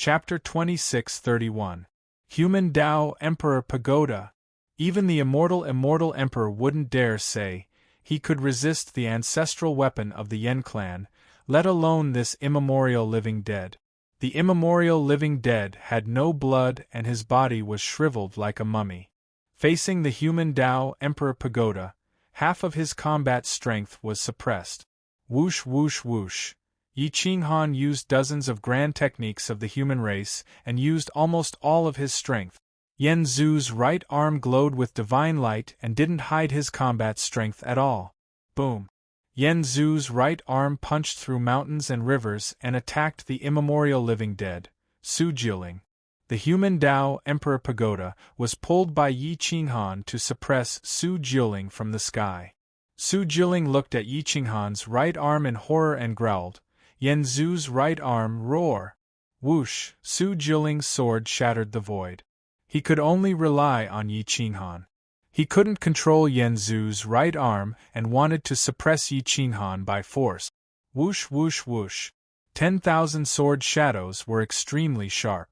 Chapter 26:31. Human Tao Emperor Pagoda. Even the immortal emperor wouldn't dare say he could resist the ancestral weapon of the Yen clan, let alone this immemorial living dead. The immemorial living dead had no blood and his body was shriveled like a mummy. Facing the human Tao Emperor Pagoda, half of his combat strength was suppressed. Whoosh whoosh whoosh. Yi Qinghan used dozens of grand techniques of the human race and used almost all of his strength. Yen Zhu's right arm glowed with divine light and didn't hide his combat strength at all. Boom! Yen Zhu's right arm punched through mountains and rivers and attacked the immemorial living dead, Su Jiling. The human Tao Emperor Pagoda was pulled by Yi Qinghan to suppress Su Jiling from the sky. Su Jiling looked at Yi Qinghan's right arm in horror and growled. Yen Zhu's right arm roar. Whoosh! Su Jiling's sword shattered the void. He could only rely on Yi Qinghan. He couldn't control Yen Zhu's right arm and wanted to suppress Yi Qinghan by force. Whoosh whoosh whoosh. 10,000 sword shadows were extremely sharp.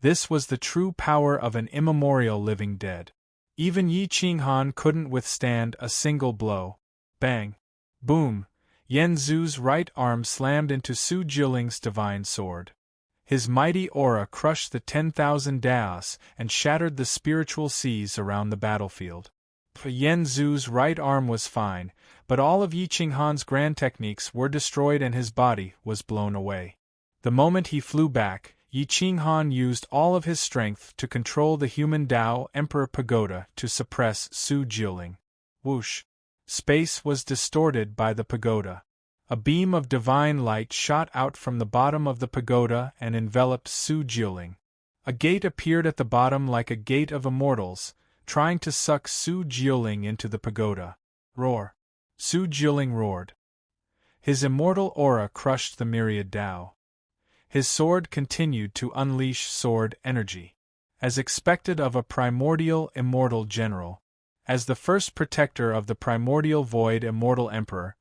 This was the true power of an immemorial living dead. Even Yi Qinghan couldn't withstand a single blow. Bang! Boom! Yen Zhu's right arm slammed into Su Jiling's divine sword. His mighty aura crushed the 10,000 daos and shattered the spiritual seas around the battlefield. Yen Zhu's right arm was fine, but all of Yi Qinghan's grand techniques were destroyed and his body was blown away. The moment he flew back, Yi Qinghan used all of his strength to control the human Tao Emperor Pagoda to suppress Su Jiling. Whoosh! Space was distorted by the pagoda. A beam of divine light shot out from the bottom of the pagoda and enveloped Su Jiling. A gate appeared at the bottom like a gate of immortals, trying to suck Su Jiling into the pagoda. Roar! Su Jiling roared. His immortal aura crushed the myriad Tao. His sword continued to unleash sword energy. As expected of a primordial immortal general, as the first protector of the primordial void immortal emperor,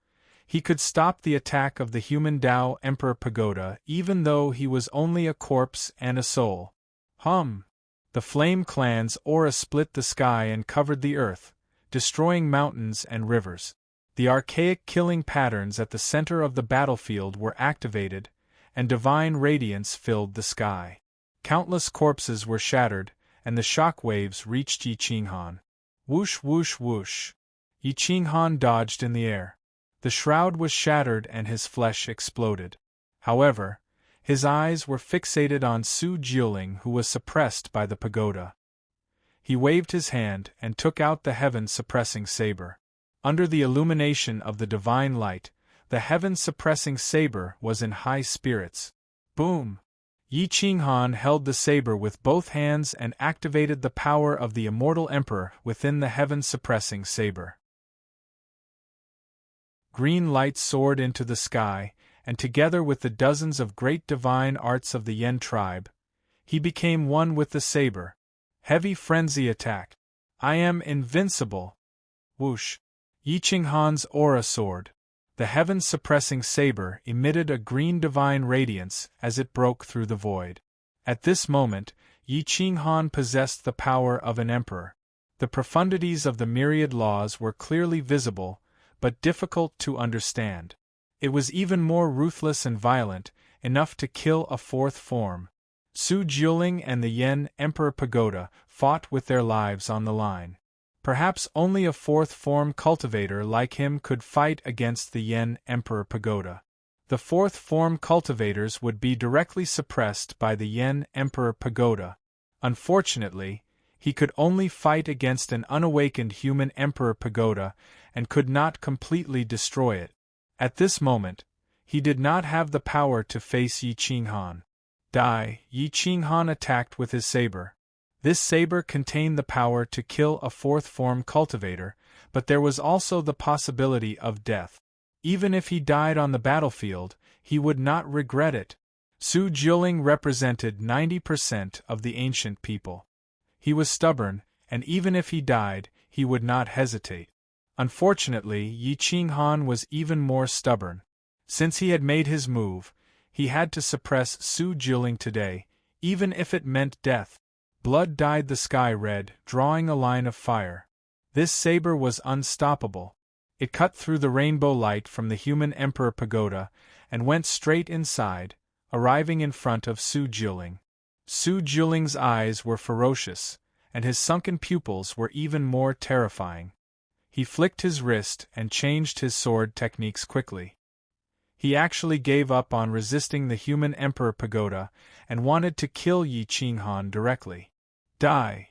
he could stop the attack of the human Tao Emperor Pagoda even though he was only a corpse and a soul. Hum! The Flame Clan's aura split the sky and covered the earth, destroying mountains and rivers. The archaic killing patterns at the center of the battlefield were activated, and divine radiance filled the sky. Countless corpses were shattered, and the shock waves reached Yi Qinghan. Whoosh whoosh whoosh. Yi Qinghan dodged in the air. The shroud was shattered and his flesh exploded. However, his eyes were fixated on Su Jiling, who was suppressed by the pagoda. He waved his hand and took out the heaven-suppressing saber. Under the illumination of the divine light, the heaven-suppressing saber was in high spirits. Boom! Yi Qinghan held the saber with both hands and activated the power of the immortal emperor within the heaven-suppressing saber. Green light soared into the sky, and together with the dozens of great divine arts of the Yen tribe, he became one with the saber. Heavy frenzy attack. I am invincible. Whoosh! Yi Qinghan's aura soared. The heaven-suppressing saber emitted a green divine radiance as it broke through the void. At this moment, Yi Qinghan possessed the power of an emperor. The profundities of the myriad laws were clearly visible, but difficult to understand. It was even more ruthless and violent, enough to kill a fourth form. Su Jiling and the Yen Emperor Pagoda fought with their lives on the line. Perhaps only a fourth form cultivator like him could fight against the Yen Emperor Pagoda. The fourth form cultivators would be directly suppressed by the Yen Emperor Pagoda. Unfortunately, he could only fight against an unawakened human Emperor Pagoda and could not completely destroy it. At this moment, he did not have the power to face Yi Qinghan. Yi Qinghan attacked with his saber. This saber contained the power to kill a fourth form cultivator, but there was also the possibility of death. Even if he died on the battlefield, he would not regret it. Su Jiling represented 90% of the ancient people. He was stubborn, and even if he died, he would not hesitate. Unfortunately, Yi Qinghan was even more stubborn. Since he had made his move, he had to suppress Su Jiling today, even if it meant death. Blood dyed the sky red, drawing a line of fire. This saber was unstoppable. It cut through the rainbow light from the human emperor pagoda and went straight inside, arriving in front of Su Jiuling. Su Jiuling's eyes were ferocious, and his sunken pupils were even more terrifying. He flicked his wrist and changed his sword techniques quickly. He actually gave up on resisting the human emperor pagoda and wanted to kill Yi Qinghan directly. Die!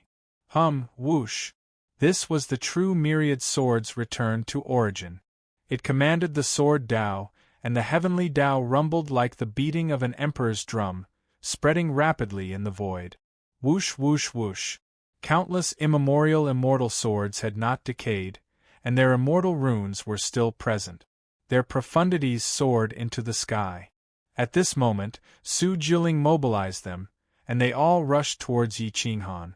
Whoosh! This was the true myriad sword's return to origin. It commanded the sword Dao, and the heavenly Dao rumbled like the beating of an emperor's drum, spreading rapidly in the void. Whoosh whoosh whoosh. Countless immortal swords had not decayed, and their immortal runes were still present. Their profundities soared into the sky. At this moment, Su Jiuling mobilized them, and they all rushed towards Yi Qinghan.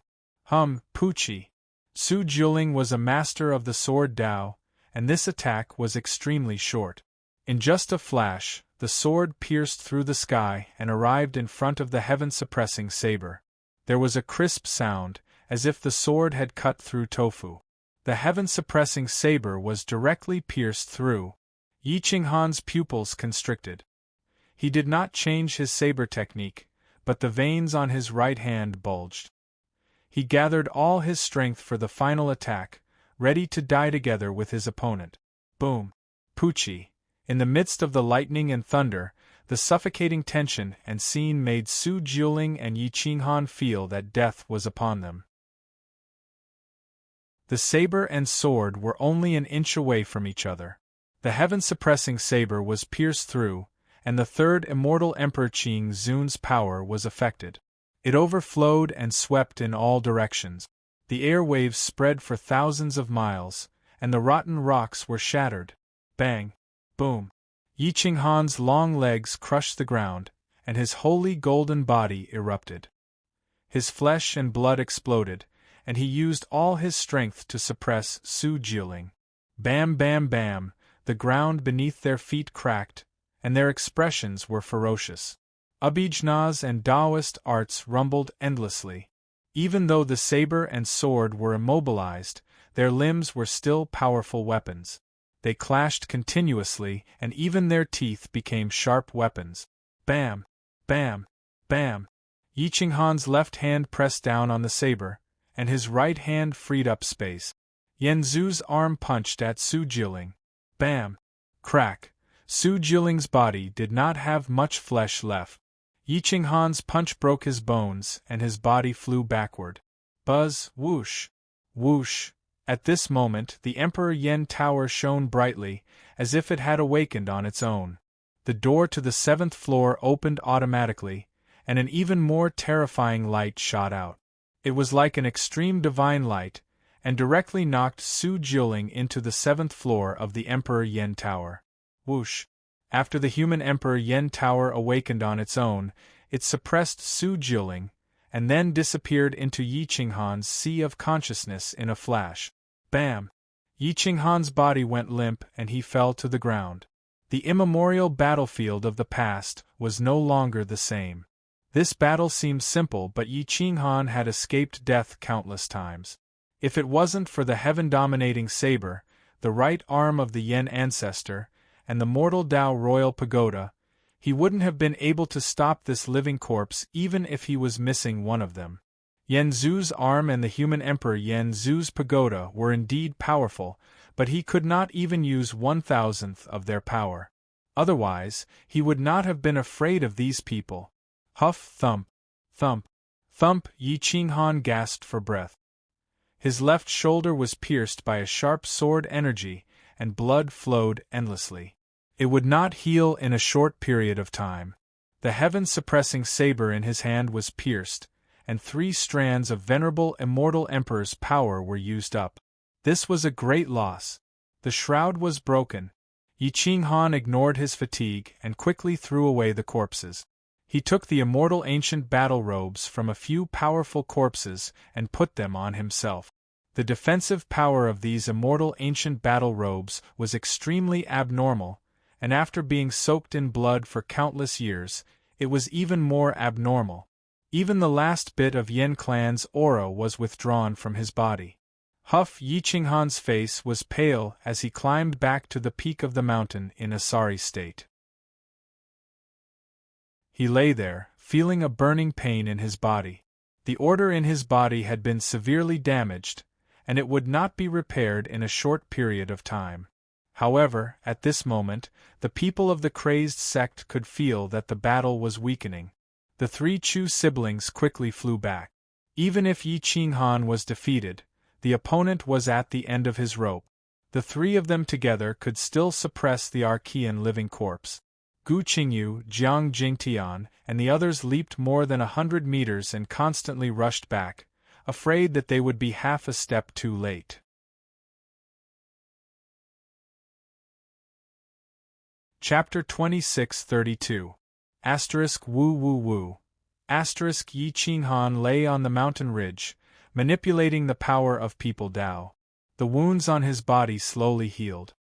Pucci! Su Jiuling was a master of the sword Dao, and this attack was extremely short. In just a flash, the sword pierced through the sky and arrived in front of the heaven-suppressing saber. There was a crisp sound, as if the sword had cut through tofu. The heaven-suppressing saber was directly pierced through. Yi Qinghan's pupils constricted. He did not change his saber technique, but the veins on his right hand bulged. He gathered all his strength for the final attack, ready to die together with his opponent. Boom! Pucci! In the midst of the lightning and thunder, the suffocating tension and scene made Su Jiuling and Yi Qinghan feel that death was upon them. The saber and sword were only an inch away from each other. The heaven-suppressing saber was pierced through, and the third immortal Emperor Qing Zun's power was affected. It overflowed and swept in all directions. The airwaves spread for thousands of miles, and the rotten rocks were shattered. Bang! Boom! Yi Qinghan's long legs crushed the ground, and his holy golden body erupted. His flesh and blood exploded, and he used all his strength to suppress Su Jiuling. Bam bam bam! The ground beneath their feet cracked, and their expressions were ferocious. Abhijnas and Taoist arts rumbled endlessly. Even though the saber and sword were immobilized, their limbs were still powerful weapons. They clashed continuously, and even their teeth became sharp weapons. Bam! Bam! Bam! Yi Qinghan's left hand pressed down on the saber, and his right hand freed up space. Yan Zhu's arm punched at Su Jiuling. Bam! Crack! Su Jiuling's body did not have much flesh left. Yi Qinghan's punch broke his bones, and his body flew backward. Buzz! Whoosh! Whoosh! At this moment, the Emperor Yen Tower shone brightly, as if it had awakened on its own. The door to the 7th floor opened automatically, and an even more terrifying light shot out. It was like an extreme divine light, and directly knocked Su Jiuling into the 7th floor of the Emperor Yen Tower. Whoosh! After the human Emperor Yen Tower awakened on its own, it suppressed Su Jiuling, and then disappeared into Yi Qinghan's sea of consciousness in a flash. Bam! Yi Qinghan's body went limp and he fell to the ground. The immemorial battlefield of the past was no longer the same. This battle seemed simple, but Yi Qinghan had escaped death countless times. If it wasn't for the heaven-dominating saber, the right arm of the Yen ancestor, and the mortal Dao royal pagoda, he wouldn't have been able to stop this living corpse even if he was missing one of them. Yan Zhu's arm and the human Emperor Yan Zhu's pagoda were indeed powerful, but he could not even use 1,000th of their power. Otherwise, he would not have been afraid of these people. Huff, thump, thump, thump! Yi Qinghan gasped for breath. His left shoulder was pierced by a sharp sword energy, and blood flowed endlessly. It would not heal in a short period of time. The heaven-suppressing saber in his hand was pierced, and 3 strands of venerable immortal emperor's power were used up. This was a great loss. The shroud was broken. Yi Qinghan ignored his fatigue and quickly threw away the corpses. He took the immortal ancient battle robes from a few powerful corpses and put them on himself. The defensive power of these immortal ancient battle robes was extremely abnormal, and after being soaked in blood for countless years, it was even more abnormal. Even the last bit of Yen Clan's aura was withdrawn from his body. Huff Yi Qinghan's face was pale as he climbed back to the peak of the mountain in a sorry state. He lay there, feeling a burning pain in his body. The order in his body had been severely damaged, and it would not be repaired in a short period of time. However, at this moment, the people of the crazed sect could feel that the battle was weakening. The 3 Chu siblings quickly flew back. Even if Yi Qinghan was defeated, the opponent was at the end of his rope. The 3 of them together could still suppress the Archean living corpse. Gu Qingyu, Jiang Jingtian, and the others leaped more than 100 meters and constantly rushed back, afraid that they would be half a step too late. Chapter 2632. Woo Woo Woo. Yi Qinghan lay on the mountain ridge, manipulating the power of People Dao. The wounds on his body slowly healed.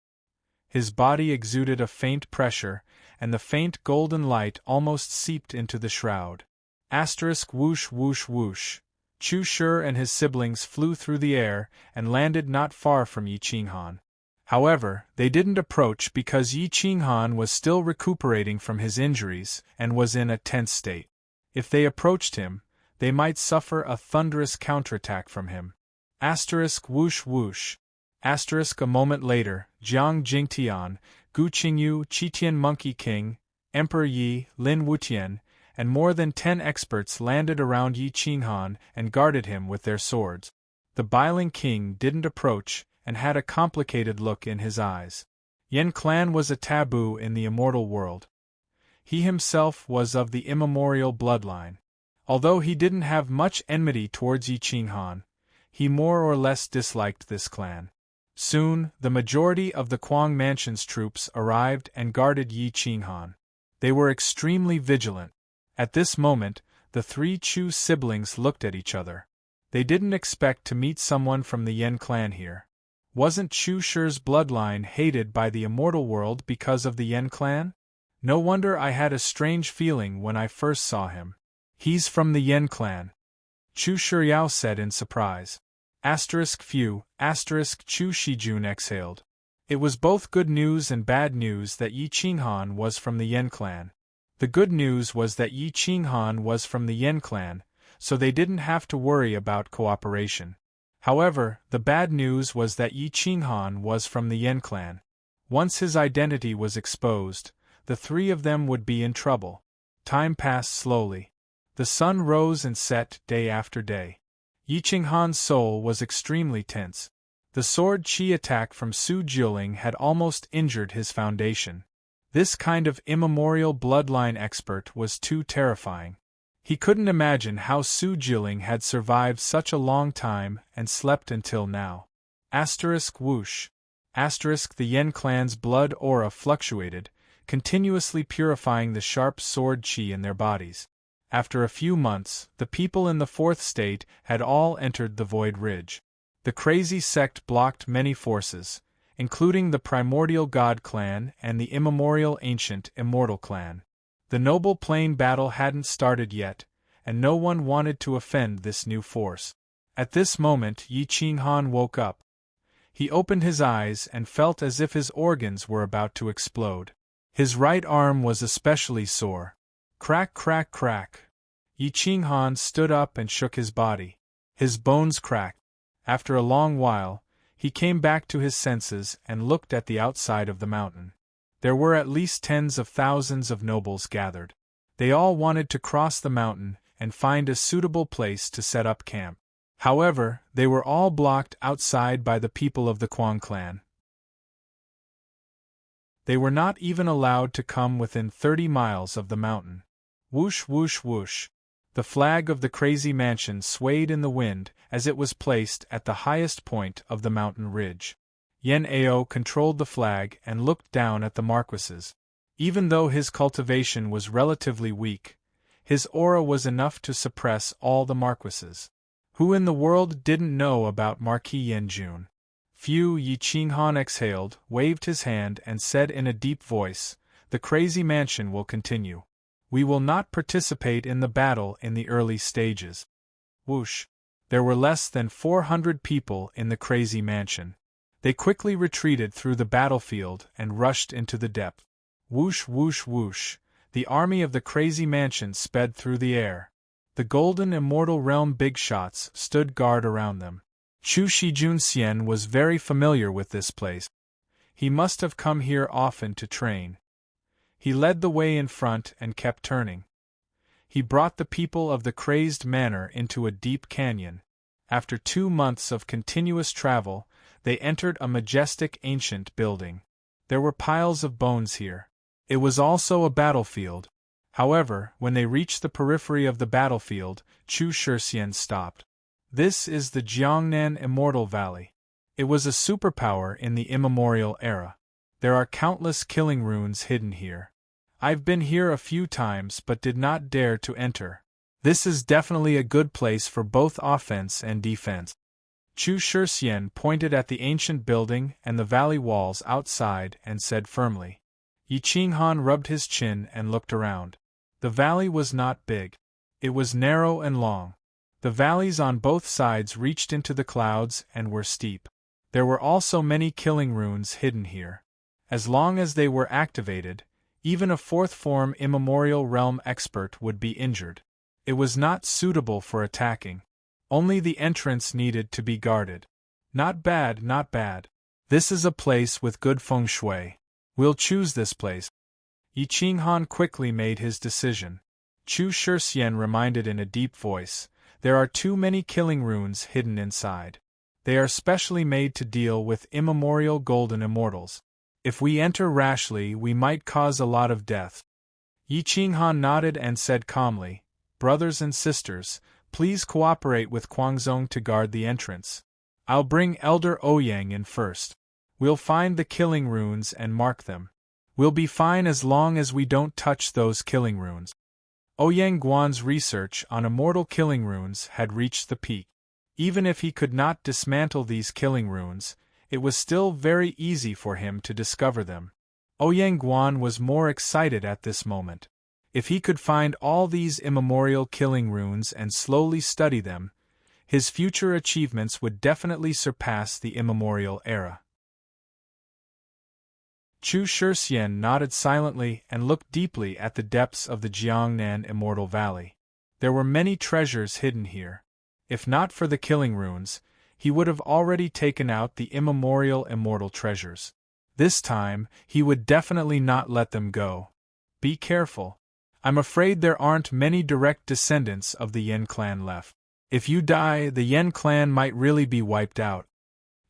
His body exuded a faint pressure, and the faint golden light almost seeped into the shroud. Whoosh whoosh whoosh. Chu Shi and his siblings flew through the air and landed not far from Yi Qinghan. However, they didn't approach because Yi Qinghan was still recuperating from his injuries and was in a tense state. If they approached him, they might suffer a thunderous counterattack from him. Whoosh whoosh. A moment later, Jiang Jingtian, Gu Qingyu, Qitian Monkey King, Emperor Yi, Lin Wutian, and more than 10 experts landed around Yi Qinghan and guarded him with their swords. The Biling King didn't approach and had a complicated look in his eyes. Yen Clan was a taboo in the immortal world. He himself was of the immemorial bloodline. Although he didn't have much enmity towards Yi Qinghan, he more or less disliked this clan. Soon, the majority of the Quang Mansion's troops arrived and guarded Yi Qinghan. They were extremely vigilant. At this moment, the 3 Chu siblings looked at each other. They didn't expect to meet someone from the Yen clan here. Wasn't Chu Shi's bloodline hated by the immortal world because of the Yen clan? No wonder I had a strange feeling when I first saw him. He's from the Yen clan, Chu Shiryao said in surprise. Chu Shijun exhaled. It was both good news and bad news that Yi Qinghan was from the Yen clan. The good news was that Yi Qinghan was from the Yen clan, so they didn't have to worry about cooperation. However, the bad news was that Yi Qinghan was from the Yen clan. Once his identity was exposed, the 3 of them would be in trouble. Time passed slowly. The sun rose and set day after day. Yi Qinghan's soul was extremely tense. The sword qi attack from Su Jiuling had almost injured his foundation. This kind of immemorial bloodline expert was too terrifying. He couldn't imagine how Su Jiuling had survived such a long time and slept until now. Whoosh. The Yen clan's blood aura fluctuated, continuously purifying the sharp sword qi in their bodies. After a few months, the people in the 4th state had all entered the Void Ridge. The crazy sect blocked many forces, including the Primordial God clan and the immemorial ancient Immortal clan. The Noble Plain battle hadn't started yet, and no one wanted to offend this new force. At this moment Yi Qinghan woke up. He opened his eyes and felt as if his organs were about to explode. His right arm was especially sore. Crack crack crack. Yi Qinghan stood up and shook his body. His bones cracked. After a long while, he came back to his senses and looked at the outside of the mountain. There were at least tens of thousands of nobles gathered. They all wanted to cross the mountain and find a suitable place to set up camp. However, they were all blocked outside by the people of the Quang clan. They were not even allowed to come within 30 miles of the mountain. Whoosh whoosh whoosh. The flag of the crazy mansion swayed in the wind as it was placed at the highest point of the mountain ridge. Yen Ao controlled the flag and looked down at the marquises. Even though his cultivation was relatively weak, his aura was enough to suppress all the marquises. Who in the world didn't know about Marquis Yenjun? Yi Qinghan exhaled, waved his hand and said in a deep voice, "The crazy mansion will continue. We will not participate in the battle in the early stages. Whoosh! There were less than 400 people in the crazy mansion. They quickly retreated through the battlefield and rushed into the depth. Whoosh whoosh whoosh, the army of the crazy mansion sped through the air. The golden immortal realm big shots stood guard around them. Chu Shijun was very familiar with this place. He must have come here often to train. He led the way in front and kept turning. He brought the people of the crazed manor into a deep canyon. After 2 months of continuous travel, they entered a majestic ancient building. There were piles of bones here. It was also a battlefield. However, when they reached the periphery of the battlefield, Chu Shixian stopped. This is the Jiangnan Immortal Valley. It was a superpower in the immemorial era. There are countless killing runes hidden here. I've been here a few times but did not dare to enter. This is definitely a good place for both offense and defense. Chu Shixian pointed at the ancient building and the valley walls outside and said firmly. Yi Qinghan rubbed his chin and looked around. The valley was not big. It was narrow and long. The valleys on both sides reached into the clouds and were steep. There were also many killing runes hidden here. As long as they were activated, even a fourth-form immemorial realm expert would be injured. It was not suitable for attacking. Only the entrance needed to be guarded. Not bad, not bad. This is a place with good feng shui. We'll choose this place. Yi Qinghan quickly made his decision. Chu Shixian reminded in a deep voice, there are too many killing runes hidden inside. They are specially made to deal with immemorial golden immortals. If we enter rashly, we might cause a lot of death. Yi Qinghan nodded and said calmly, brothers and sisters, please cooperate with Guangzong to guard the entrance. I'll bring Elder Ouyang in first. We'll find the killing runes and mark them. We'll be fine as long as we don't touch those killing runes. Ouyang Guan's research on immortal killing runes had reached the peak. Even if he could not dismantle these killing runes, it was still very easy for him to discover them. Ouyang Guan was more excited at this moment. If he could find all these immemorial killing runes and slowly study them, his future achievements would definitely surpass the immemorial era. Chu Shixian nodded silently and looked deeply at the depths of the Jiangnan Immortal Valley. There were many treasures hidden here. If not for the killing runes, he would have already taken out the immemorial immortal treasures. This time, he would definitely not let them go. Be careful. I'm afraid there aren't many direct descendants of the Yen clan left. If you die, the Yen clan might really be wiped out.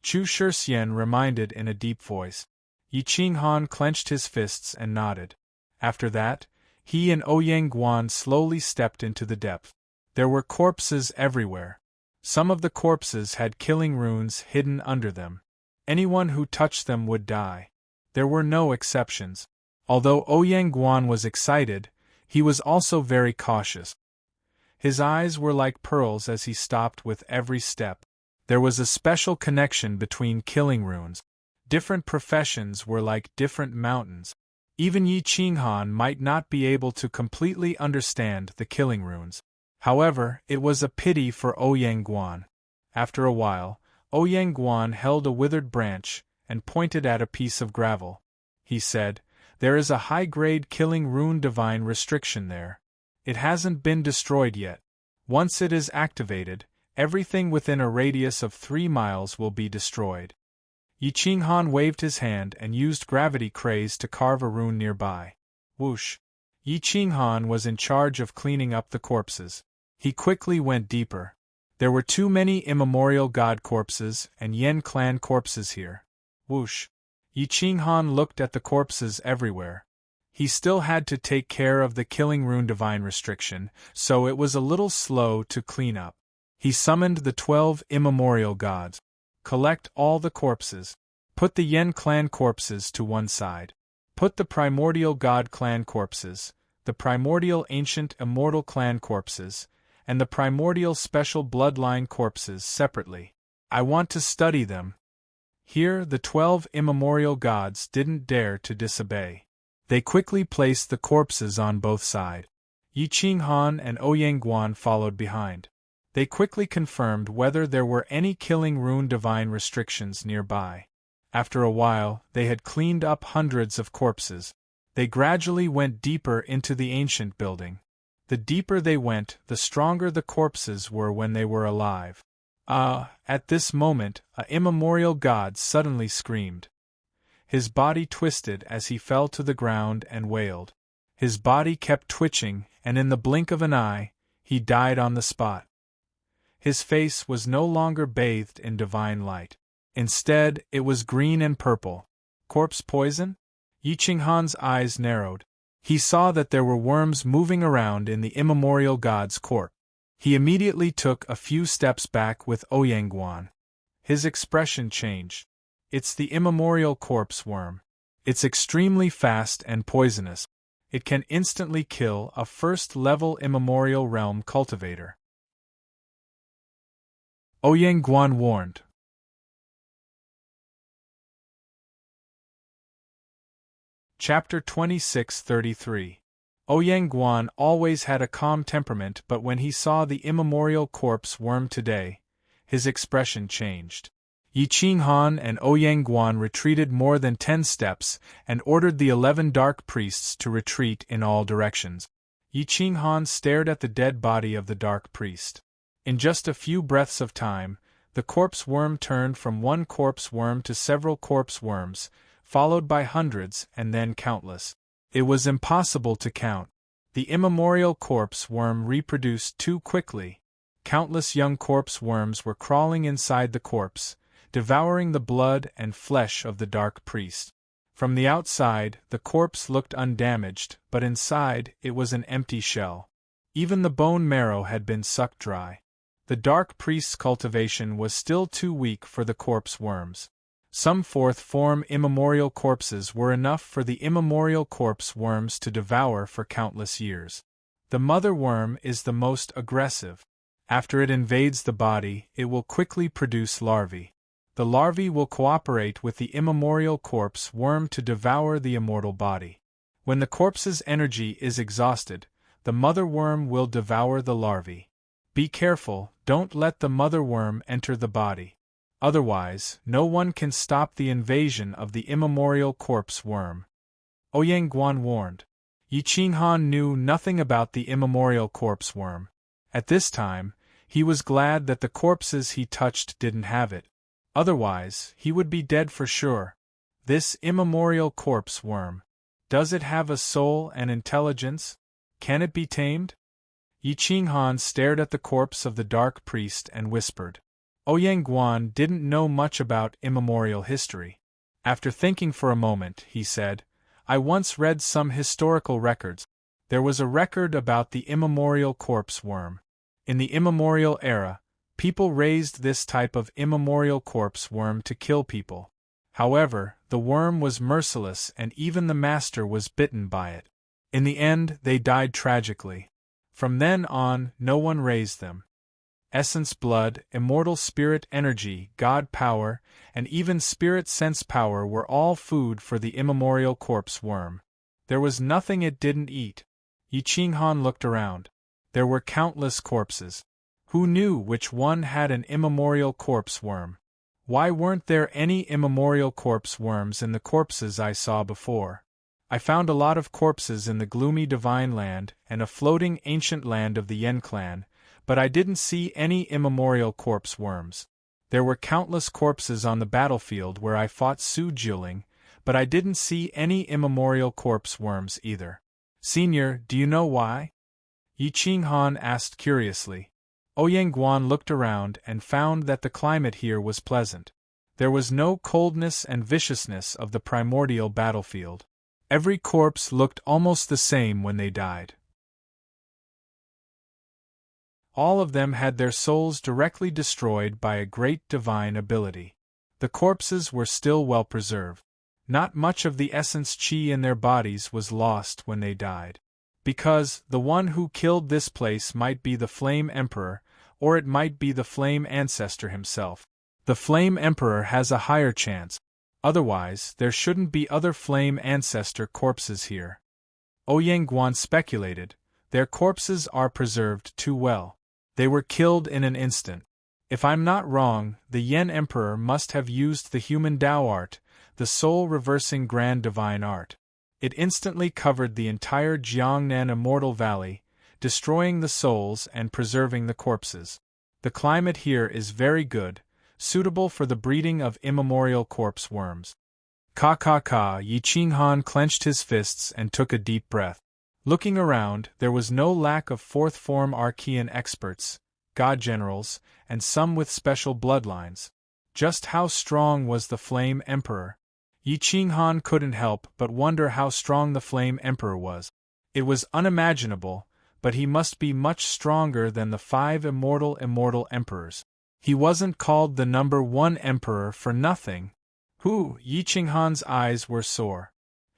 Chu Shixian reminded in a deep voice. Yi Qinghan clenched his fists and nodded. After that, he and Ouyang Guan slowly stepped into the depth. There were corpses everywhere. Some of the corpses had killing runes hidden under them. Anyone who touched them would die. There were no exceptions. Although Ouyang Guan was excited, he was also very cautious. His eyes were like pearls as he stopped with every step. There was a special connection between killing runes. Different professions were like different mountains. Even Yi Qinghan might not be able to completely understand the killing runes. However, it was a pity for Ouyang Guan. After a while, Ouyang Guan held a withered branch and pointed at a piece of gravel. He said, there is a high-grade killing rune divine restriction there. It hasn't been destroyed yet. Once it is activated, everything within a radius of 3 miles will be destroyed. Yi Qinghan waved his hand and used gravity craze to carve a rune nearby. Whoosh! Yi Qinghan was in charge of cleaning up the corpses. He quickly went deeper. There were too many immemorial god corpses and Yen clan corpses here. Whoosh! Yi Qinghan looked at the corpses everywhere. He still had to take care of the killing rune divine restriction, so it was a little slow to clean up. He summoned the 12 immemorial gods. Collect all the corpses. Put the Yen clan corpses to one side. Put the primordial god clan corpses, the primordial ancient immortal clan corpses, and the primordial special bloodline corpses separately. I want to study them. Here, the 12 immemorial gods didn't dare to disobey. They quickly placed the corpses on both sides. Yi Qinghan and Ouyang Guan followed behind. They quickly confirmed whether there were any killing rune divine restrictions nearby. After a while, they had cleaned up hundreds of corpses. They gradually went deeper into the ancient building. The deeper they went, the stronger the corpses were when they were alive. At this moment, an immemorial god suddenly screamed. His body twisted as he fell to the ground and wailed. His body kept twitching, and in the blink of an eye, he died on the spot. His face was no longer bathed in divine light. Instead, it was green and purple. Corpse poison? Yi Qinghan's eyes narrowed. He saw that there were worms moving around in the immemorial god's corpse. He immediately took a few steps back with Ouyang Guan. His expression changed. It's the immemorial corpse worm. It's extremely fast and poisonous. It can instantly kill a first-level immemorial realm cultivator. Ouyang Guan warned. Chapter 26:33. Ouyang Guan always had a calm temperament, but when he saw the immemorial corpse worm today, his expression changed. Yi Qinghan and Ouyang Guan retreated more than 10 steps and ordered the 11 dark priests to retreat in all directions. Yi Qinghan stared at the dead body of the dark priest. In just a few breaths of time, the corpse worm turned from one corpse worm to several corpse worms, followed by hundreds and then countless. It was impossible to count. The immemorial corpse worm reproduced too quickly. Countless young corpse worms were crawling inside the corpse, devouring the blood and flesh of the dark priest. From the outside, the corpse looked undamaged, but inside, it was an empty shell. Even the bone marrow had been sucked dry. The dark priest's cultivation was still too weak for the corpse worms. Some fourth-form immemorial corpses were enough for the immemorial corpse worms to devour for countless years. The mother worm is the most aggressive. After it invades the body, it will quickly produce larvae. The larvae will cooperate with the immemorial corpse worm to devour the immortal body. When the corpse's energy is exhausted, the mother worm will devour the larvae. Be careful, don't let the mother worm enter the body. Otherwise, no one can stop the invasion of the immemorial corpse worm. Ouyang Guan warned. Yi Qinghan knew nothing about the immemorial corpse worm. At this time, he was glad that the corpses he touched didn't have it. Otherwise, he would be dead for sure. This immemorial corpse worm. Does it have a soul and intelligence? Can it be tamed? Yi Qinghan stared at the corpse of the dark priest and whispered. Ouyang Guan didn't know much about immemorial history. After thinking for a moment, he said, I once read some historical records. There was a record about the immemorial corpse worm. In the immemorial era, people raised this type of immemorial corpse worm to kill people. However, the worm was merciless and even the master was bitten by it. In the end, they died tragically. From then on, no one raised them. Essence blood, immortal spirit energy, god power, and even spirit sense power were all food for the immemorial corpse worm. There was nothing it didn't eat. Yi Qinghan looked around. There were countless corpses. Who knew which one had an immemorial corpse worm? Why weren't there any immemorial corpse worms in the corpses I saw before? I found a lot of corpses in the gloomy divine land and a floating ancient land of the Yen clan, but I didn't see any immemorial corpse worms. There were countless corpses on the battlefield where I fought Su Jiuling, but I didn't see any immemorial corpse worms either. Senior, do you know why? Yi Qinghan asked curiously. Ouyang Guan looked around and found that the climate here was pleasant. There was no coldness and viciousness of the primordial battlefield. Every corpse looked almost the same when they died. All of them had their souls directly destroyed by a great divine ability. The corpses were still well preserved. Not much of the essence qi in their bodies was lost when they died. Because the one who killed this place might be the Flame Emperor, or it might be the Flame Ancestor himself. The Flame Emperor has a higher chance. Otherwise, there shouldn't be other flame ancestor corpses here. Ouyang Guan speculated, their corpses are preserved too well. They were killed in an instant. If I'm not wrong, the Yen Emperor must have used the human Tao art, the soul-reversing grand divine art. It instantly covered the entire Jiangnan Immortal Valley, destroying the souls and preserving the corpses. The climate here is very good, suitable for the breeding of immemorial corpse worms. Ka ka ka, Yi Qinghan clenched his fists and took a deep breath. Looking around, there was no lack of fourth-form Archean experts, god generals, and some with special bloodlines. Just how strong was the Flame Emperor? Yi Qinghan couldn't help but wonder how strong the Flame Emperor was. It was unimaginable, but he must be much stronger than the 5 immortal emperors. He wasn't called the number 1 emperor for nothing. Yi Qinghan's eyes were sore.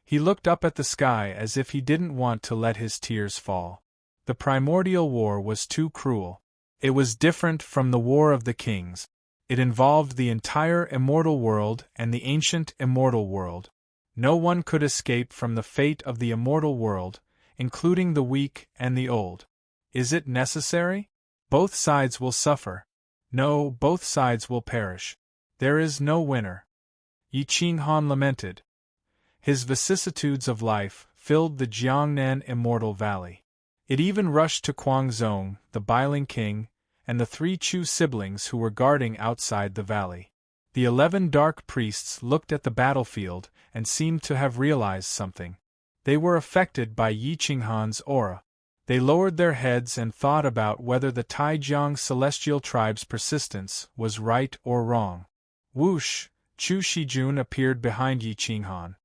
He looked up at the sky as if he didn't want to let his tears fall. The primordial war was too cruel. It was different from the War of the Kings. It involved the entire immortal world and the ancient immortal world. No one could escape from the fate of the immortal world, including the weak and the old. Is it necessary? Both sides will suffer. No, both sides will perish. There is no winner. Yi Qinghan lamented. His vicissitudes of life filled the Jiangnan Immortal Valley. It even rushed to Guangzhong, the Biling King, and the 3 Chu siblings who were guarding outside the valley. The 11 dark priests looked at the battlefield and seemed to have realized something. They were affected by Yi Qinghan's aura. They lowered their heads and thought about whether the Taijiang celestial tribe's persistence was right or wrong. Whoosh! Chu Shijun appeared behind Yi Qinghan.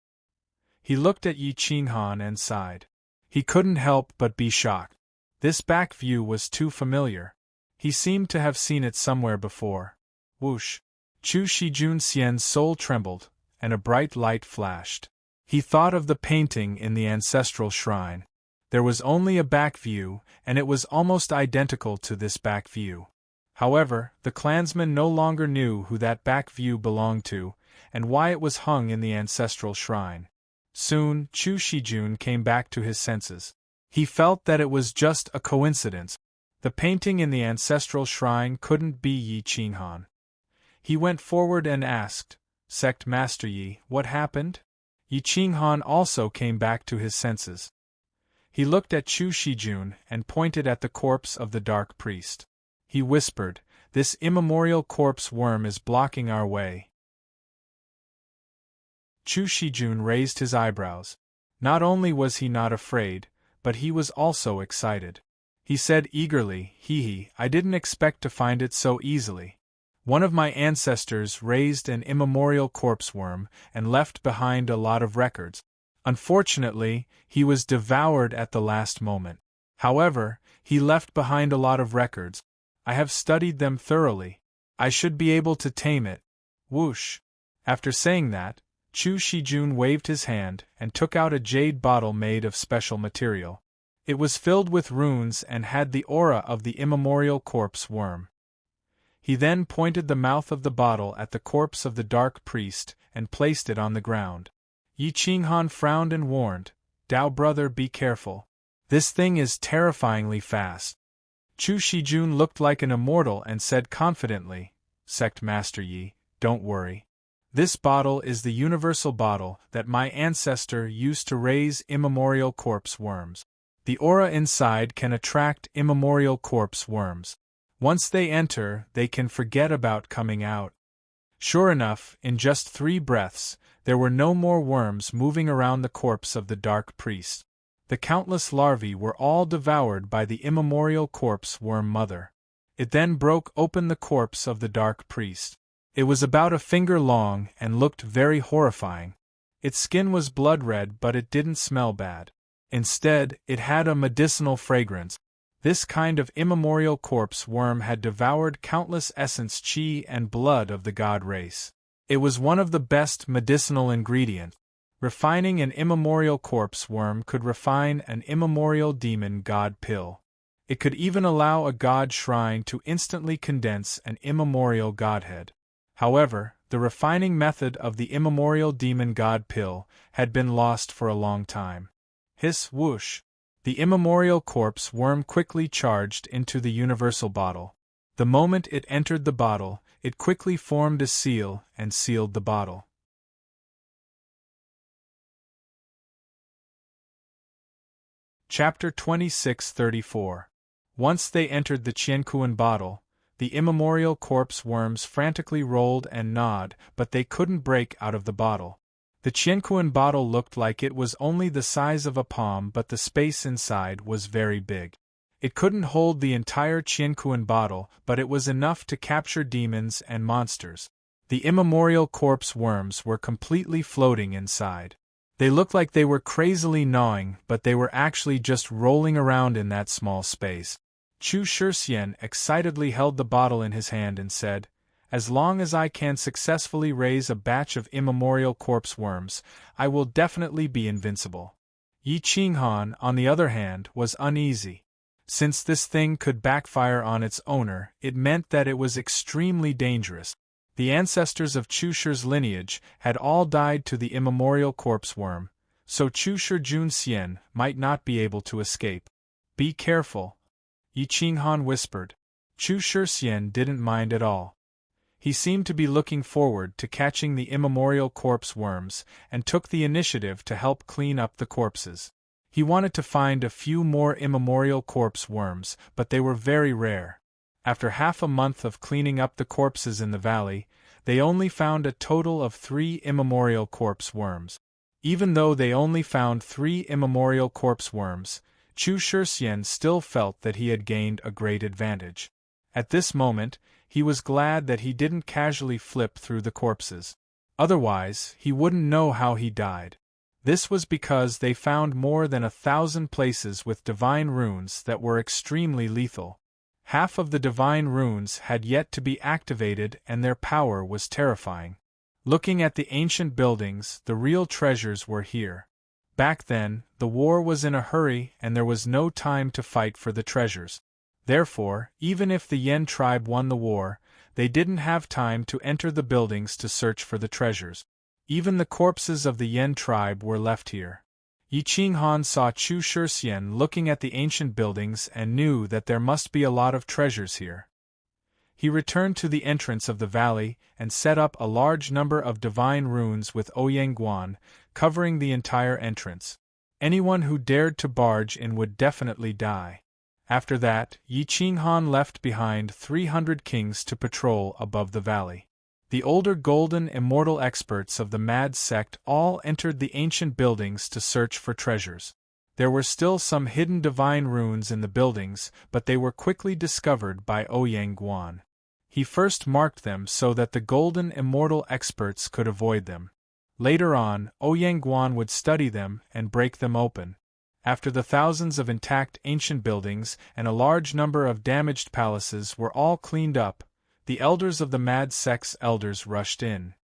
He looked at Yi Qinghan and sighed. He couldn't help but be shocked. This back view was too familiar. He seemed to have seen it somewhere before. Whoosh! Chu Shijun Xian's soul trembled, and a bright light flashed. He thought of the painting in the ancestral shrine. There was only a back view, and it was almost identical to this back view. However, the clansmen no longer knew who that back view belonged to, and why it was hung in the ancestral shrine. Soon, Chu Shijun came back to his senses. He felt that it was just a coincidence. The painting in the ancestral shrine couldn't be Yi Qinghan. He went forward and asked, Sect Master Yi, what happened? Yi Qinghan also came back to his senses. He looked at Chu Shijun and pointed at the corpse of the dark priest. He whispered, This immemorial corpse worm is blocking our way. Chu Shijun raised his eyebrows. Not only was he not afraid, but he was also excited. He said eagerly, Hee, I didn't expect to find it so easily. One of my ancestors raised an immemorial corpse worm and left behind a lot of records. Unfortunately, he was devoured at the last moment. However, he left behind a lot of records. I have studied them thoroughly. I should be able to tame it. Whoosh! After saying that, Chu Shijun waved his hand and took out a jade bottle made of special material. It was filled with runes and had the aura of the immemorial corpse worm. He then pointed the mouth of the bottle at the corpse of the dark priest and placed it on the ground. Yi Qinghan frowned and warned, Dao brother, be careful. This thing is terrifyingly fast. Chu Shijun looked like an immortal and said confidently, Sect Master Yi, don't worry. This bottle is the universal bottle that my ancestor used to raise immemorial corpse worms. The aura inside can attract immemorial corpse worms. Once they enter, they can forget about coming out. Sure enough, in just 3 breaths, there were no more worms moving around the corpse of the dark priest. The countless larvae were all devoured by the immemorial corpse worm mother. It then broke open the corpse of the dark priest. It was about a finger long and looked very horrifying. Its skin was blood red, but it didn't smell bad. Instead, it had a medicinal fragrance. This kind of immemorial corpse worm had devoured countless essence, chi, and blood of the god race. It was one of the best medicinal ingredients. Refining an immemorial corpse worm could refine an immemorial demon god pill. It could even allow a god shrine to instantly condense an immemorial godhead. However, the refining method of the immemorial demon god pill had been lost for a long time. Hiss whoosh! The immemorial corpse worm quickly charged into the universal bottle. The moment it entered the bottle, it quickly formed a seal and sealed the bottle. Chapter 2634. Once they entered the Qianquan bottle, the immemorial corpse worms frantically rolled and gnawed, but they couldn't break out of the bottle. The Qianquan bottle looked like it was only the size of a palm, but the space inside was very big. It couldn't hold the entire Qianquan bottle, but it was enough to capture demons and monsters. The immemorial corpse worms were completely floating inside. They looked like they were crazily gnawing, but they were actually just rolling around in that small space. Chu Shixian excitedly held the bottle in his hand and said, "As long as I can successfully raise a batch of immemorial corpse worms, I will definitely be invincible." Yi Qinghan, on the other hand, was uneasy. Since this thing could backfire on its owner, it meant that it was extremely dangerous. The ancestors of Chu Shi's lineage had all died to the immemorial corpse worm, so Chu Shi Junxian might not be able to escape. "Be careful," Yi Qinghan whispered. Chu Shixian didn't mind at all. He seemed to be looking forward to catching the immemorial corpse worms and took the initiative to help clean up the corpses. He wanted to find a few more immemorial corpse worms, but they were very rare. After half a month of cleaning up the corpses in the valley, they only found a total of 3 immemorial corpse worms. Even though they only found 3 immemorial corpse worms, Chu Shixian still felt that he had gained a great advantage. At this moment, he was glad that he didn't casually flip through the corpses. Otherwise, he wouldn't know how he died. This was because they found more than 1,000 places with divine runes that were extremely lethal. Half of the divine runes had yet to be activated and their power was terrifying. Looking at the ancient buildings, the real treasures were here. Back then, the war was in a hurry and there was no time to fight for the treasures. Therefore, even if the Yen tribe won the war, they didn't have time to enter the buildings to search for the treasures. Even the corpses of the Yen tribe were left here. Yi Qinghan saw Chu Shixian looking at the ancient buildings and knew that there must be a lot of treasures here. He returned to the entrance of the valley and set up a large number of divine runes with Ouyang covering the entire entrance. Anyone who dared to barge in would definitely die. After that, Yi Qinghan left behind 300 kings to patrol above the valley. The older golden immortal experts of the Mad Sect all entered the ancient buildings to search for treasures. There were still some hidden divine runes in the buildings, but they were quickly discovered by Ouyang. He first marked them so that the golden immortal experts could avoid them. Later on, Ouyang would study them and break them open. After the thousands of intact ancient buildings and a large number of damaged palaces were all cleaned up, the elders of the Mad Sect's elders rushed in.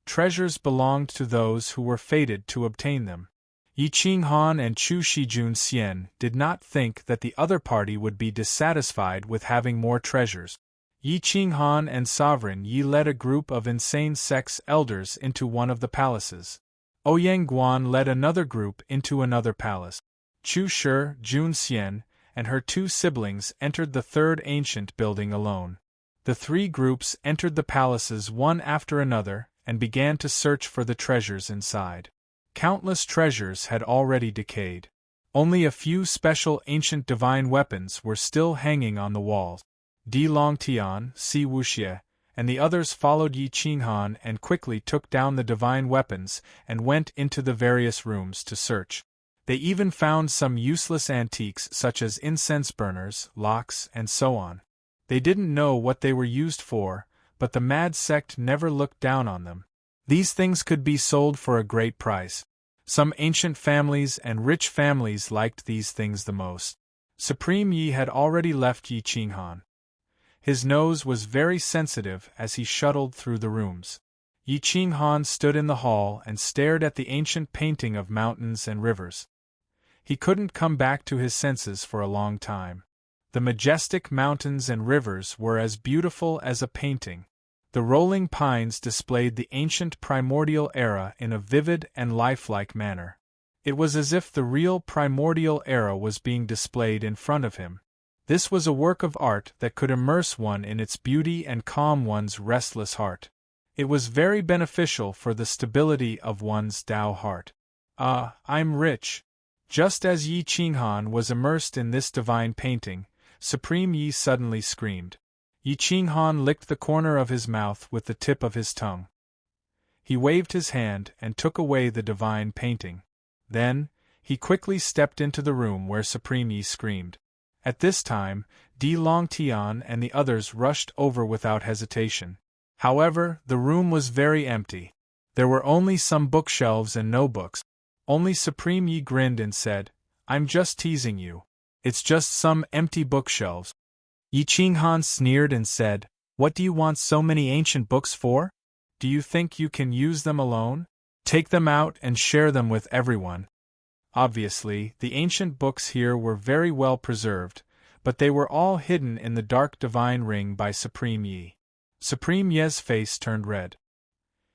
Treasures belonged to those who were fated to obtain them. Yi Qinghan and Chu Shijunxian did not think that the other party would be dissatisfied with having more treasures. Yi Qinghan and Sovereign Yi led a group of insane sect's elders into one of the palaces. Ouyang led another group into another palace. Chu Shi Junxian and her 2 siblings entered the third ancient building alone. The 3 groups entered the palaces one after another and began to search for the treasures inside. Countless treasures had already decayed. Only a few special ancient divine weapons were still hanging on the walls. Di Longtian, Si Wuxie, and the others followed Yi Qinghan and quickly took down the divine weapons and went into the various rooms to search. They even found some useless antiques such as incense burners, locks, and so on. They didn't know what they were used for, but the Mad Sect never looked down on them. These things could be sold for a great price. Some ancient families and rich families liked these things the most. Supreme Yi had already left Yi Qinghan. His nose was very sensitive as he shuttled through the rooms. Yi Qinghan stood in the hall and stared at the ancient painting of mountains and rivers. He couldn't come back to his senses for a long time. The majestic mountains and rivers were as beautiful as a painting. The rolling pines displayed the ancient primordial era in a vivid and lifelike manner. It was as if the real primordial era was being displayed in front of him. This was a work of art that could immerse one in its beauty and calm one's restless heart. It was very beneficial for the stability of one's Tao heart. "Ah, I'm rich!" Just as Yi Qinghan was immersed in this divine painting, Supreme Yi suddenly screamed. Yi Qinghan licked the corner of his mouth with the tip of his tongue. He waved his hand and took away the divine painting. Then, he quickly stepped into the room where Supreme Yi screamed. At this time, Di Longtian and the others rushed over without hesitation. However, the room was very empty. There were only some bookshelves and no books. Only Supreme Yi grinned and said, "I'm just teasing you. It's just some empty bookshelves." Yi Qinghan sneered and said, "What do you want so many ancient books for? Do you think you can use them alone? Take them out and share them with everyone." Obviously, the ancient books here were very well preserved, but they were all hidden in the dark divine ring by Supreme Yi. Supreme Yi's face turned red.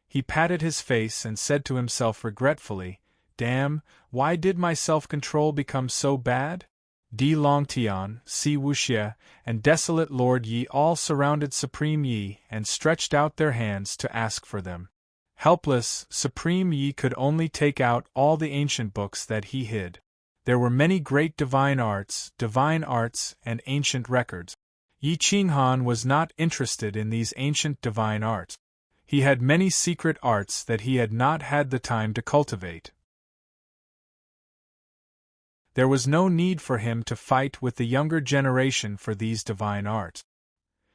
He patted his face and said to himself regretfully, "Damn, why did my self-control become so bad?" Di Longtian, Si Wuxie, and Desolate Lord Yi all surrounded Supreme Yi and stretched out their hands to ask for them. Helpless, Supreme Yi could only take out all the ancient books that he hid. There were many great divine arts, and ancient records. Yi Qinghan was not interested in these ancient divine arts. He had many secret arts that he had not had the time to cultivate. There was no need for him to fight with the younger generation for these divine arts.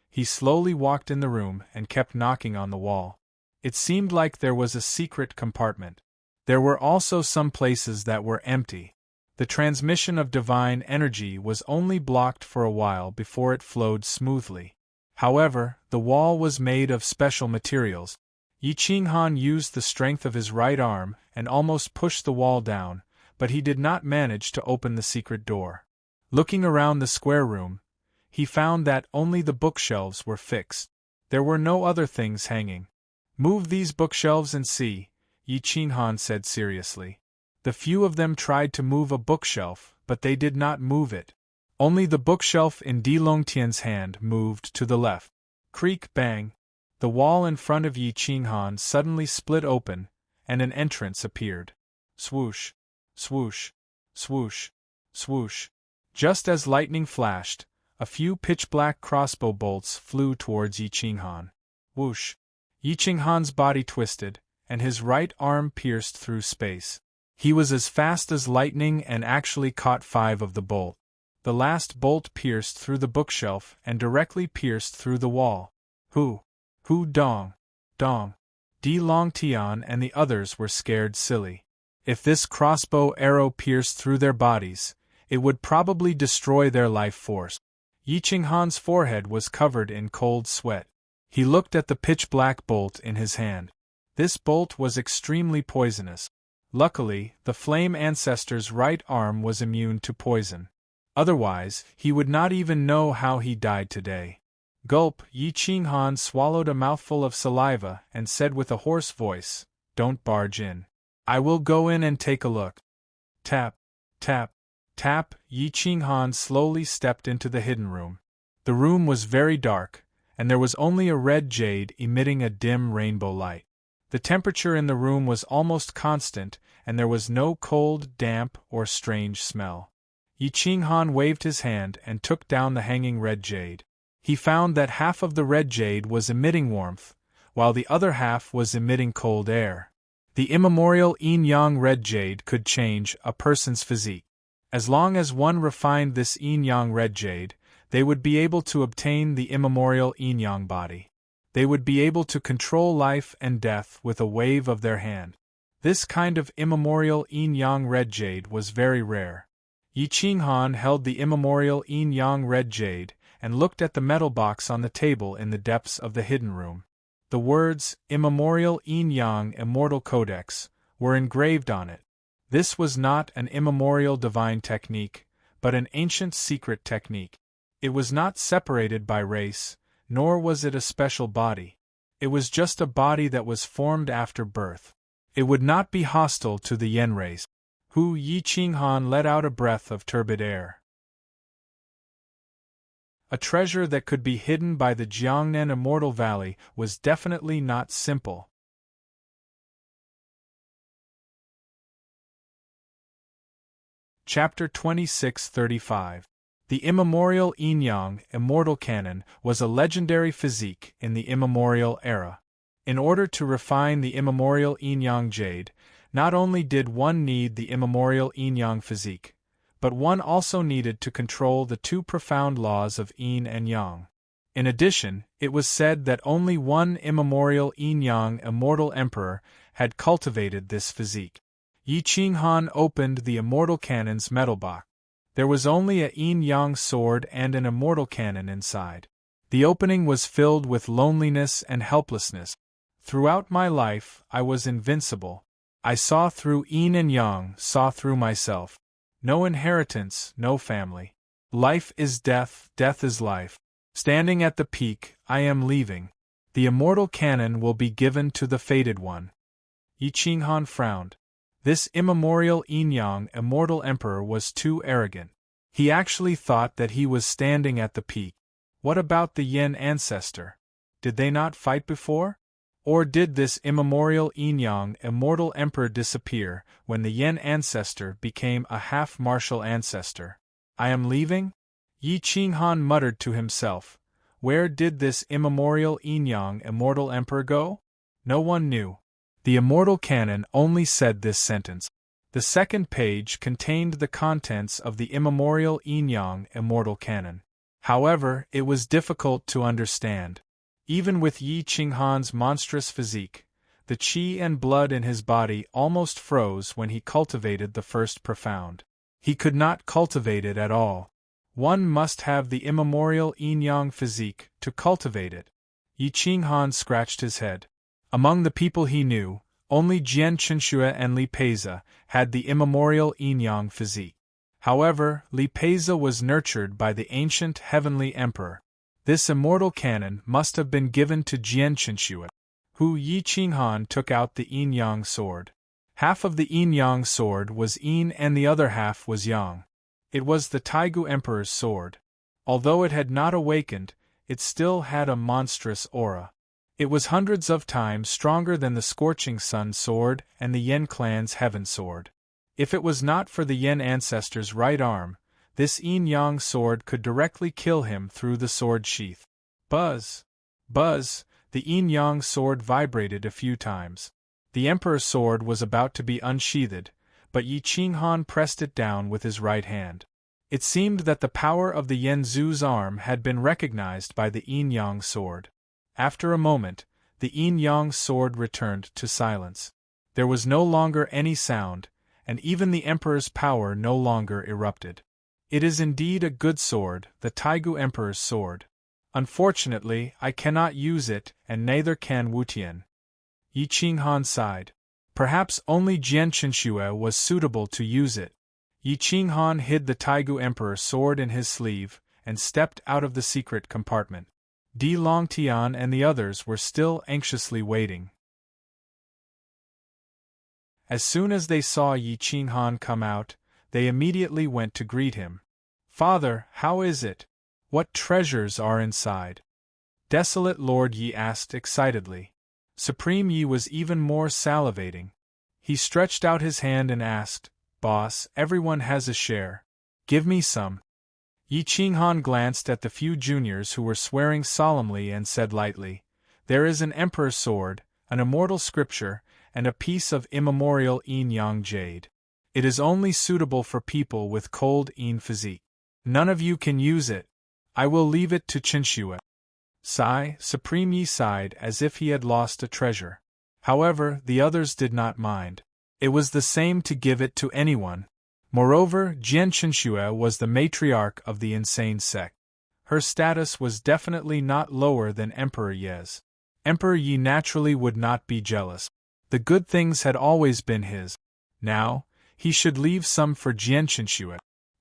He slowly walked in the room and kept knocking on the wall. It seemed like there was a secret compartment. There were also some places that were empty. The transmission of divine energy was only blocked for a while before it flowed smoothly. However, the wall was made of special materials. Yi Qinghan used the strength of his right arm and almost pushed the wall down, but he did not manage to open the secret door. Looking around the square room, he found that only the bookshelves were fixed. There were no other things hanging. "Move these bookshelves and see," Yi Qinghan said seriously. The few of them tried to move a bookshelf, but they did not move it. Only the bookshelf in Di Longtian's hand moved to the left. Creak bang! The wall in front of Yi Qinghan suddenly split open, and an entrance appeared. Swoosh! Swoosh! Swoosh! Swoosh! Just as lightning flashed, a few pitch-black crossbow bolts flew towards Yi Qinghan. Whoosh! Yi Qinghan's body twisted, and his right arm pierced through space. He was as fast as lightning and actually caught 5 of the bolts. The last bolt pierced through the bookshelf and directly pierced through the wall. Hu dong, dong. Di Longtian and the others were scared silly. If this crossbow arrow pierced through their bodies, it would probably destroy their life force. Yi Qinghan's forehead was covered in cold sweat. He looked at the pitch-black bolt in his hand. This bolt was extremely poisonous. Luckily, the Flame Ancestor's right arm was immune to poison. Otherwise, he would not even know how he died today. Gulp! Yi Qinghan swallowed a mouthful of saliva and said with a hoarse voice, "Don't barge in. I will go in and take a look." Tap, tap, tap. Yi Qinghan slowly stepped into the hidden room. The room was very dark, and there was only a red jade emitting a dim rainbow light. The temperature in the room was almost constant, and there was no cold, damp, or strange smell. Yi Qinghan waved his hand and took down the hanging red jade. He found that half of the red jade was emitting warmth, while the other half was emitting cold air. The immemorial yin-yang red jade could change a person's physique. As long as one refined this yin-yang red jade, they would be able to obtain the immemorial yin-yang body. They would be able to control life and death with a wave of their hand. This kind of immemorial yin-yang red jade was very rare. Yi Qinghan held the immemorial yin-yang red jade and looked at the metal box on the table in the depths of the hidden room. The words, "Immemorial Yin-Yang Immortal Codex," were engraved on it. This was not an immemorial divine technique, but an ancient secret technique. It was not separated by race, nor was it a special body. It was just a body that was formed after birth. It would not be hostile to the Yen race. Yi Qinghan let out a breath of turbid air. A treasure that could be hidden by the Jiangnan Immortal Valley was definitely not simple. Chapter 2635. The immemorial Yin-Yang Immortal Canon was a legendary physique in the immemorial era. In order to refine the immemorial Yin-Yang jade, not only did one need the immemorial Yin-Yang physique, but one also needed to control the two profound laws of Yin and Yang. In addition, it was said that only one immemorial Yin-Yang Immortal Emperor had cultivated this physique. Yi Qinghan opened the Immortal Canon's metal box. There was only a Yin-Yang sword and an Immortal Canon inside. The opening was filled with loneliness and helplessness. Throughout my life, I was invincible. I saw through Yin and Yang, saw through myself. No inheritance, no family. Life is death, death is life. Standing at the peak, I am leaving. The Immortal Canon will be given to the Fated One. Yi Qinghan frowned. This immemorial Yin-Yang Immortal Emperor was too arrogant. He actually thought that he was standing at the peak. What about the Yen ancestor? Did they not fight before? Or did this immemorial Yin-Yang Immortal Emperor disappear when the Yen ancestor became a half-martial ancestor? I am leaving? Yi Qinghan muttered to himself. Where did this immemorial Yin-Yang Immortal Emperor go? No one knew. The Immortal Canon only said this sentence. The second page contained the contents of the immemorial Yin-Yang Immortal Canon. However, it was difficult to understand. Even with Yi Qinghan's monstrous physique, the qi and blood in his body almost froze when he cultivated the first profound. He could not cultivate it at all. One must have the immemorial Yin-Yang physique to cultivate it. Yi Qinghan scratched his head. Among the people he knew, only Jian Chenxue and Li Peiza had the immemorial Yin-Yang physique. However, Li Peiza was nurtured by the ancient heavenly emperor. This Immortal Canon must have been given to Jian Chenxue. Yi Qinghan took out the Yin-Yang sword. Half of the Yin-Yang sword was Yin and the other half was Yang. It was the Taigu Emperor's sword. Although it had not awakened, it still had a monstrous aura. It was hundreds of times stronger than the Scorching Sun sword and the Yen clan's Heaven sword. If it was not for the Yen ancestor's right arm, this Yin-Yang sword could directly kill him through the sword sheath. Buzz! Buzz! The Yin-Yang sword vibrated a few times. The Emperor's sword was about to be unsheathed, but Yi Qinghan pressed it down with his right hand. It seemed that the power of the Yen Zu's arm had been recognized by the Yin-Yang sword. After a moment, the Yin-Yang sword returned to silence. There was no longer any sound, and even the Emperor's power no longer erupted. It is indeed a good sword, the Taigu Emperor's sword. Unfortunately, I cannot use it, and neither can Wutian. Yi Qinghan sighed. Perhaps only Jian Chenxue was suitable to use it. Yi Qinghan hid the Taigu Emperor's sword in his sleeve, and stepped out of the secret compartment. Di Longtian and the others were still anxiously waiting. As soon as they saw Yi Qinghan come out, they immediately went to greet him. Father, how is it? What treasures are inside? Desolate Lord Yi asked excitedly. Supreme Yi was even more salivating. He stretched out his hand and asked, Boss, everyone has a share. Give me some. Yi Qinghan glanced at the few juniors who were swearing solemnly and said lightly, There is an emperor's sword, an immortal scripture, and a piece of immemorial Yin-Yang jade. It is only suitable for people with cold Yin physique. None of you can use it. I will leave it to Chenxue. Sigh, Supreme Yi sighed as if he had lost a treasure. However, the others did not mind. It was the same to give it to anyone. Moreover, Jian Chenxue was the matriarch of the insane sect. Her status was definitely not lower than Emperor Ye's. Emperor Yi naturally would not be jealous. The good things had always been his. Now, he should leave some for Jian Chenxue.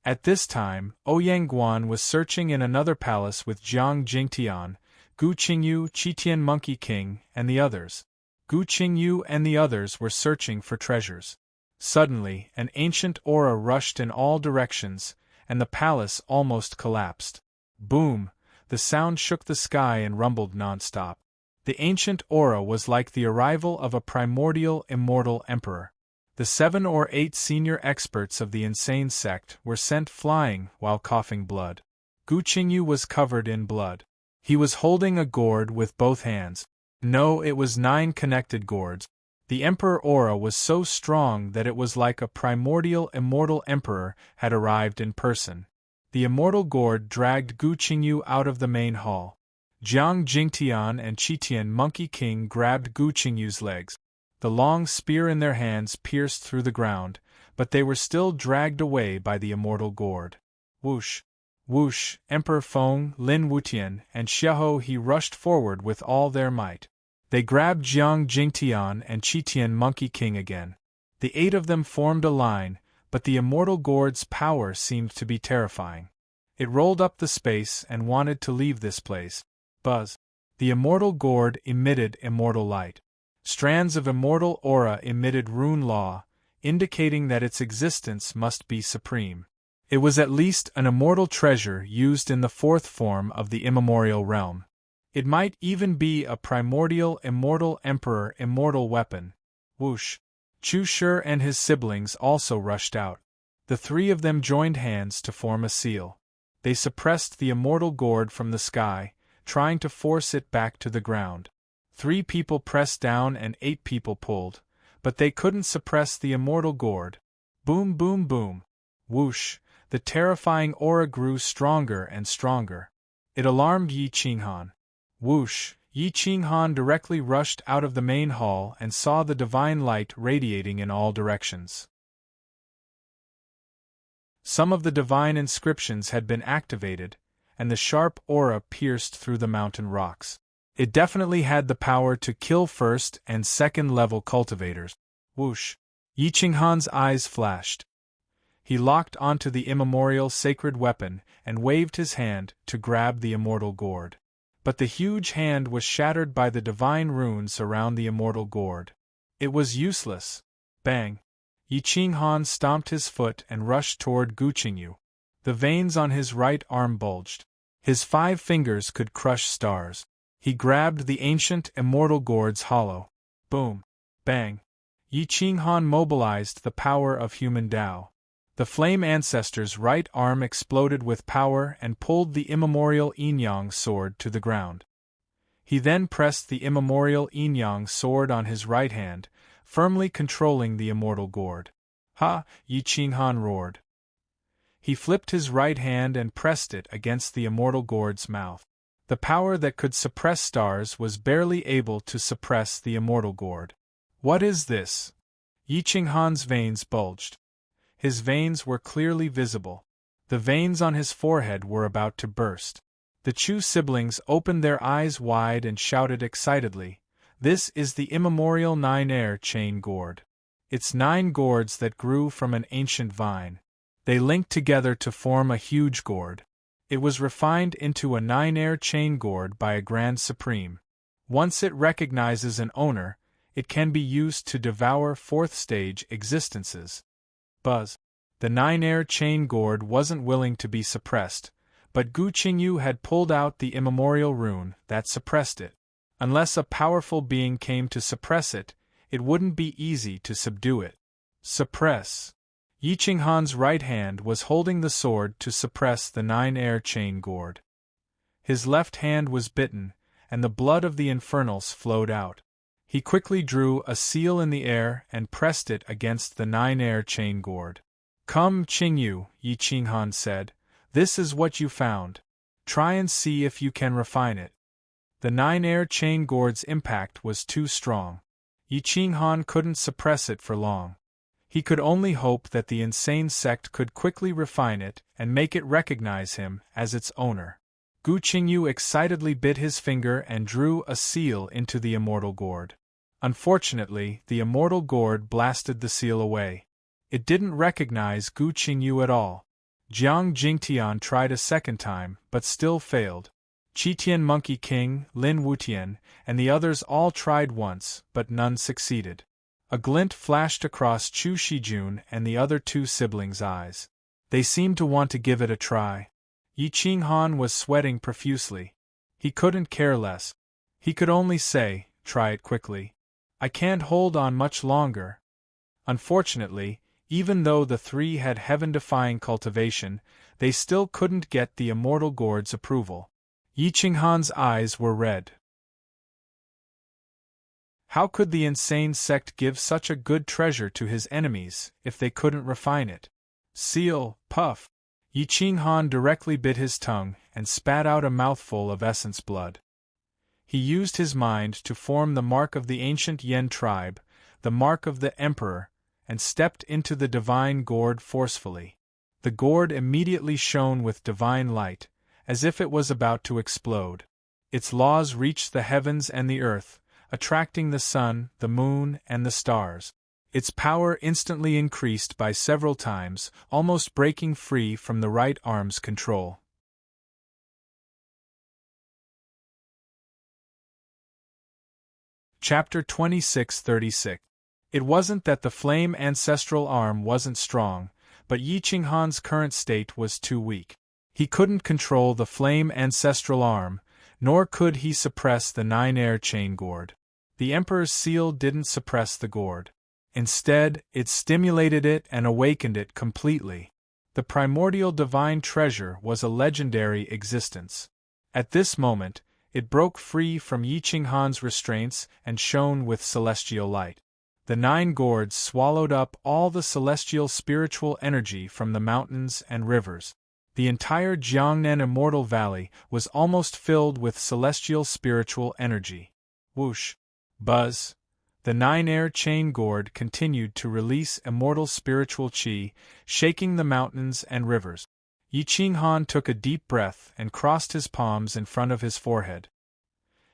At this time, Ouyang Guan was searching in another palace with Jiang Jingtian, Gu Qingyu, Qitian Monkey King, and the others. Gu Qingyu and the others were searching for treasures. Suddenly, an ancient aura rushed in all directions, and the palace almost collapsed. Boom! The sound shook the sky and rumbled non-stop. The ancient aura was like the arrival of a primordial immortal emperor. The 7 or 8 senior experts of the insane sect were sent flying while coughing blood. Gu Qingyu was covered in blood. He was holding a gourd with both hands. No, it was 9 connected gourds. The emperor aura was so strong that it was like a primordial immortal emperor had arrived in person. The immortal gourd dragged Gu Qingyu out of the main hall. Jiang Jingtian and Qitian Monkey King grabbed Gu Qingyu's legs. The long spear in their hands pierced through the ground, but they were still dragged away by the immortal gourd. Whoosh! Whoosh! Emperor Feng, Lin Wutian, and Xiaoho He rushed forward with all their might. They grabbed Jiang Jingtian and Qitian Monkey King again. The 8 of them formed a line, but the immortal gourd's power seemed to be terrifying. It rolled up the space and wanted to leave this place. Buzz! The immortal gourd emitted immortal light. Strands of immortal aura emitted rune law, indicating that its existence must be supreme. It was at least an immortal treasure used in the 4th form of the immemorial realm. It might even be a primordial immortal emperor immortal weapon. Whoosh! Chu Shi and his siblings also rushed out. The 3 of them joined hands to form a seal. They suppressed the immortal gourd from the sky, trying to force it back to the ground. 3 people pressed down and 8 people pulled, but they couldn't suppress the immortal gourd. Boom, boom, boom. Whoosh! The terrifying aura grew stronger and stronger. It alarmed Yi Qinghan. Whoosh! Yi Qinghan directly rushed out of the main hall and saw the divine light radiating in all directions. Some of the divine inscriptions had been activated, and the sharp aura pierced through the mountain rocks. It definitely had the power to kill 1st and 2nd level cultivators. Whoosh! Yi Qinghan's eyes flashed. He locked onto the immemorial sacred weapon and waved his hand to grab the immortal gourd. But the huge hand was shattered by the divine runes around the immortal gourd. It was useless. Bang! Yi Qinghan stomped his foot and rushed toward Gu Qingyu. The veins on his right arm bulged. His 5 fingers could crush stars. He grabbed the ancient immortal gourd's hollow. Boom! Bang! Yi Qinghan mobilized the power of human Tao. The flame ancestor's right arm exploded with power and pulled the immemorial yin-yang sword to the ground. He then pressed the immemorial yin-yang sword on his right hand, firmly controlling the immortal gourd. Ha! Yi Qinghan roared. He flipped his right hand and pressed it against the immortal gourd's mouth. The power that could suppress stars was barely able to suppress the immortal gourd. What is this? Yi Qinghan's veins bulged. His veins were clearly visible. The veins on his forehead were about to burst. The Chu siblings opened their eyes wide and shouted excitedly, "This is the immemorial 9-air chain gourd. It's 9 gourds that grew from an ancient vine. They linked together to form a huge gourd. It was refined into a 9-air chain gourd by a Grand Supreme. Once it recognizes an owner, it can be used to devour 4th stage existences." Buzz. The 9-air chain gourd wasn't willing to be suppressed, but Gu Qingyu had pulled out the immemorial rune that suppressed it. Unless a powerful being came to suppress it, it wouldn't be easy to subdue it. Suppress. Yi Qinghan's right hand was holding the sword to suppress the 9-air chain gourd. His left hand was bitten, and the blood of the infernals flowed out. He quickly drew a seal in the air and pressed it against the 9-air chain gourd. "Come, Qingyu," Yi Qinghan said, "this is what you found. Try and see if you can refine it." The 9-air chain gourd's impact was too strong. Yi Qinghan couldn't suppress it for long. He could only hope that the insane sect could quickly refine it and make it recognize him as its owner. Gu Qingyu excitedly bit his finger and drew a seal into the immortal gourd. Unfortunately, the immortal gourd blasted the seal away. It didn't recognize Gu Qingyu at all. Jiang Jingtian tried a second time, but still failed. Qitian Monkey King, Lin Wutian, and the others all tried once, but none succeeded. A glint flashed across Chu Shijun and the other two siblings' eyes. They seemed to want to give it a try. Yi Qinghan was sweating profusely. He couldn't care less. He could only say, "Try it quickly. I can't hold on much longer." Unfortunately, even though the three had heaven-defying cultivation, they still couldn't get the immortal gourd's approval. Yi Qinghan's eyes were red. How could the insane sect give such a good treasure to his enemies if they couldn't refine it? Seal, puff! Yi Qinghan directly bit his tongue and spat out a mouthful of essence blood. He used his mind to form the mark of the ancient Yen tribe, the mark of the Emperor, and stepped into the divine gourd forcefully. The gourd immediately shone with divine light, as if it was about to explode. Its laws reached the heavens and the earth, attracting the sun, the moon, and the stars. Its power instantly increased by several times, almost breaking free from the right arm's control. Chapter 26:36. It wasn't that the flame ancestral arm wasn't strong, but Yi Qinghan's current state was too weak. He couldn't control the flame ancestral arm, nor could he suppress the nine-air chain gourd. The Emperor's seal didn't suppress the gourd. Instead, it stimulated it and awakened it completely. The primordial divine treasure was a legendary existence. At this moment, it broke free from Yi Qinghan's restraints and shone with celestial light. The nine gourds swallowed up all the celestial spiritual energy from the mountains and rivers. The entire Jiangnan Immortal Valley was almost filled with celestial spiritual energy. Whoosh! Buzz! The nine-air chain gourd continued to release immortal spiritual qi, shaking the mountains and rivers. Yi Qinghan took a deep breath and crossed his palms in front of his forehead.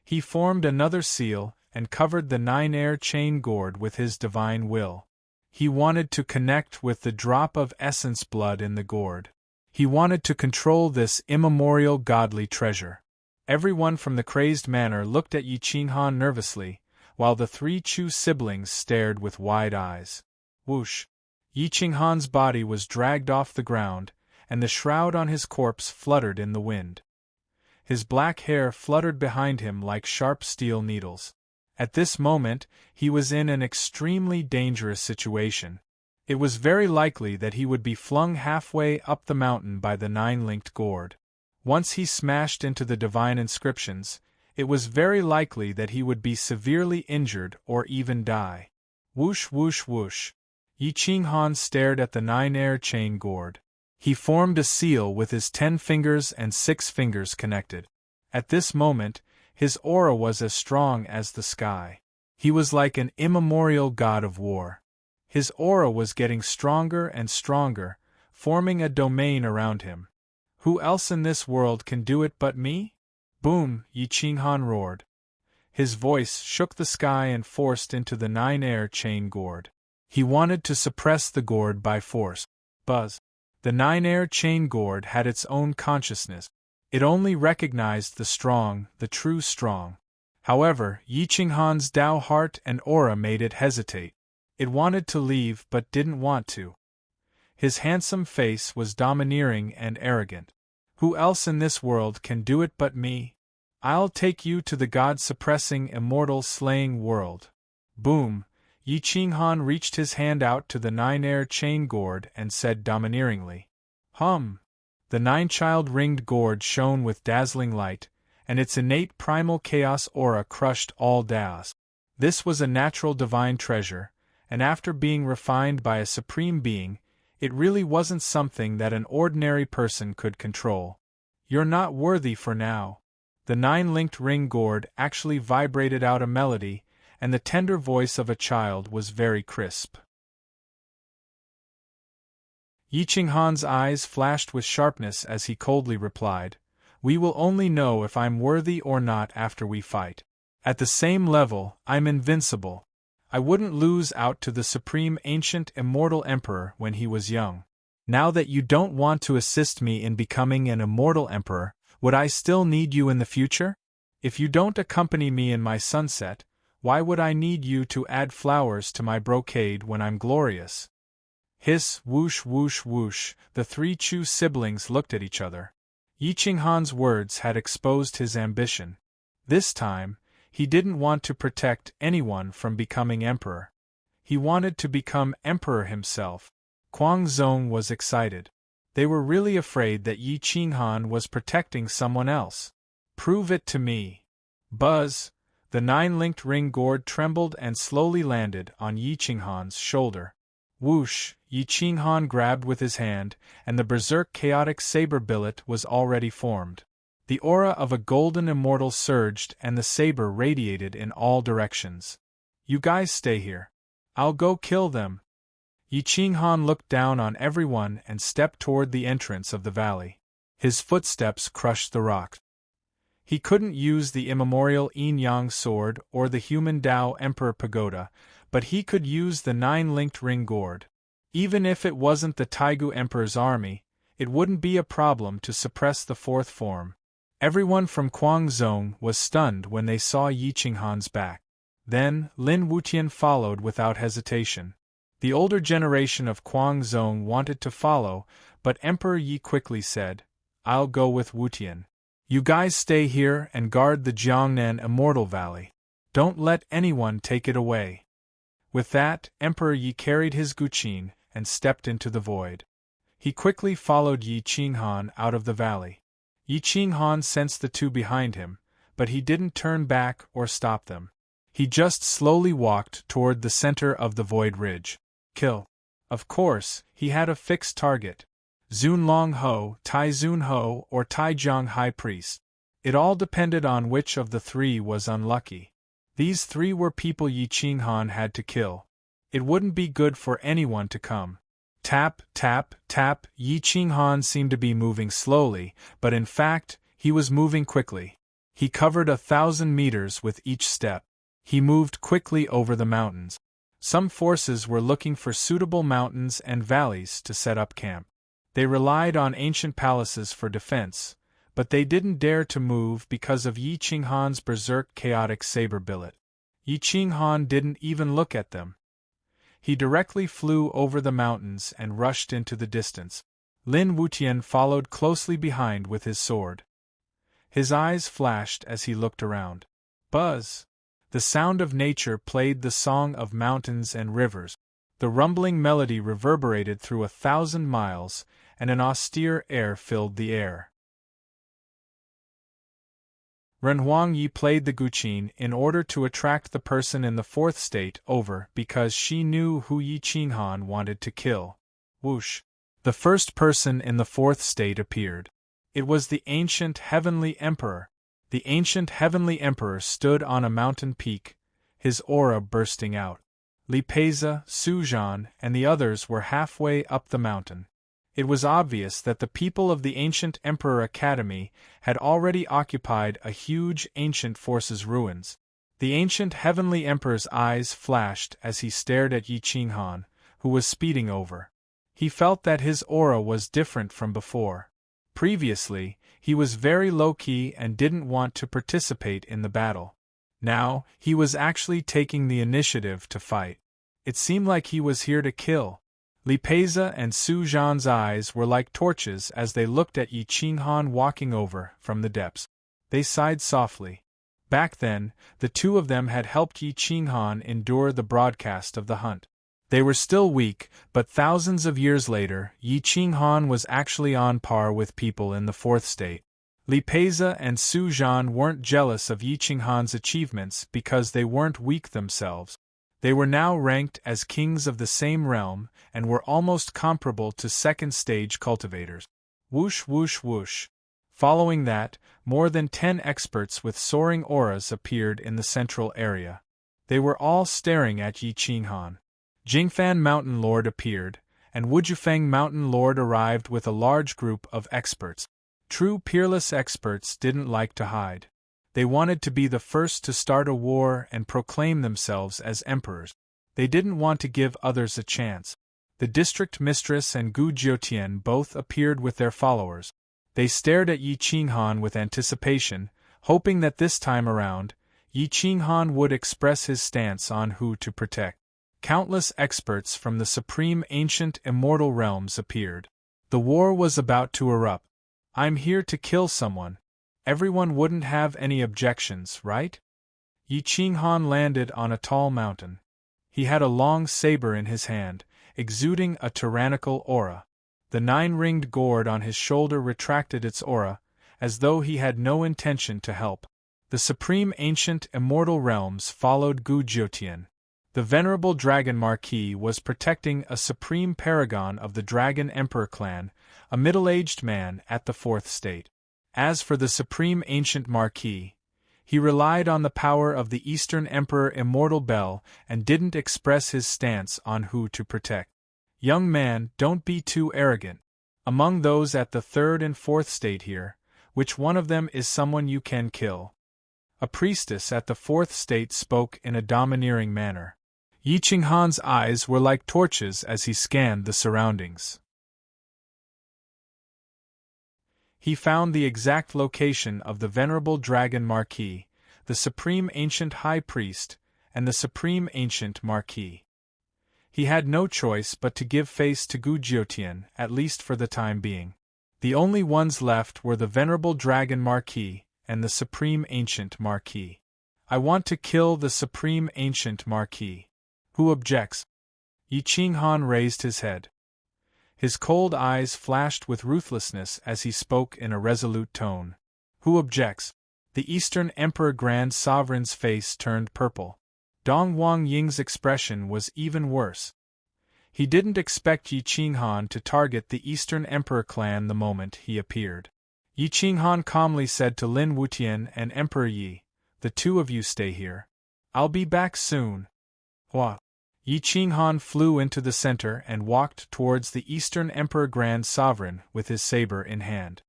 He formed another seal and covered the nine-air chain gourd with his divine will. He wanted to connect with the drop of essence blood in the gourd. He wanted to control this immemorial godly treasure. Everyone from the crazed manor looked at Yi Qinghan nervously, while the three Chu siblings stared with wide eyes. Whoosh! Yi Qinghan's body was dragged off the ground, and the shroud on his corpse fluttered in the wind. His black hair fluttered behind him like sharp steel needles. At this moment, he was in an extremely dangerous situation. It was very likely that he would be flung halfway up the mountain by the nine-linked gourd. Once he smashed into the divine inscriptions, it was very likely that he would be severely injured or even die. Whoosh whoosh whoosh! Yi Qinghan stared at the nine-air chain gourd. He formed a seal with his 10 fingers and 6 fingers connected. At this moment, his aura was as strong as the sky. He was like an immemorial god of war. His aura was getting stronger and stronger, forming a domain around him. Who else in this world can do it but me? Boom! Yi Qinghan roared. His voice shook the sky and forced into the nine-air chain gourd. He wanted to suppress the gourd by force. Buzz! The nine-air chain gourd had its own consciousness. It only recognized the strong, the true strong. However, Yi Qinghan's Tao heart and aura made it hesitate. It wanted to leave but didn't want to. His handsome face was domineering and arrogant. Who else in this world can do it but me? I'll take you to the god-suppressing, immortal-slaying world. Boom! Yi Qinghan reached his hand out to the nine-air chain gourd and said domineeringly, "Hum!" The nine-child ringed gourd shone with dazzling light, and its innate primal chaos aura crushed all Taos. This was a natural divine treasure, and after being refined by a supreme being, it really wasn't something that an ordinary person could control. You're not worthy for now. The nine-linked ring gourd actually vibrated out a melody, and the tender voice of a child was very crisp. Yi Qinghan's eyes flashed with sharpness as he coldly replied, "We will only know if I'm worthy or not after we fight. At the same level, I'm invincible. I wouldn't lose out to the supreme ancient immortal emperor when he was young." Now that you don't want to assist me in becoming an immortal emperor, would I still need you in the future? If you don't accompany me in my sunset, why would I need you to add flowers to my brocade when I'm glorious? Hiss, whoosh, whoosh, whoosh, the three Chu siblings looked at each other. Yi Qinghan's words had exposed his ambition. This time, he didn't want to protect anyone from becoming emperor. He wanted to become emperor himself. Kuang Zong was excited. They were really afraid that Yi Qinghan was protecting someone else. Prove it to me. Buzz! The nine-linked ring gourd trembled and slowly landed on Yi Qinghan's shoulder. Whoosh! Yi Qinghan grabbed with his hand, and the berserk chaotic saber billet was already formed. The aura of a golden immortal surged and the saber radiated in all directions. You guys stay here. I'll go kill them. Yi Qinghan looked down on everyone and stepped toward the entrance of the valley. His footsteps crushed the rock. He couldn't use the immemorial yin-yang sword or the human Tao Emperor Pagoda, but he could use the nine-linked ring gourd. Even if it wasn't the Taigu Emperor's army, it wouldn't be a problem to suppress the fourth form. Everyone from Kuang Zong was stunned when they saw Yi Qinghan's back. Then, Lin Wutian followed without hesitation. The older generation of Kuang Zong wanted to follow, but Emperor Yi quickly said, "I'll go with Wutian. You guys stay here and guard the Jiangnan Immortal Valley. Don't let anyone take it away." With that, Emperor Yi carried his guqin and stepped into the void. He quickly followed Yi Qinghan out of the valley. Yi Qinghan sensed the two behind him, but he didn't turn back or stop them. He just slowly walked toward the center of the void ridge. Kill. Of course, he had a fixed target. Zun Long Ho, Tai Zun Ho, or Tai Zhang High Priest. It all depended on which of the three was unlucky. These three were people Yi Qinghan had to kill. It wouldn't be good for anyone to come. Tap, tap, tap. Yi Qinghan seemed to be moving slowly, but in fact, he was moving quickly. He covered 1,000 meters with each step. He moved quickly over the mountains. Some forces were looking for suitable mountains and valleys to set up camp. They relied on ancient palaces for defense, but they didn't dare to move because of Yi Qinghan's berserk chaotic saber billet. Yi Qinghan didn't even look at them. He directly flew over the mountains and rushed into the distance. Lin Wutian followed closely behind with his sword. His eyes flashed as he looked around. Buzz! The sound of nature played the song of mountains and rivers. The rumbling melody reverberated through 1,000 miles, and an austere air filled the air. Renhuang Yi played the guqin in order to attract the person in the fourth state over because she knew who Yi Qinghan wanted to kill. Whoosh! The first person in the fourth state appeared. It was the ancient heavenly emperor. The ancient heavenly emperor stood on a mountain peak, his aura bursting out. Li Peiza, Su Zhan, and the others were halfway up the mountain. It was obvious that the people of the ancient Emperor Academy had already occupied a huge ancient force's ruins. The ancient heavenly emperor's eyes flashed as he stared at Yi Qinghan, who was speeding over. He felt that his aura was different from before. Previously, he was very low-key and didn't want to participate in the battle. Now, he was actually taking the initiative to fight. It seemed like he was here to kill. Li Peiza and Su Zhan's eyes were like torches as they looked at Yi Qinghan walking over from the depths. They sighed softly. Back then, the two of them had helped Yi Qinghan endure the broadcast of the hunt. They were still weak, but thousands of years later, Yi Qinghan was actually on par with people in the fourth state. Li Peiza and Su Zhan weren't jealous of Yi Qinghan's achievements because they weren't weak themselves. They were now ranked as kings of the same realm and were almost comparable to second-stage cultivators. Whoosh whoosh whoosh. Following that, more than 10 experts with soaring auras appeared in the central area. They were all staring at Yi Qinghan. Jingfan Mountain Lord appeared, and Wujufeng Mountain Lord arrived with a large group of experts. True peerless experts didn't like to hide. They wanted to be the first to start a war and proclaim themselves as emperors. They didn't want to give others a chance. The district mistress and Gu Jiutian both appeared with their followers. They stared at Yi Qinghan with anticipation, hoping that this time around, Yi Qinghan would express his stance on who to protect. Countless experts from the supreme ancient immortal realms appeared. The war was about to erupt. I'm here to kill someone. Everyone wouldn't have any objections, right? Yi Qinghan landed on a tall mountain. He had a long saber in his hand, exuding a tyrannical aura. The 9-ringed gourd on his shoulder retracted its aura, as though he had no intention to help. The supreme ancient immortal realms followed Gu Jiutian. The venerable Dragon Marquis was protecting a supreme paragon of the Dragon Emperor clan, a middle-aged man at the 4th state. As for the supreme ancient Marquis, he relied on the power of the Eastern Emperor Immortal Bell and didn't express his stance on who to protect. Young man, don't be too arrogant. Among those at the 3rd and 4th state here, which one of them is someone you can kill? A priestess at the 4th state spoke in a domineering manner. Yi Qinghan's eyes were like torches as he scanned the surroundings. He found the exact location of the venerable Dragon Marquis, the supreme ancient high priest, and the supreme ancient Marquis. He had no choice but to give face to Gu Jiutian, at least for the time being. The only ones left were the venerable Dragon Marquis and the supreme ancient Marquis. I want to kill the supreme ancient Marquis. Who objects? Yi Qinghan raised his head. His cold eyes flashed with ruthlessness as he spoke in a resolute tone. Who objects? The Eastern Emperor Grand Sovereign's face turned purple. Dong Wang Ying's expression was even worse. He didn't expect Yi Qinghan to target the Eastern Emperor clan the moment he appeared. Yi Qinghan calmly said to Lin Wutian and Emperor Yi, "The two of you stay here. I'll be back soon." Hua. Yi Qinghan flew into the center and walked towards the Eastern Emperor Grand Sovereign with his saber in hand.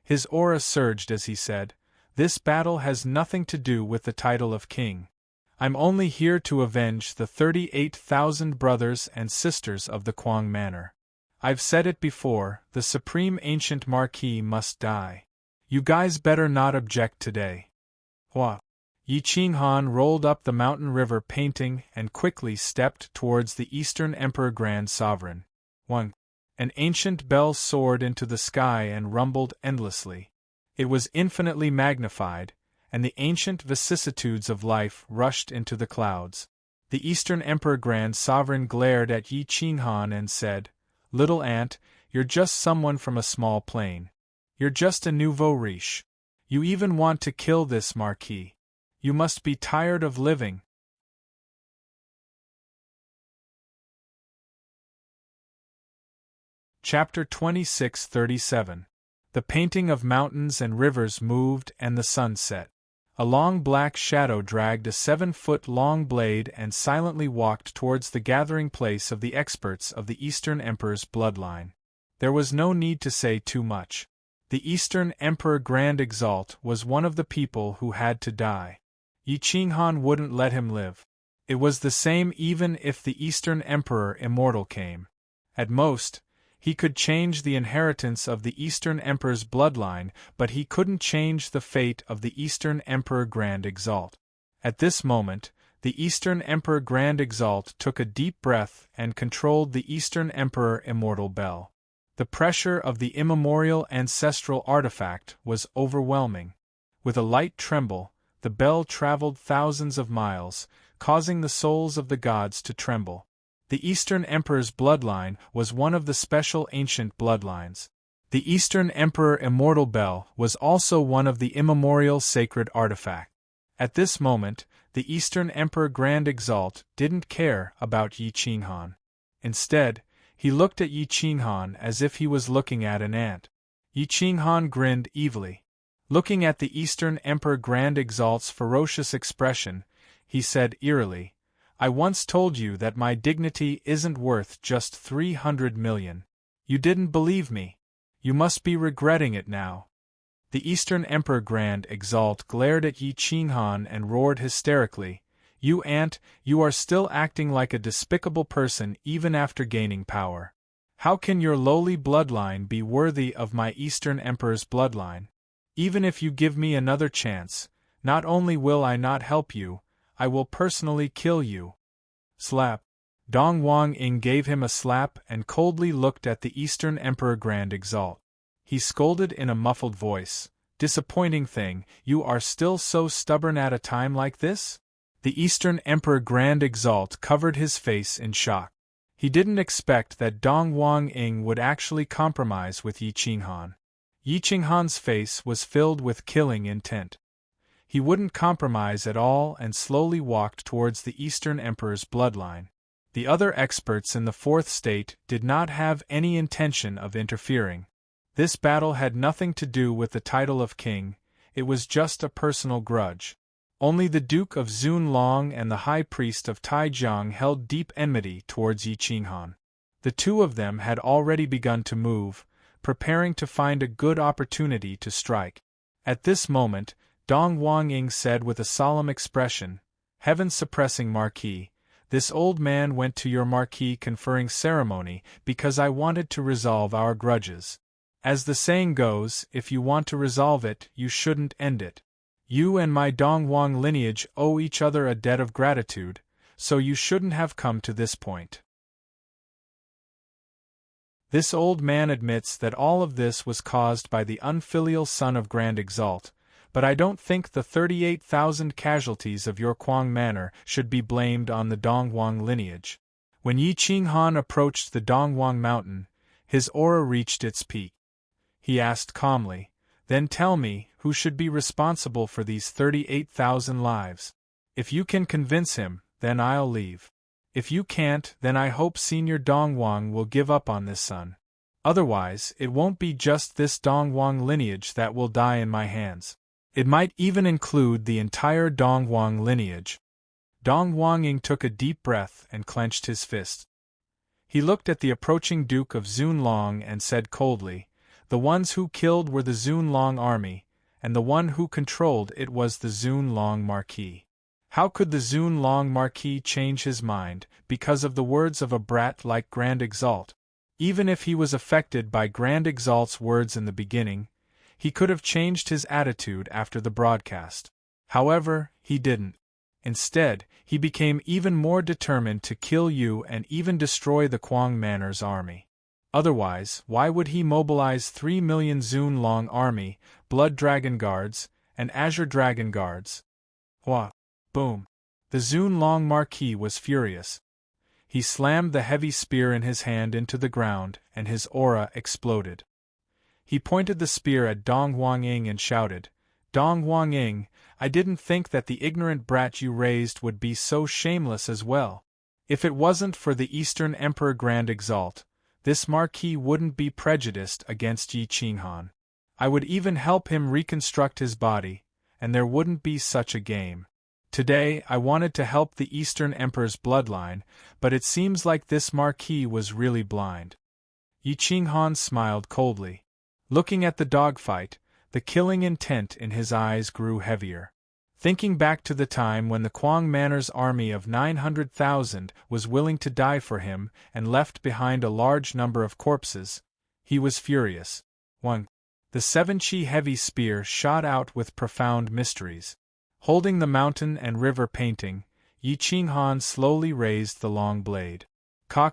His aura surged as he said, "This battle has nothing to do with the title of king. I'm only here to avenge the 38,000 brothers and sisters of the Kuang Manor. I've said it before, the supreme ancient Marquis must die. You guys better not object today." Hua. Yi Qinghan rolled up the mountain river painting and quickly stepped towards the Eastern Emperor Grand Sovereign. 1. An ancient bell soared into the sky and rumbled endlessly. It was infinitely magnified, and the ancient vicissitudes of life rushed into the clouds. The Eastern Emperor Grand Sovereign glared at Yi Qinghan and said, "Little ant, you're just someone from a small plane. You're just a nouveau riche. You even want to kill this Marquis. You must be tired of living." Chapter 26:37. The painting of mountains and rivers moved and the sun set. A long black shadow dragged a 7-foot-long blade and silently walked towards the gathering place of the experts of the Eastern Emperor's bloodline. There was no need to say too much. The Eastern Emperor Grand Exalt was one of the people who had to die. Yi Qinghan wouldn't let him live. It was the same even if the Eastern Emperor Immortal came. At most, he could change the inheritance of the Eastern Emperor's bloodline, but he couldn't change the fate of the Eastern Emperor Grand Exalt. At this moment, the Eastern Emperor Grand Exalt took a deep breath and controlled the Eastern Emperor Immortal Bell. The pressure of the immemorial ancestral artifact was overwhelming. With a light tremble, the bell traveled thousands of miles, causing the souls of the gods to tremble. The Eastern Emperor's bloodline was one of the special ancient bloodlines. The Eastern Emperor Immortal Bell was also one of the immemorial sacred artifact. At this moment, the Eastern Emperor Grand Exalt didn't care about Yi Qinghan. Instead, he looked at Yi Qinghan as if he was looking at an ant. Yi Qinghan grinned evilly. Looking at the Eastern Emperor Grand Exalt's ferocious expression, he said eerily, "I once told you that my dignity isn't worth just 300 million. You didn't believe me. You must be regretting it now." The Eastern Emperor Grand Exalt glared at Yi Qinghan and roared hysterically, You ant, you are still acting like a despicable person even after gaining power. How can your lowly bloodline be worthy of my Eastern Emperor's bloodline? Even if you give me another chance, not only will I not help you, I will personally kill you. Slap. Dong Wang Ing gave him a slap and coldly looked at the Eastern Emperor Grand Exalt. He scolded in a muffled voice, "Disappointing thing, you are still so stubborn at a time like this?" The Eastern Emperor Grand Exalt covered his face in shock. He didn't expect that Dong Wang Ing would actually compromise with Yi Qinghan. Yi Qinghan's face was filled with killing intent. He wouldn't compromise at all and slowly walked towards the Eastern Emperor's bloodline. The other experts in the fourth state did not have any intention of interfering. This battle had nothing to do with the title of king, it was just a personal grudge. Only the Duke of Zunlong and the High Priest of Taijiang held deep enmity towards Yi Qinghan. The two of them had already begun to move, preparing to find a good opportunity to strike. At this moment, Dong Wang Ing said with a solemn expression, "Heaven-suppressing Marquis, this old man went to your Marquis conferring ceremony because I wanted to resolve our grudges. As the saying goes, if you want to resolve it, you shouldn't end it. You and my Dong Wang lineage owe each other a debt of gratitude, so you shouldn't have come to this point." This old man admits that all of this was caused by the unfilial son of Grand Exalt, but I don't think the 38,000 casualties of your Quang Manor should be blamed on the Dongwang lineage. When Yi Qinghan approached the Dongwang mountain, his aura reached its peak. He asked calmly, "Then tell me, who should be responsible for these 38,000 lives? If you can convince him, then I'll leave. If you can't, then I hope Senior Dongwang will give up on this son. Otherwise, it won't be just this Dongwang lineage that will die in my hands. It might even include the entire Dongwang lineage." Dongwang Ing took a deep breath and clenched his fists. He looked at the approaching Duke of Zunlong and said coldly, "The ones who killed were the Zunlong army, and the one who controlled it was the Zunlong Marquis. How could the Zunlong Marquis change his mind because of the words of a brat like Grand Exalt? Even if he was affected by Grand Exalt's words in the beginning, he could have changed his attitude after the broadcast. However, he didn't. Instead, he became even more determined to kill you and even destroy the Quang Manor's army. Otherwise, why would he mobilize 3 million Zunlong army, Blood Dragon Guards, and Azure Dragon Guards? Wha? Boom. The Zunlong Marquis was furious. He slammed the heavy spear in his hand into the ground, and his aura exploded. He pointed the spear at Dong Wang Ing and shouted, "Dong Wang Ing, I didn't think that the ignorant brat you raised would be so shameless as well. If it wasn't for the Eastern Emperor Grand Exalt, this Marquis wouldn't be prejudiced against Yi Qinghan. I would even help him reconstruct his body, and there wouldn't be such a game. Today I wanted to help the Eastern Emperor's bloodline, but it seems like this Marquis was really blind." Yi Qinghan smiled coldly. Looking at the dogfight, the killing intent in his eyes grew heavier. Thinking back to the time when the Quang Manor's army of 900,000 was willing to die for him and left behind a large number of corpses, he was furious. 1. The 7-chi heavy spear shot out with profound mysteries. Holding the mountain and river painting, Yi Qinghan slowly raised the long blade. Ka.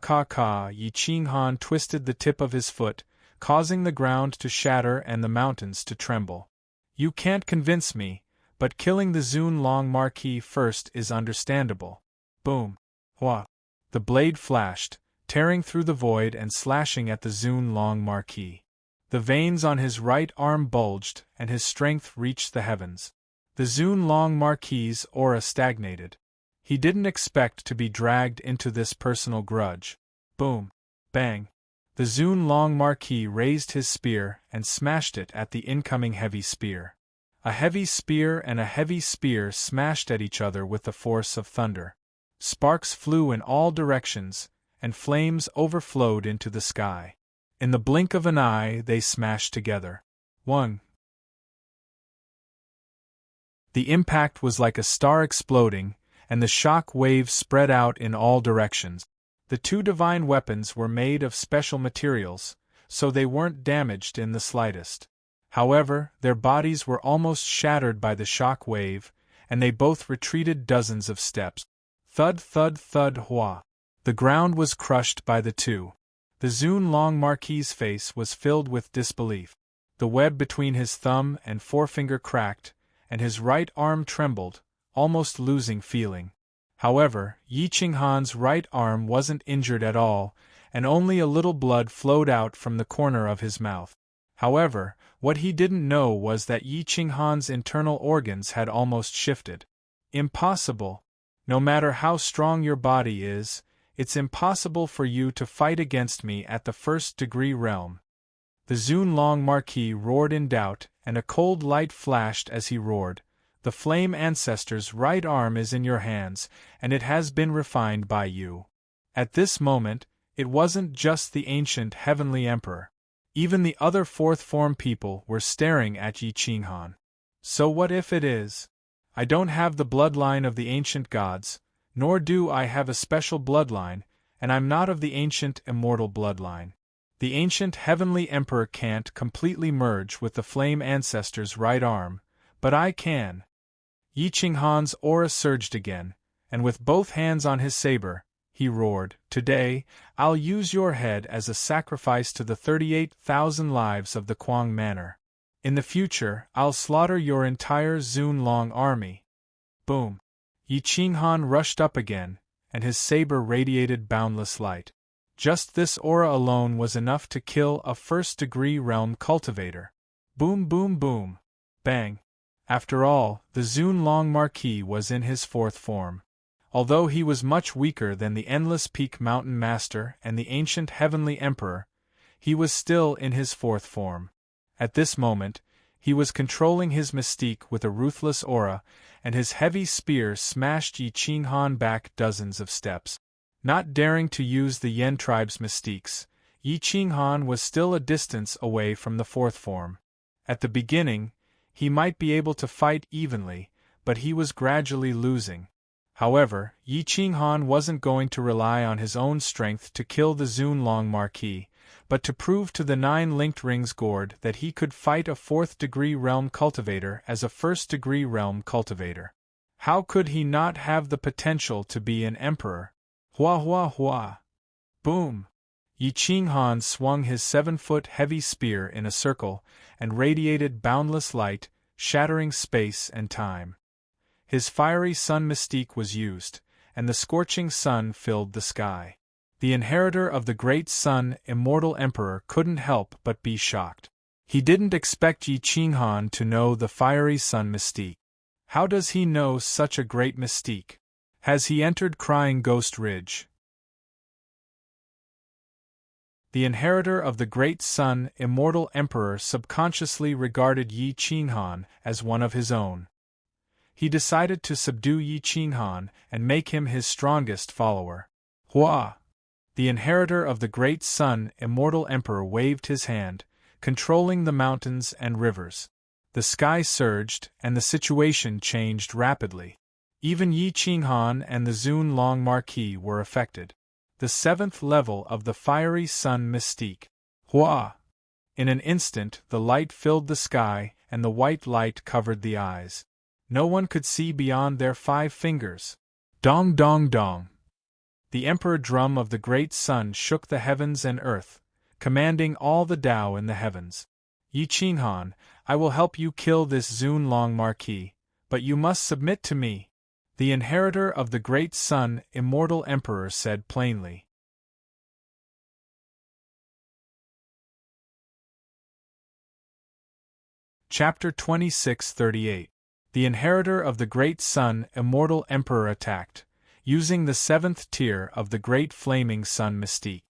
Yi Qinghan twisted the tip of his foot, causing the ground to shatter and the mountains to tremble. "You can't convince me, but killing the Zunlong Marquis first is understandable." Boom. Hua. The blade flashed, tearing through the void and slashing at the Zunlong Marquis. The veins on his right arm bulged and his strength reached the heavens. The Zunlong Marquis's aura stagnated. He didn't expect to be dragged into this personal grudge. Boom. Bang. The Zunlong Marquis raised his spear and smashed it at the incoming heavy spear. A heavy spear and a heavy spear smashed at each other with the force of thunder. Sparks flew in all directions, and flames overflowed into the sky. In the blink of an eye they smashed together. 1. The impact was like a star exploding, and the shock waves spread out in all directions. The two divine weapons were made of special materials, so they weren't damaged in the slightest. However, their bodies were almost shattered by the shock wave, and they both retreated dozens of steps. Thud, thud, thud, hua. The ground was crushed by the two. The Zun Long Marquis's face was filled with disbelief. The web between his thumb and forefinger cracked, and his right arm trembled, almost losing feeling. However, Yi Qinghan's right arm wasn't injured at all, and only a little blood flowed out from the corner of his mouth. However, what he didn't know was that Yi Qinghan's internal organs had almost shifted. Impossible. No matter how strong your body is, it's impossible for you to fight against me at the first-degree realm. The Zun Long Marquis roared in doubt, and a cold light flashed as he roared. The Flame Ancestor's right arm is in your hands, and it has been refined by you. At this moment, it wasn't just the ancient Heavenly Emperor. Even the other fourth-form people were staring at Yi Qinghan. So what if it is? I don't have the bloodline of the ancient gods, nor do I have a special bloodline, and I'm not of the ancient immortal bloodline. The ancient Heavenly Emperor can't completely merge with the Flame Ancestor's right arm, but I can. Yi Qinghan's aura surged again, and with both hands on his saber, he roared, "Today, I'll use your head as a sacrifice to the 38,000 lives of the Kuang Manor. In the future, I'll slaughter your entire Zun Long army." Boom! Yi Qinghan rushed up again, and his saber radiated boundless light. Just this aura alone was enough to kill a first-degree realm cultivator. Boom, boom, boom. Bang! After all, the Zun Long Marquis was in his fourth form. Although he was much weaker than the Endless Peak Mountain Master and the ancient Heavenly Emperor, he was still in his fourth form. At this moment, he was controlling his mystique with a ruthless aura, and his heavy spear smashed Yi Qinghan back dozens of steps. Not daring to use the Yen tribe's mystiques, Yi Qinghan was still a distance away from the fourth form. At the beginning, he might be able to fight evenly, but he was gradually losing. However, Yi Qinghan wasn't going to rely on his own strength to kill the Zun Long Marquis, but to prove to the 9 linked rings Gord that he could fight a fourth-degree realm cultivator as a first-degree realm cultivator. How could he not have the potential to be an emperor? Hua hua hua! Boom! Yi Qinghan swung his 7-foot heavy spear in a circle and radiated boundless light, shattering space and time. His fiery sun mystique was used, and the scorching sun filled the sky. The inheritor of the great sun, immortal emperor, couldn't help but be shocked. He didn't expect Yi Qinghan to know the fiery sun mystique. How does he know such a great mystique? Has he entered Crying Ghost Ridge? The inheritor of the great sun, immortal emperor, subconsciously regarded Yi Qinghan as one of his own. He decided to subdue Yi Qinghan and make him his strongest follower. Hua! The inheritor of the great sun, immortal emperor, waved his hand, controlling the mountains and rivers. The sky surged, and the situation changed rapidly. Even Yi Qinghan and the Zun Long Marquis were affected. The 7th level of the fiery sun mystique. Hua! In an instant, the light filled the sky, and the white light covered the eyes. No one could see beyond their 5 fingers. Dong dong dong! The emperor drum of the great sun shook the heavens and earth, commanding all the Tao in the heavens. Yi Qinghan, I will help you kill this Zun Long Marquis, but you must submit to me, the inheritor of the great sun, immortal emperor, said plainly. Chapter 2638. The inheritor of the great sun, immortal emperor, attacked, using the 7th tier of the great flaming sun mystique.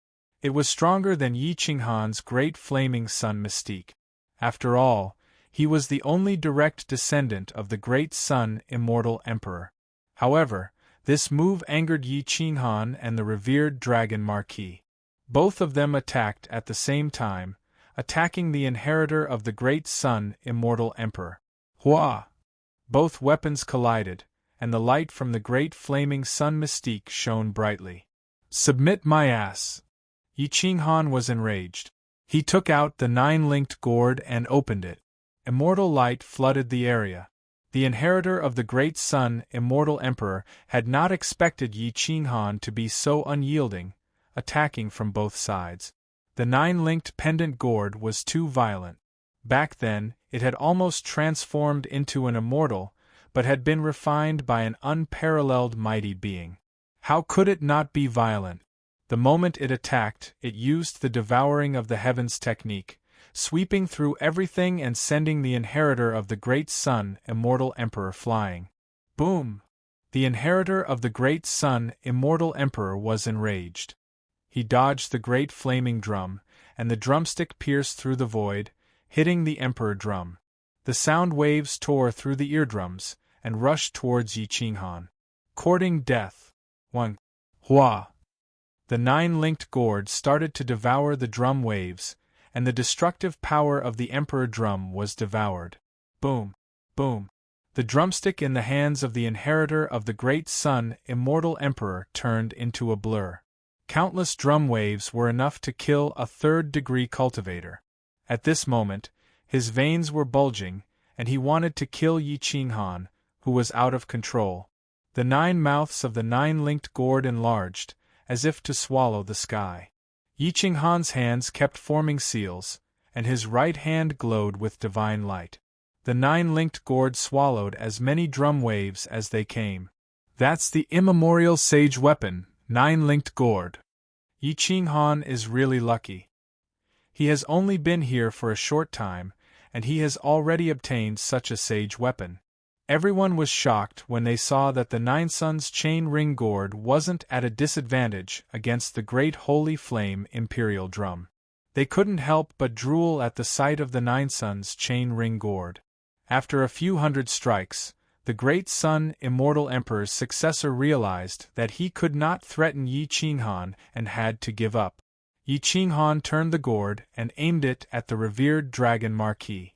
It was stronger than Yi Qinghan's great flaming sun mystique. After all, he was the only direct descendant of the great sun, immortal emperor. However, this move angered Yi Qinghan and the revered Dragon Marquis. Both of them attacked at the same time, attacking the inheritor of the great sun, immortal emperor. Hua! Both weapons collided, and the light from the great flaming sun mystique shone brightly. "Submit my ass!" Yi Qinghan was enraged. He took out the 9-linked gourd and opened it. Immortal light flooded the area. The inheritor of the great sun, immortal emperor, had not expected Yi Qinghan to be so unyielding, attacking from both sides. The 9-linked pendant gourd was too violent. Back then, it had almost transformed into an immortal, but had been refined by an unparalleled mighty being. How could it not be violent? The moment it attacked, it used the devouring of the heavens technique, sweeping through everything and sending the inheritor of the great sun, immortal emperor, flying. Boom! The inheritor of the great sun, immortal emperor, was enraged. He dodged the great flaming drum, and the drumstick pierced through the void, hitting the emperor drum. The sound waves tore through the eardrums, and rushed towards Yi Qinghan. Courting death. 1. Hua! The 9-linked gourd started to devour the drum waves, and the destructive power of the emperor drum was devoured. Boom! Boom! The drumstick in the hands of the inheritor of the great sun, immortal emperor, turned into a blur. Countless drum waves were enough to kill a third-degree cultivator. At this moment, his veins were bulging, and he wanted to kill Yi Qinghan, who was out of control. The 9 mouths of the 9-linked gourd enlarged, as if to swallow the sky. Yi Qinghan's hands kept forming seals, and his right hand glowed with divine light. The 9-linked gourd swallowed as many drum waves as they came. "That's the immemorial sage weapon, 9-linked gourd. Yi Qinghan is really lucky. He has only been here for a short time, and he has already obtained such a sage weapon." Everyone was shocked when they saw that the 9 Suns chain ring gourd wasn't at a disadvantage against the great holy flame imperial drum. They couldn't help but drool at the sight of the 9 Suns chain ring gourd. After a few hundred strikes, the great sun, immortal emperor's successor, realized that he could not threaten Yi Qinghan and had to give up. Yi Qinghan turned the gourd and aimed it at the revered dragon Marquis.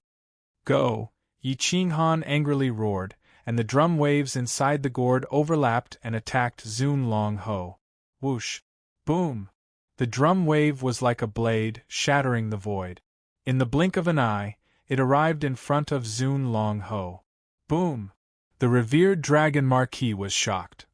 "Go!" Yi Qinghan angrily roared, and the drum waves inside the gourd overlapped and attacked Zun Long Ho. Whoosh! Boom! The drum wave was like a blade, shattering the void. In the blink of an eye, it arrived in front of Zun Long Ho. Boom! The revered dragon Marquis was shocked.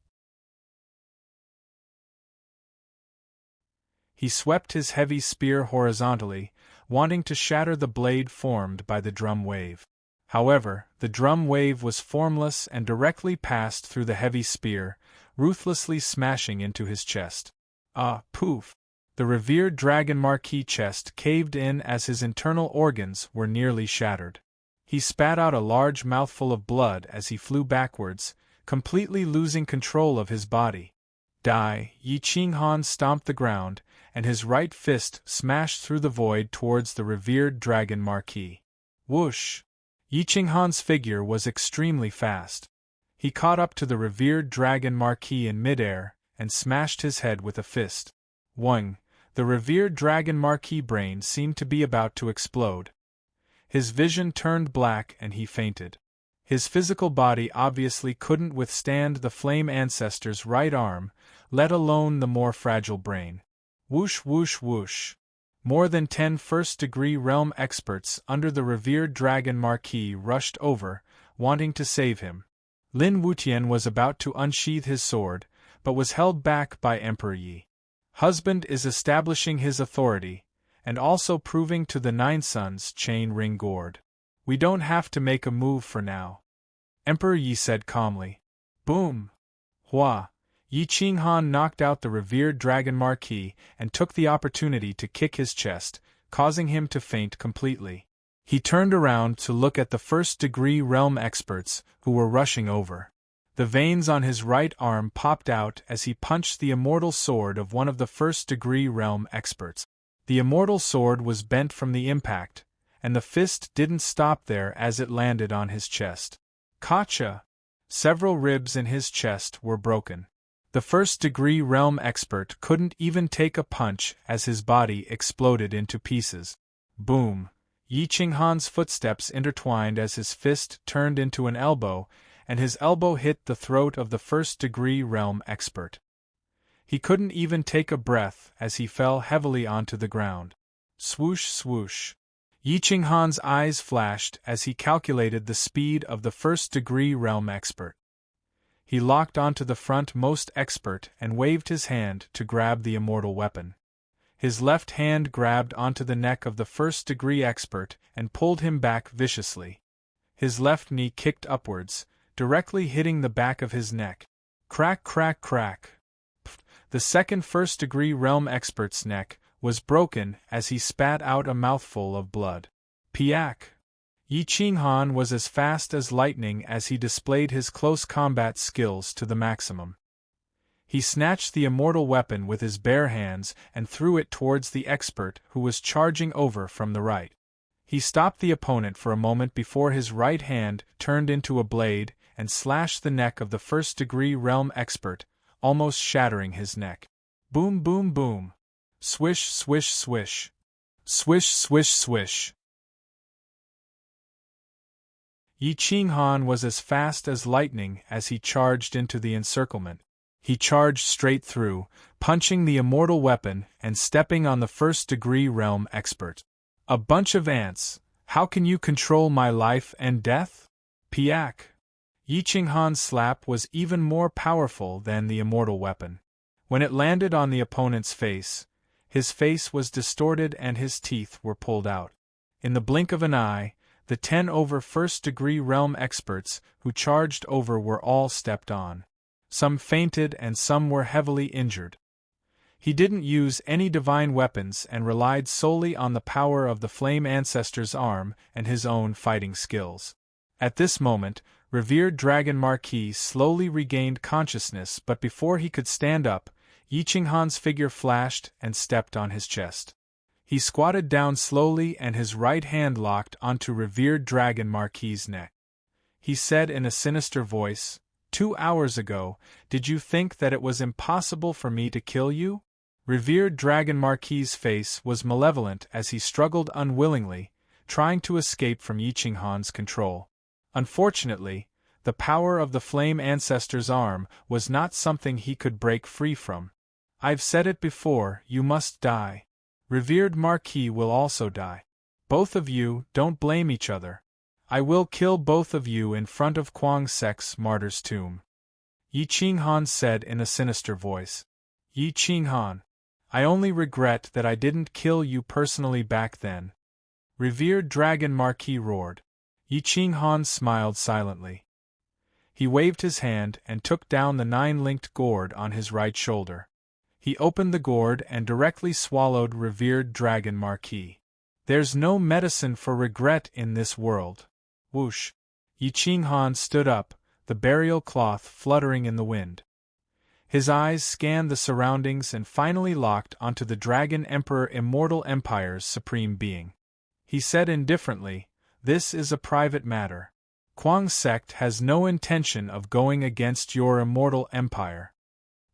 He swept his heavy spear horizontally, wanting to shatter the blade formed by the drum wave. However, the drum wave was formless and directly passed through the heavy spear, ruthlessly smashing into his chest. Poof! The revered dragon Marquis' chest caved in as his internal organs were nearly shattered. He spat out a large mouthful of blood as he flew backwards, completely losing control of his body. Die! Yi Qinghan stomped the ground, and his right fist smashed through the void towards the revered dragon Marquis. Whoosh! Yi Qinghan's figure was extremely fast. He caught up to the revered dragon Marquis in midair, and smashed his head with a fist. Whang! The revered dragon Marquis' brain seemed to be about to explode. His vision turned black and he fainted. His physical body obviously couldn't withstand the flame ancestor's right arm, let alone the more fragile brain. Whoosh whoosh whoosh. More than 10 first-degree realm experts under the revered dragon Marquis rushed over, wanting to save him. Lin Wutian was about to unsheath his sword, but was held back by Emperor Yi. Husband is establishing his authority, and also proving to the 9 Suns chain ring gourd. We don't have to make a move for now. Emperor Yi said calmly. Boom! Hua! Yi Qinghan knocked out the revered dragon Marquis and took the opportunity to kick his chest, causing him to faint completely. He turned around to look at the first-degree realm experts who were rushing over. The veins on his right arm popped out as he punched the immortal sword of one of the first-degree realm experts. The immortal sword was bent from the impact, and the fist didn't stop there as it landed on his chest. Gotcha! Several ribs in his chest were broken. The first-degree realm expert couldn't even take a punch as his body exploded into pieces. Boom! Yi Qinghan's footsteps intertwined as his fist turned into an elbow, and his elbow hit the throat of the first-degree realm expert. He couldn't even take a breath as he fell heavily onto the ground. Swoosh, swoosh. Yi Qinghan's eyes flashed as he calculated the speed of the first-degree realm expert. He locked onto the front-most expert and waved his hand to grab the immortal weapon. His left hand grabbed onto the neck of the first-degree expert and pulled him back viciously. His left knee kicked upwards, directly hitting the back of his neck. Crack, crack, crack. The second first-degree realm expert's neck was broken as he spat out a mouthful of blood. Piak! Yi Qinghan was as fast as lightning as he displayed his close combat skills to the maximum. He snatched the immortal weapon with his bare hands and threw it towards the expert who was charging over from the right. He stopped the opponent for a moment before his right hand turned into a blade and slashed the neck of the first-degree realm expert, almost shattering his neck. Boom, boom, boom. Swish, swish, swish. Swish, swish, swish. Yi Qinghan was as fast as lightning as he charged into the encirclement. He charged straight through, punching the immortal weapon and stepping on the first-degree realm expert. A bunch of ants, how can you control my life and death? Piak! Yi Qinghan's slap was even more powerful than the immortal weapon. When it landed on the opponent's face, his face was distorted and his teeth were pulled out. In the blink of an eye, the 10 over first-degree realm experts who charged over were all stepped on. Some fainted and some were heavily injured. He didn't use any divine weapons and relied solely on the power of the Flame Ancestor's arm and his own fighting skills. At this moment, revered Dragon Marquis slowly regained consciousness, but before he could stand up, Yi Qinghan's figure flashed and stepped on his chest. He squatted down slowly and his right hand locked onto revered Dragon Marquis' neck. He said in a sinister voice, 2 hours ago, did you think that it was impossible for me to kill you? Revered Dragon Marquis' face was malevolent as he struggled unwillingly, trying to escape from Yi Qinghan's control. Unfortunately, the power of the Flame Ancestor's arm was not something he could break free from. I've said it before, you must die. Revered Marquis will also die. Both of you, don't blame each other. I will kill both of you in front of Kuang Sek's martyr's tomb. Yi Qinghan said in a sinister voice. Yi Qinghan, I only regret that I didn't kill you personally back then. Revered Dragon Marquis roared. Yi Qinghan smiled silently. He waved his hand and took down the 9-linked gourd on his right shoulder. He opened the gourd and directly swallowed revered Dragon Marquis. There's no medicine for regret in this world. Whoosh! Yi Qinghan stood up, the burial cloth fluttering in the wind. His eyes scanned the surroundings and finally locked onto the Dragon Emperor Immortal Empire's supreme being. He said indifferently, this is a private matter. Kuang Sect has no intention of going against your immortal empire.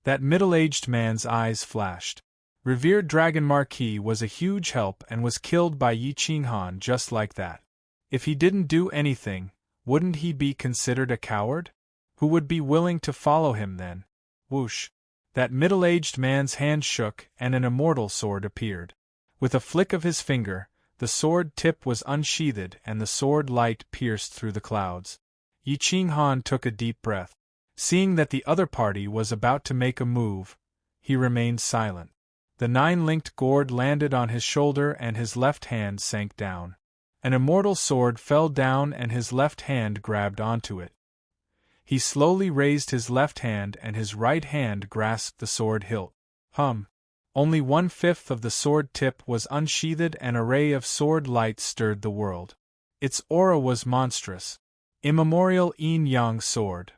That middle-aged man's eyes flashed. Revered Dragon Marquis was a huge help and was killed by Yi Qinghan just like that. If he didn't do anything, wouldn't he be considered a coward? Who would be willing to follow him then? Whoosh! That middle-aged man's hand shook and an immortal sword appeared. With a flick of his finger, the sword tip was unsheathed and the sword light pierced through the clouds. Yi Qinghan took a deep breath. Seeing that the other party was about to make a move, he remained silent. The 9-linked gourd landed on his shoulder and his left hand sank down. An immortal sword fell down and his left hand grabbed onto it. He slowly raised his left hand and his right hand grasped the sword hilt. Only 1/5 of the sword tip was unsheathed and a ray of sword light stirred the world. Its aura was monstrous. Immemorial yin-yang sword.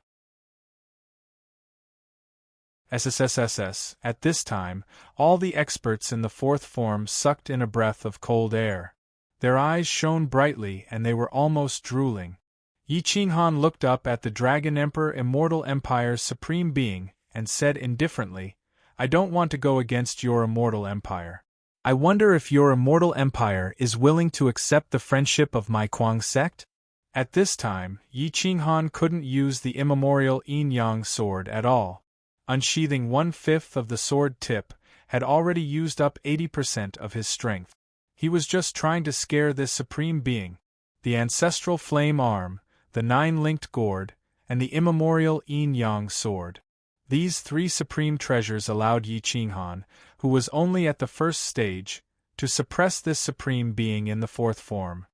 SSSSS. At this time, all the experts in the fourth form sucked in a breath of cold air. Their eyes shone brightly and they were almost drooling. Yi Qinghan looked up at the Dragon Emperor Immortal Empire's supreme being and said indifferently, I don't want to go against your immortal empire. I wonder if your immortal empire is willing to accept the friendship of my Kuang sect? At this time, Yi Qinghan couldn't use the immemorial yin-yang sword at all. Unsheathing 1/5 of the sword tip had already used up 80% of his strength. He was just trying to scare this supreme being. The ancestral flame arm, the 9-linked gourd, and the immemorial yin-yang sword. These 3 supreme treasures allowed Yi Qinghan, who was only at the first stage, to suppress this supreme being in the 4th form.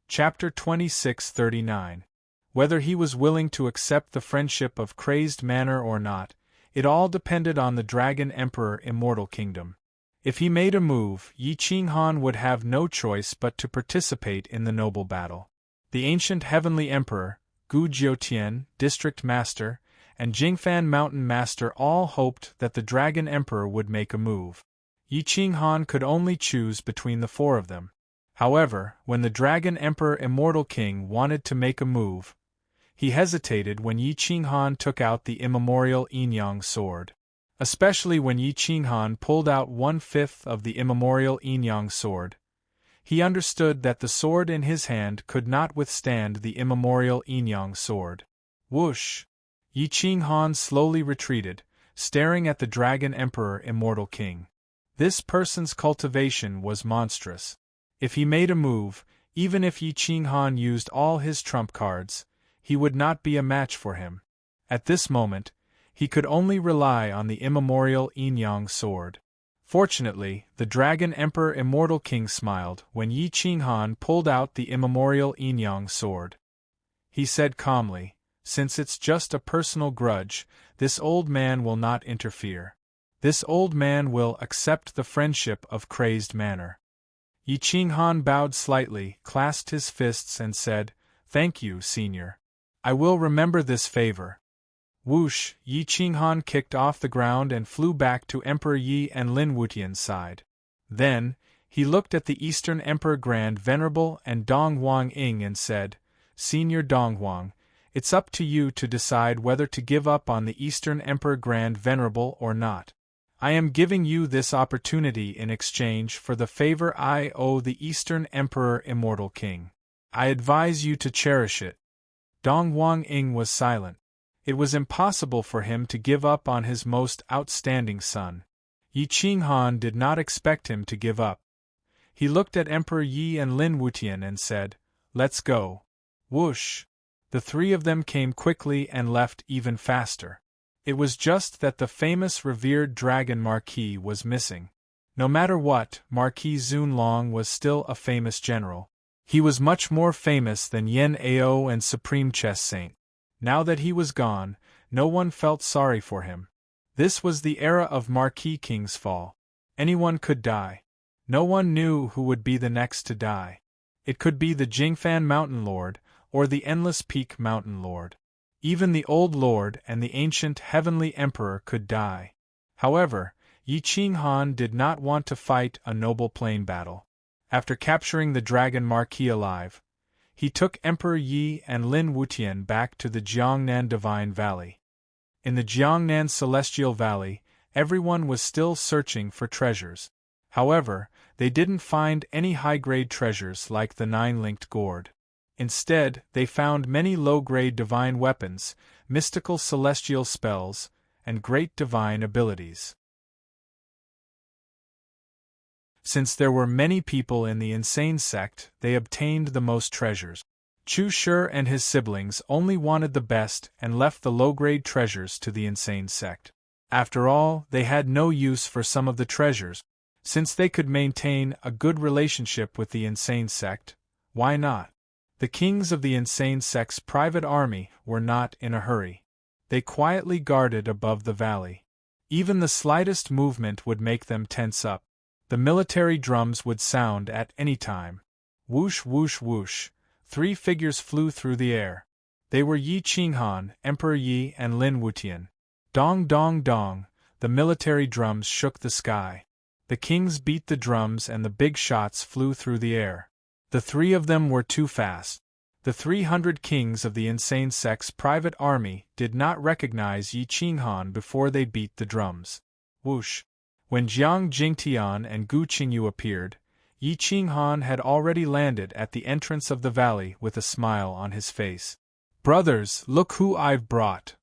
Chapter 2639. Whether he was willing to accept the friendship of Crazed Manor or not, it all depended on the Dragon Emperor Immortal Kingdom. If he made a move, Yi Qinghan would have no choice but to participate in the noble battle. The ancient Heavenly Emperor, Gu Jiutian, District Master, and Jingfan Mountain Master all hoped that the Dragon Emperor would make a move. Yi Qinghan could only choose between the 4 of them. However, when the Dragon Emperor Immortal King wanted to make a move, he hesitated when Yi Qinghan took out the immemorial yin-yang sword. Especially when Yi Qinghan pulled out 1/5 of the immemorial yin-yang sword. He understood that the sword in his hand could not withstand the immemorial yin-yang sword. Whoosh! Yi Qinghan slowly retreated, staring at the Dragon Emperor Immortal King. This person's cultivation was monstrous. If he made a move, even if Yi Qinghan used all his trump cards, he would not be a match for him. At this moment, he could only rely on the immemorial yin-yang sword. Fortunately, the Dragon Emperor Immortal King smiled when Yi Qinghan pulled out the immemorial yin-yang sword. He said calmly, "Since it's just a personal grudge, this old man will not interfere. This old man will accept the friendship of Crazed Manor." Yi Qinghan bowed slightly, clasped his fists and said, "Thank you, Senior. I will remember this favor." Whoosh! Yi Qinghan kicked off the ground and flew back to Emperor Yi and Lin Wutian's side. Then, he looked at the Eastern Emperor Grand Venerable and Dong Huang Ing and said, "Senior Dong Huang, it's up to you to decide whether to give up on the Eastern Emperor Grand Venerable or not. I am giving you this opportunity in exchange for the favor I owe the Eastern Emperor Immortal King. I advise you to cherish it." Dong Huang Ing was silent. It was impossible for him to give up on his most outstanding son. Yi Qinghan did not expect him to give up. He looked at Emperor Yi and Lin Wutian and said, "Let's go." Whoosh! The 3 of them came quickly and left even faster. It was just that the famous revered Dragon Marquis was missing. No matter what, Marquis Zunlong was still a famous general. He was much more famous than Yen Ao and Supreme Chess Saint. Now that he was gone, no one felt sorry for him. This was the era of Marquis King's fall. Anyone could die. No one knew who would be the next to die. It could be the Jingfan Mountain Lord, or the Endless Peak Mountain Lord. Even the Old Lord and the ancient Heavenly Emperor could die. However, Yi Qinghan did not want to fight a noble plain battle. After capturing the Dragon Marquis alive, he took Emperor Yi and Lin Wutian back to the Jiangnan Divine Valley. In the Jiangnan Celestial Valley, everyone was still searching for treasures. However, they didn't find any high-grade treasures like the 9-linked gourd. Instead, they found many low-grade divine weapons, mystical celestial spells, and great divine abilities. Since there were many people in the insane sect, they obtained the most treasures. Chu Shi and his siblings only wanted the best and left the low-grade treasures to the insane sect. After all, they had no use for some of the treasures. Since they could maintain a good relationship with the insane sect, why not? The kings of the insane sect's private army were not in a hurry. They quietly guarded above the valley. Even the slightest movement would make them tense up. The military drums would sound at any time. Whoosh whoosh whoosh, 3 figures flew through the air. They were Yi Qinghan, Emperor Yi and Lin Wutian. Dong dong dong, the military drums shook the sky. The kings beat the drums and the big shots flew through the air. The 3 of them were too fast. The 300 kings of the insane sect's private army did not recognize Yi Qinghan before they beat the drums. Whoosh! When Jiang Jingtian and Gu Qingyu appeared, Yi Qinghan had already landed at the entrance of the valley with a smile on his face. "Brothers, look who I've brought!"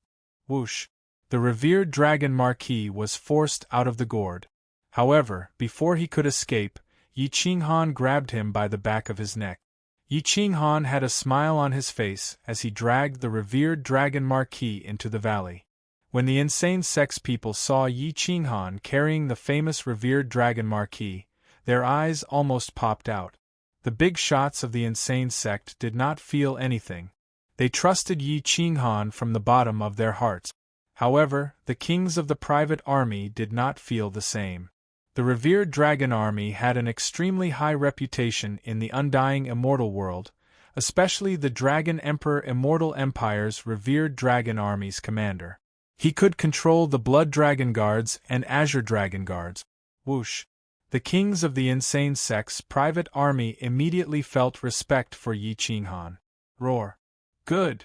Whoosh! The revered Dragon Marquis was forced out of the gourd. However, before he could escape, Yi Qinghan grabbed him by the back of his neck. Yi Qinghan had a smile on his face as he dragged the revered Dragon Marquis into the valley. When the insane sex people saw Yi Qinghan carrying the famous revered Dragon Marquis, their eyes almost popped out. The big shots of the insane sect did not feel anything. They trusted Yi Qinghan from the bottom of their hearts. However, the kings of the private army did not feel the same. The revered dragon army had an extremely high reputation in the undying immortal world, especially the Dragon Emperor Immortal Empire's revered dragon army's commander. He could control the Blood Dragon Guards and Azure Dragon Guards. Whoosh! The kings of the insane sect's private army immediately felt respect for Yi Qinghan. Roar! Good!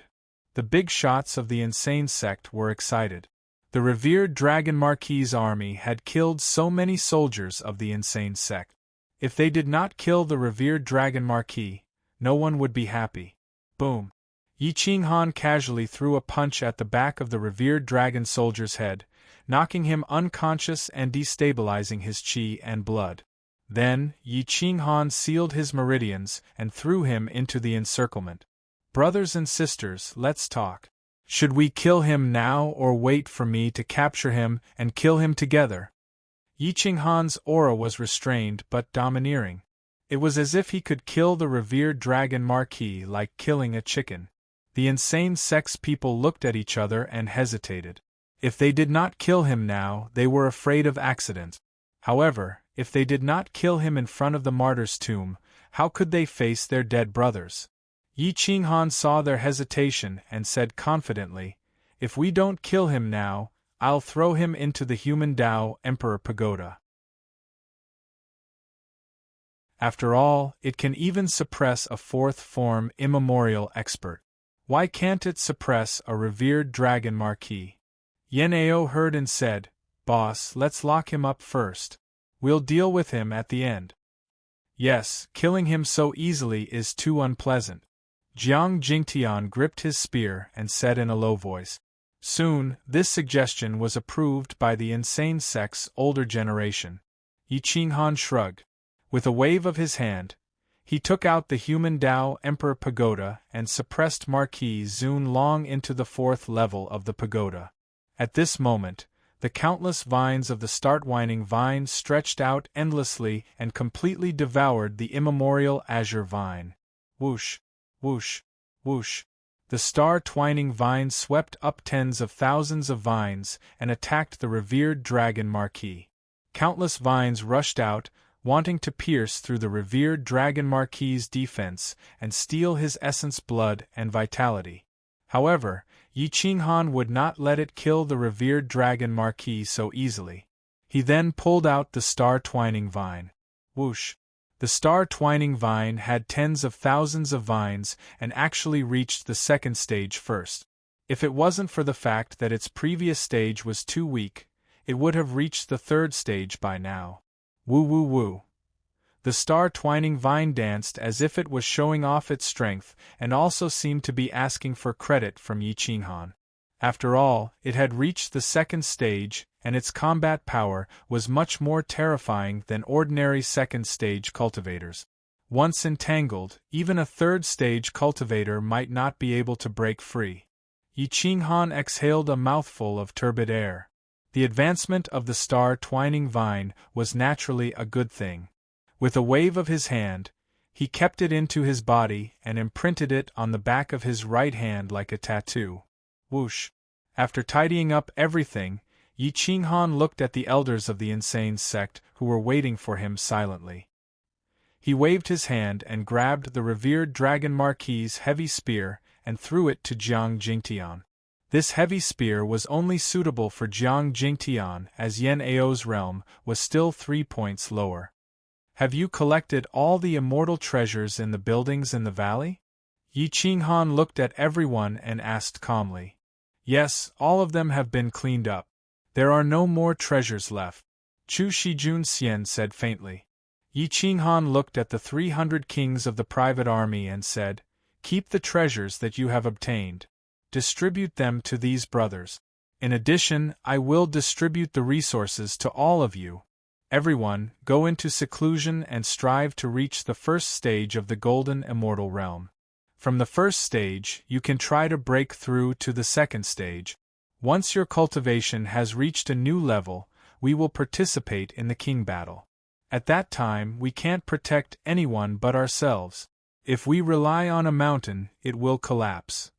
The big shots of the insane sect were excited. The revered Dragon Marquis' army had killed so many soldiers of the insane sect. If they did not kill the revered Dragon Marquis, no one would be happy. Boom! Yi Qinghan casually threw a punch at the back of the revered dragon soldier's head, knocking him unconscious and destabilizing his qi and blood. Then, Yi Qinghan sealed his meridians and threw him into the encirclement. "Brothers and sisters, let's talk. Should we kill him now or wait for me to capture him and kill him together?" Yi Qinghan's aura was restrained but domineering. It was as if he could kill the revered Dragon Marquis like killing a chicken. The insane sex people looked at each other and hesitated. If they did not kill him now, they were afraid of accidents. However, if they did not kill him in front of the martyr's tomb, how could they face their dead brothers? Yi Qinghan saw their hesitation and said confidently, "If we don't kill him now, I'll throw him into the human Tao Emperor Pagoda." After all, it can even suppress a fourth form immemorial expert. Why can't it suppress a revered Dragon Marquis? Yan Ao heard and said, "Boss, let's lock him up first. We'll deal with him at the end." Yes, killing him so easily is too unpleasant. Jiang Jingtian gripped his spear and said in a low voice. Soon, this suggestion was approved by the insane sect's older generation. Yi Qinghan shrugged. With a wave of his hand, he took out the human Tao Emperor Pagoda and suppressed Marquis Zun Long into the fourth level of the pagoda. At this moment, the countless vines of the Startwining Vine stretched out endlessly and completely devoured the immemorial Azure Vine. Whoosh! Whoosh! Whoosh! The Star-Twining Vine swept up tens of thousands of vines and attacked the revered Dragon Marquis. Countless vines rushed out, wanting to pierce through the revered Dragon Marquis' defense and steal his essence, blood, and vitality. However, Yi Qinghan would not let it kill the revered Dragon Marquis so easily. He then pulled out the Star-Twining Vine. Whoosh! The Star-Twining Vine had tens of thousands of vines and actually reached the second stage first. If it wasn't for the fact that its previous stage was too weak, it would have reached the third stage by now. Woo woo woo. The Star-Twining Vine danced as if it was showing off its strength and also seemed to be asking for credit from Yi Qinghan. After all, it had reached the second stage, and its combat power was much more terrifying than ordinary second-stage cultivators. Once entangled, even a third-stage cultivator might not be able to break free. Yi Qinghan exhaled a mouthful of turbid air. The advancement of the Star-Twining Vine was naturally a good thing. With a wave of his hand, he kept it into his body and imprinted it on the back of his right hand like a tattoo. Whoosh! After tidying up everything, Yi Qinghan looked at the elders of the insane sect who were waiting for him silently. He waved his hand and grabbed the revered Dragon Marquis' heavy spear and threw it to Jiang Jingtian. This heavy spear was only suitable for Jiang Jingtian as Yan Ao's realm was still 3 points lower. "Have you collected all the immortal treasures in the buildings in the valley?" Yi Qinghan looked at everyone and asked calmly. "Yes, all of them have been cleaned up. There are no more treasures left." Chu Shijun Xian said faintly. Yi Qinghan looked at the 300 kings of the private army and said, "Keep the treasures that you have obtained. Distribute them to these brothers. In addition, I will distribute the resources to all of you. Everyone, go into seclusion and strive to reach the first stage of the Golden Immortal Realm. From the first stage, you can try to break through to the second stage. Once your cultivation has reached a new level, we will participate in the king battle. At that time, we can't protect anyone but ourselves. If we rely on a mountain, it will collapse.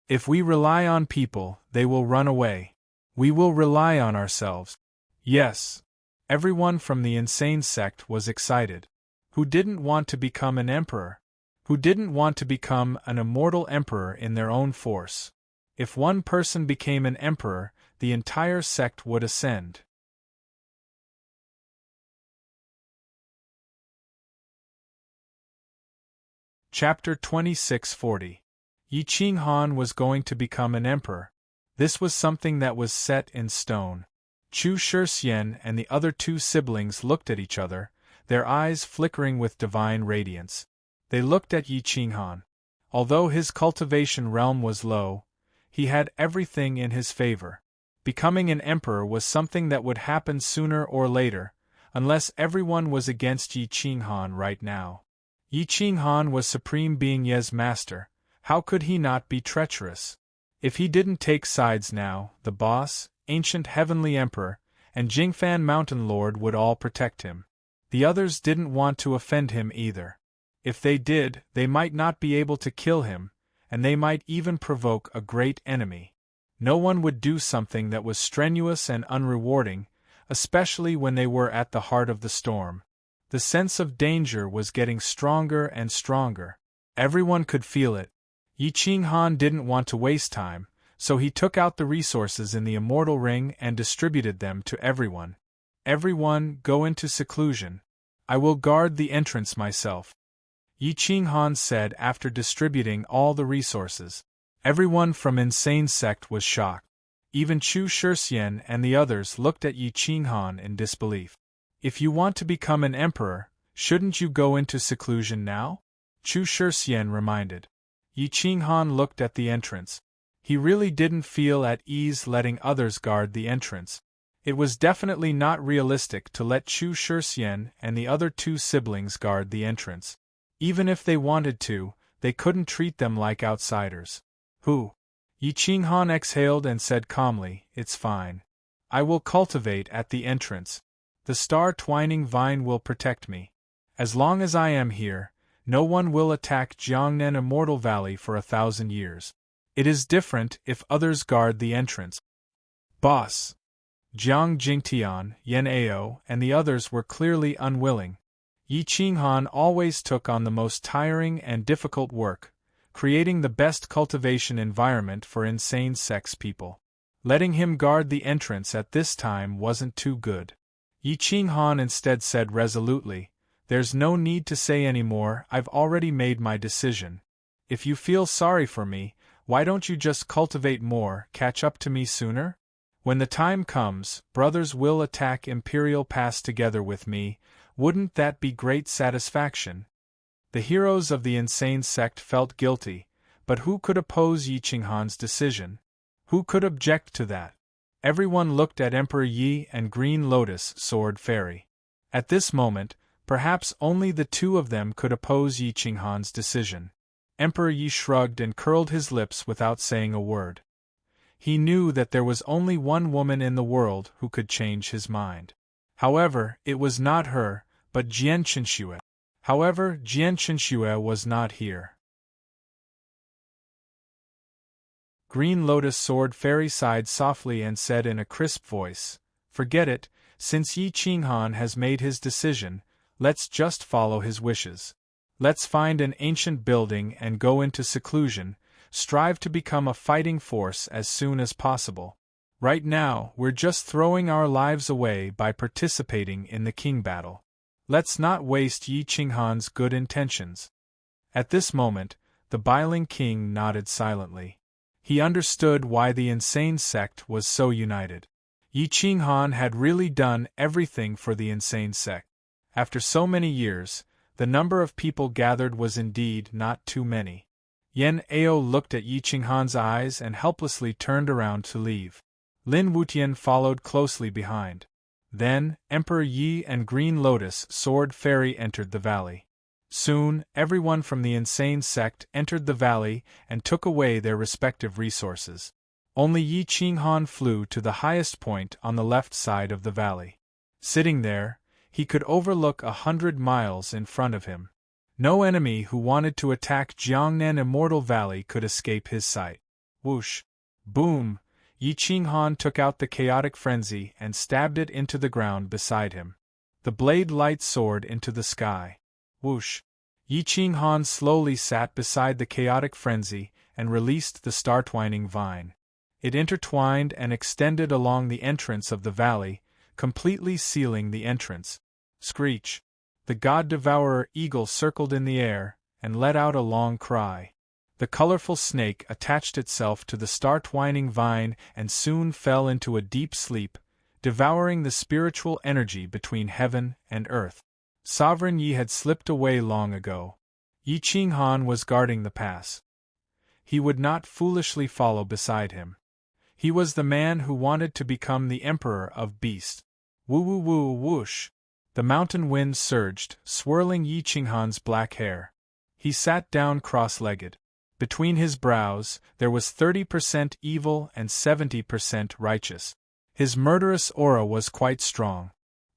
If we rely on people, they will run away. We will rely on ourselves." Yes. Everyone from the insane sect was excited. Who didn't want to become an emperor? Who didn't want to become an immortal emperor in their own force? If one person became an emperor, the entire sect would ascend. Chapter 2640. Yi Qinghan was going to become an emperor. This was something that was set in stone. Chu Shixian and the other two siblings looked at each other, their eyes flickering with divine radiance. They looked at Yi Qinghan. Although his cultivation realm was low, he had everything in his favor. Becoming an emperor was something that would happen sooner or later, unless everyone was against Yi Qinghan right now. Yi Qinghan was Supreme Being Ye's master. How could he not be treacherous? If he didn't take sides now, the boss, ancient heavenly emperor, and Jingfan mountain lord would all protect him. The others didn't want to offend him either. If they did, they might not be able to kill him, and they might even provoke a great enemy. No one would do something that was strenuous and unrewarding, especially when they were at the heart of the storm. The sense of danger was getting stronger and stronger. Everyone could feel it. Yi Qinghan didn't want to waste time, so he took out the resources in the Immortal Ring and distributed them to everyone. Everyone, go into seclusion. I will guard the entrance myself. Yi Qinghan said after distributing all the resources. Everyone from Insane Sect was shocked. Even Chu Shixian and the others looked at Yi Qinghan in disbelief. If you want to become an emperor, shouldn't you go into seclusion now? Chu Shixian reminded. Yi Qinghan looked at the entrance. He really didn't feel at ease letting others guard the entrance. It was definitely not realistic to let Chu Shixian and the other two siblings guard the entrance. Even if they wanted to, they couldn't treat them like outsiders. Who? Yi Qinghan exhaled and said calmly, "It's fine. I will cultivate at the entrance. The star-twining vine will protect me. As long as I am here, no one will attack Jiangnan Immortal Valley for 1,000 years. It is different if others guard the entrance." Boss. Jiang Jingtian, Yan Ao, and the others were clearly unwilling. Yi Qinghan always took on the most tiring and difficult work, creating the best cultivation environment for insane sex people. Letting him guard the entrance at this time wasn't too good. Yi Qinghan instead said resolutely, "There's no need to say any more, I've already made my decision. If you feel sorry for me, why don't you just cultivate more, catch up to me sooner? When the time comes, brothers will attack Imperial Pass together with me, wouldn't that be great satisfaction?" The heroes of the insane sect felt guilty, but who could oppose Yi Qinghan's decision? Who could object to that? Everyone looked at Emperor Yi and Green Lotus Sword Fairy. At this moment, perhaps only the two of them could oppose Yi Qinghan's decision. Emperor Yi shrugged and curled his lips without saying a word. He knew that there was only one woman in the world who could change his mind. However, it was not her, but Jian Qinxue. However, Jian Qinxue was not here. Green Lotus Sword Fairy sighed softly and said in a crisp voice, "Forget it, since Yi Qinghan has made his decision, let's just follow his wishes. Let's find an ancient building and go into seclusion, strive to become a fighting force as soon as possible. Right now, we're just throwing our lives away by participating in the king battle. Let's not waste Yi Qinghan's good intentions." At this moment, the Biling King nodded silently. He understood why the insane sect was so united. Yi Qinghan had really done everything for the insane sect. After so many years, the number of people gathered was indeed not too many. Yan Ao looked at Yi Qinghan's eyes and helplessly turned around to leave. Lin Wutian followed closely behind. Then, Emperor Yi and Green Lotus Sword Fairy entered the valley. Soon, everyone from the insane sect entered the valley and took away their respective resources. Only Yi Qinghan flew to the highest point on the left side of the valley. Sitting there, he could overlook 100 miles in front of him. No enemy who wanted to attack Jiangnan Immortal Valley could escape his sight. Whoosh! Boom! Yi Qinghan took out the chaotic frenzy and stabbed it into the ground beside him. The blade light soared into the sky. Whoosh! Yi Qinghan slowly sat beside the chaotic frenzy and released the star-twining vine. It intertwined and extended along the entrance of the valley, completely sealing the entrance. Screech! The God-devourer eagle circled in the air and let out a long cry. The colorful snake attached itself to the star-twining vine and soon fell into a deep sleep, devouring the spiritual energy between heaven and earth. Sovereign Yi had slipped away long ago. Yi Qinghan was guarding the pass. He would not foolishly follow beside him. He was the man who wanted to become the emperor of beasts. Woo-woo-woo whoosh! The mountain wind surged, swirling Yi Qinghan's black hair. He sat down cross-legged. Between his brows, there was 30% evil and 70% righteous. His murderous aura was quite strong.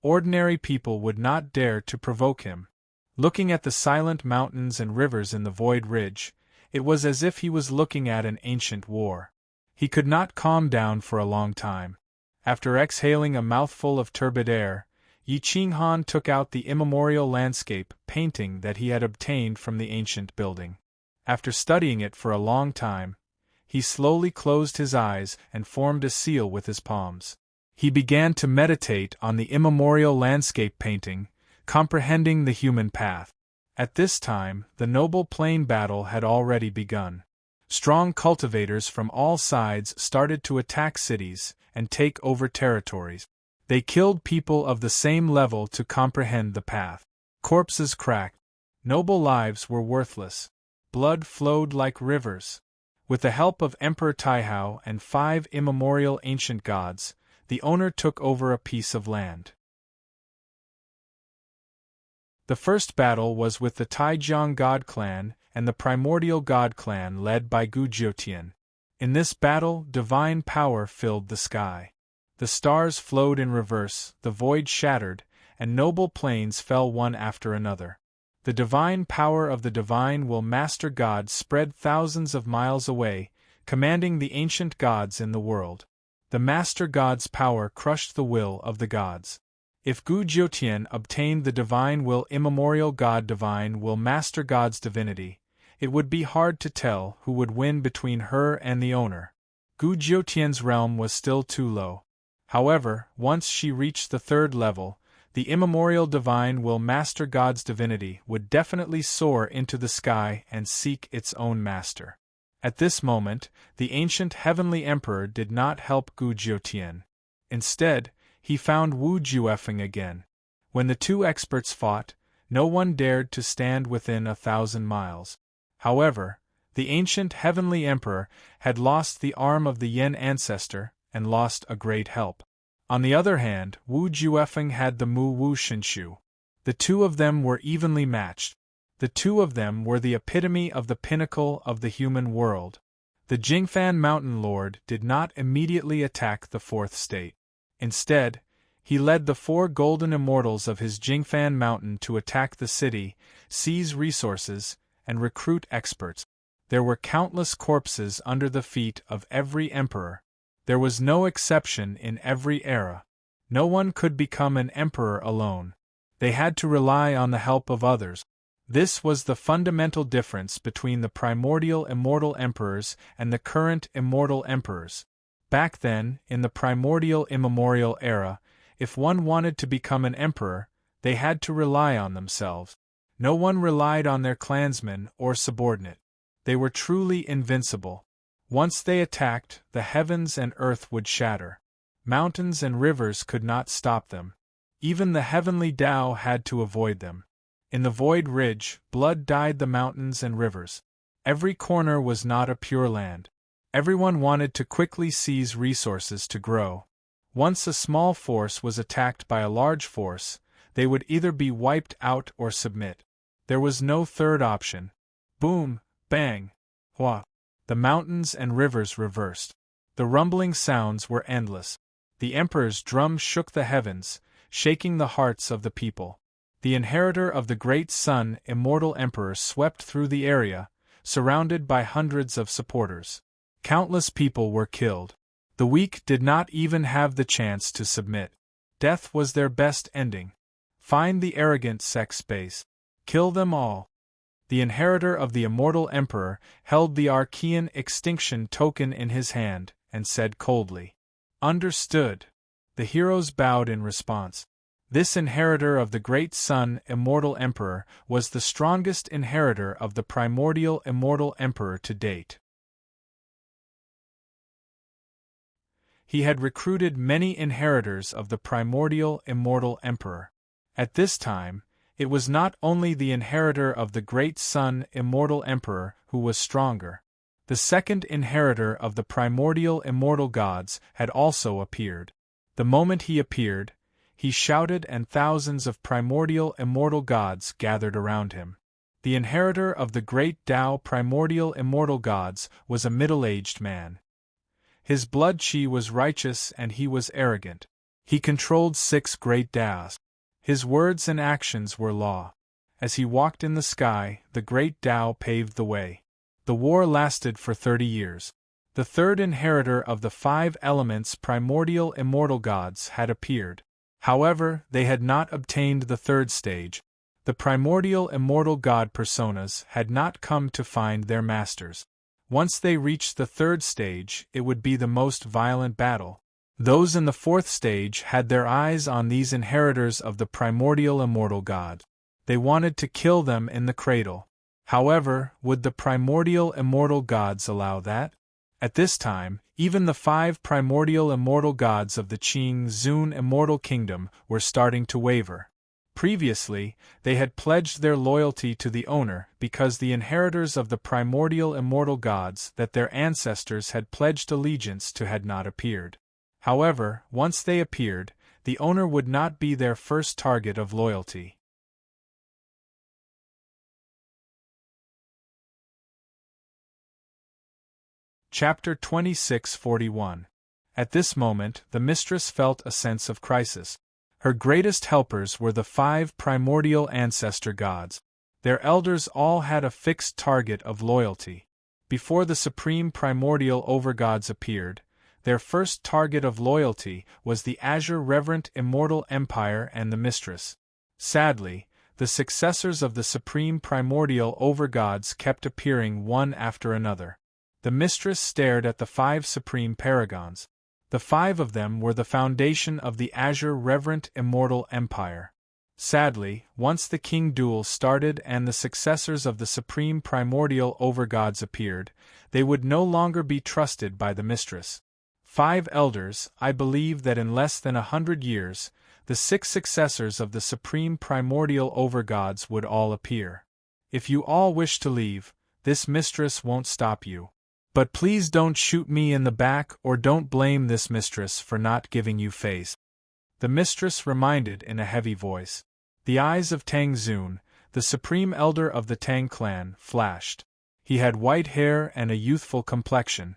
Ordinary people would not dare to provoke him. Looking at the silent mountains and rivers in the void ridge, it was as if he was looking at an ancient war. He could not calm down for a long time. After exhaling a mouthful of turbid air, Yi Qinghan took out the immemorial landscape painting that he had obtained from the ancient building. After studying it for a long time, he slowly closed his eyes and formed a seal with his palms. He began to meditate on the immemorial landscape painting, comprehending the human path. At this time, the noble plain battle had already begun. Strong cultivators from all sides started to attack cities and take over territories. They killed people of the same level to comprehend the path. Corpses cracked. Noble lives were worthless. Blood flowed like rivers. With the help of Emperor Taihao and 5 immemorial ancient gods, the owner took over a piece of land. The first battle was with the Taijiang God clan and the primordial God clan led by Gu Jiutian. In this battle, divine power filled the sky. The stars flowed in reverse, the void shattered, and noble plains fell one after another. The divine power of the divine will master God spread thousands of miles away, commanding the ancient gods in the world. The master god's power crushed the will of the gods. If Gu Jiutian obtained the divine will immemorial God divine will master God's divinity, it would be hard to tell who would win between her and the owner. Gu Jiutian's realm was still too low. However, once she reached the 3rd level, the immemorial divine will master God's divinity would definitely soar into the sky and seek its own master. At this moment, the ancient heavenly emperor did not help Gu Jiutian. Instead, he found Wu Juefeng again. When the two experts fought, no one dared to stand within 1,000 miles. However, the ancient heavenly emperor had lost the arm of the Yen ancestor and lost a great help. On the other hand, Wu Juefeng had the Mu Wu Shinshu. The two of them were evenly matched. The two of them were the epitome of the pinnacle of the human world. The Jingfan Mountain Lord did not immediately attack the 4th state. Instead, he led the 4 golden immortals of his Jingfan Mountain to attack the city, seize resources, and recruit experts. There were countless corpses under the feet of every emperor. There was no exception in every era. No one could become an emperor alone. They had to rely on the help of others. This was the fundamental difference between the primordial immortal emperors and the current immortal emperors. Back then, in the primordial immemorial era, if one wanted to become an emperor, they had to rely on themselves. No one relied on their clansmen or subordinate. They were truly invincible. Once they attacked, the heavens and earth would shatter. Mountains and rivers could not stop them. Even the heavenly Tao had to avoid them. In the void ridge, blood dyed the mountains and rivers. Every corner was not a pure land. Everyone wanted to quickly seize resources to grow. Once a small force was attacked by a large force, they would either be wiped out or submit. There was no third option. Boom, bang, wha! The mountains and rivers reversed. The rumbling sounds were endless. The emperor's drum shook the heavens, shaking the hearts of the people. The inheritor of the great sun, immortal emperor, swept through the area, surrounded by hundreds of supporters. Countless people were killed. The weak did not even have the chance to submit. Death was their best ending. Find the arrogant sex space. Kill them all. The inheritor of the immortal emperor held the Archean extinction token in his hand, and said coldly, "Understood." The heroes bowed in response. This inheritor of the great sun, immortal emperor, was the strongest inheritor of the primordial immortal emperor to date. He had recruited many inheritors of the primordial immortal emperor. At this time, it was not only the inheritor of the great sun, immortal emperor, who was stronger. The second inheritor of the primordial immortal gods had also appeared. The moment he appeared, he shouted, and thousands of primordial immortal gods gathered around him. The inheritor of the great Tao primordial immortal gods was a middle-aged man. His blood chi was righteous and he was arrogant. He controlled 6 great Taos. His words and actions were law. As he walked in the sky, the great Tao paved the way. The war lasted for 30 years. The third inheritor of the 5 elements primordial immortal gods had appeared. However, they had not obtained the third stage. The primordial immortal god personas had not come to find their masters. Once they reached the third stage, it would be the most violent battle. Those in the fourth stage had their eyes on these inheritors of the primordial immortal god. They wanted to kill them in the cradle. However, would the primordial immortal gods allow that? At this time, even the 5 primordial immortal gods of the Qing Zun immortal kingdom were starting to waver. Previously, they had pledged their loyalty to the owner because the inheritors of the primordial immortal gods that their ancestors had pledged allegiance to had not appeared. However, once they appeared, the owner would not be their first target of loyalty. Chapter 2641. At this moment, the mistress felt a sense of crisis. Her greatest helpers were the 5 primordial ancestor gods. Their elders all had a fixed target of loyalty. Before the supreme primordial overgods appeared, their first target of loyalty was the azure reverent immortal empire and the mistress. Sadly, the successors of the supreme primordial overgods kept appearing one after another. The mistress stared at the 5 supreme paragons. The 5 of them were the foundation of the azure reverent immortal empire. Sadly, once the king duel started and the successors of the supreme primordial overgods appeared, they would no longer be trusted by the mistress. 5 elders, I believe that in less than 100 years, the 6 successors of the supreme primordial overgods would all appear. If you all wish to leave, this mistress won't stop you. But please don't shoot me in the back or don't blame this mistress for not giving you face. The mistress reminded in a heavy voice. The eyes of Tang Zun, the supreme elder of the Tang clan, flashed. He had white hair and a youthful complexion.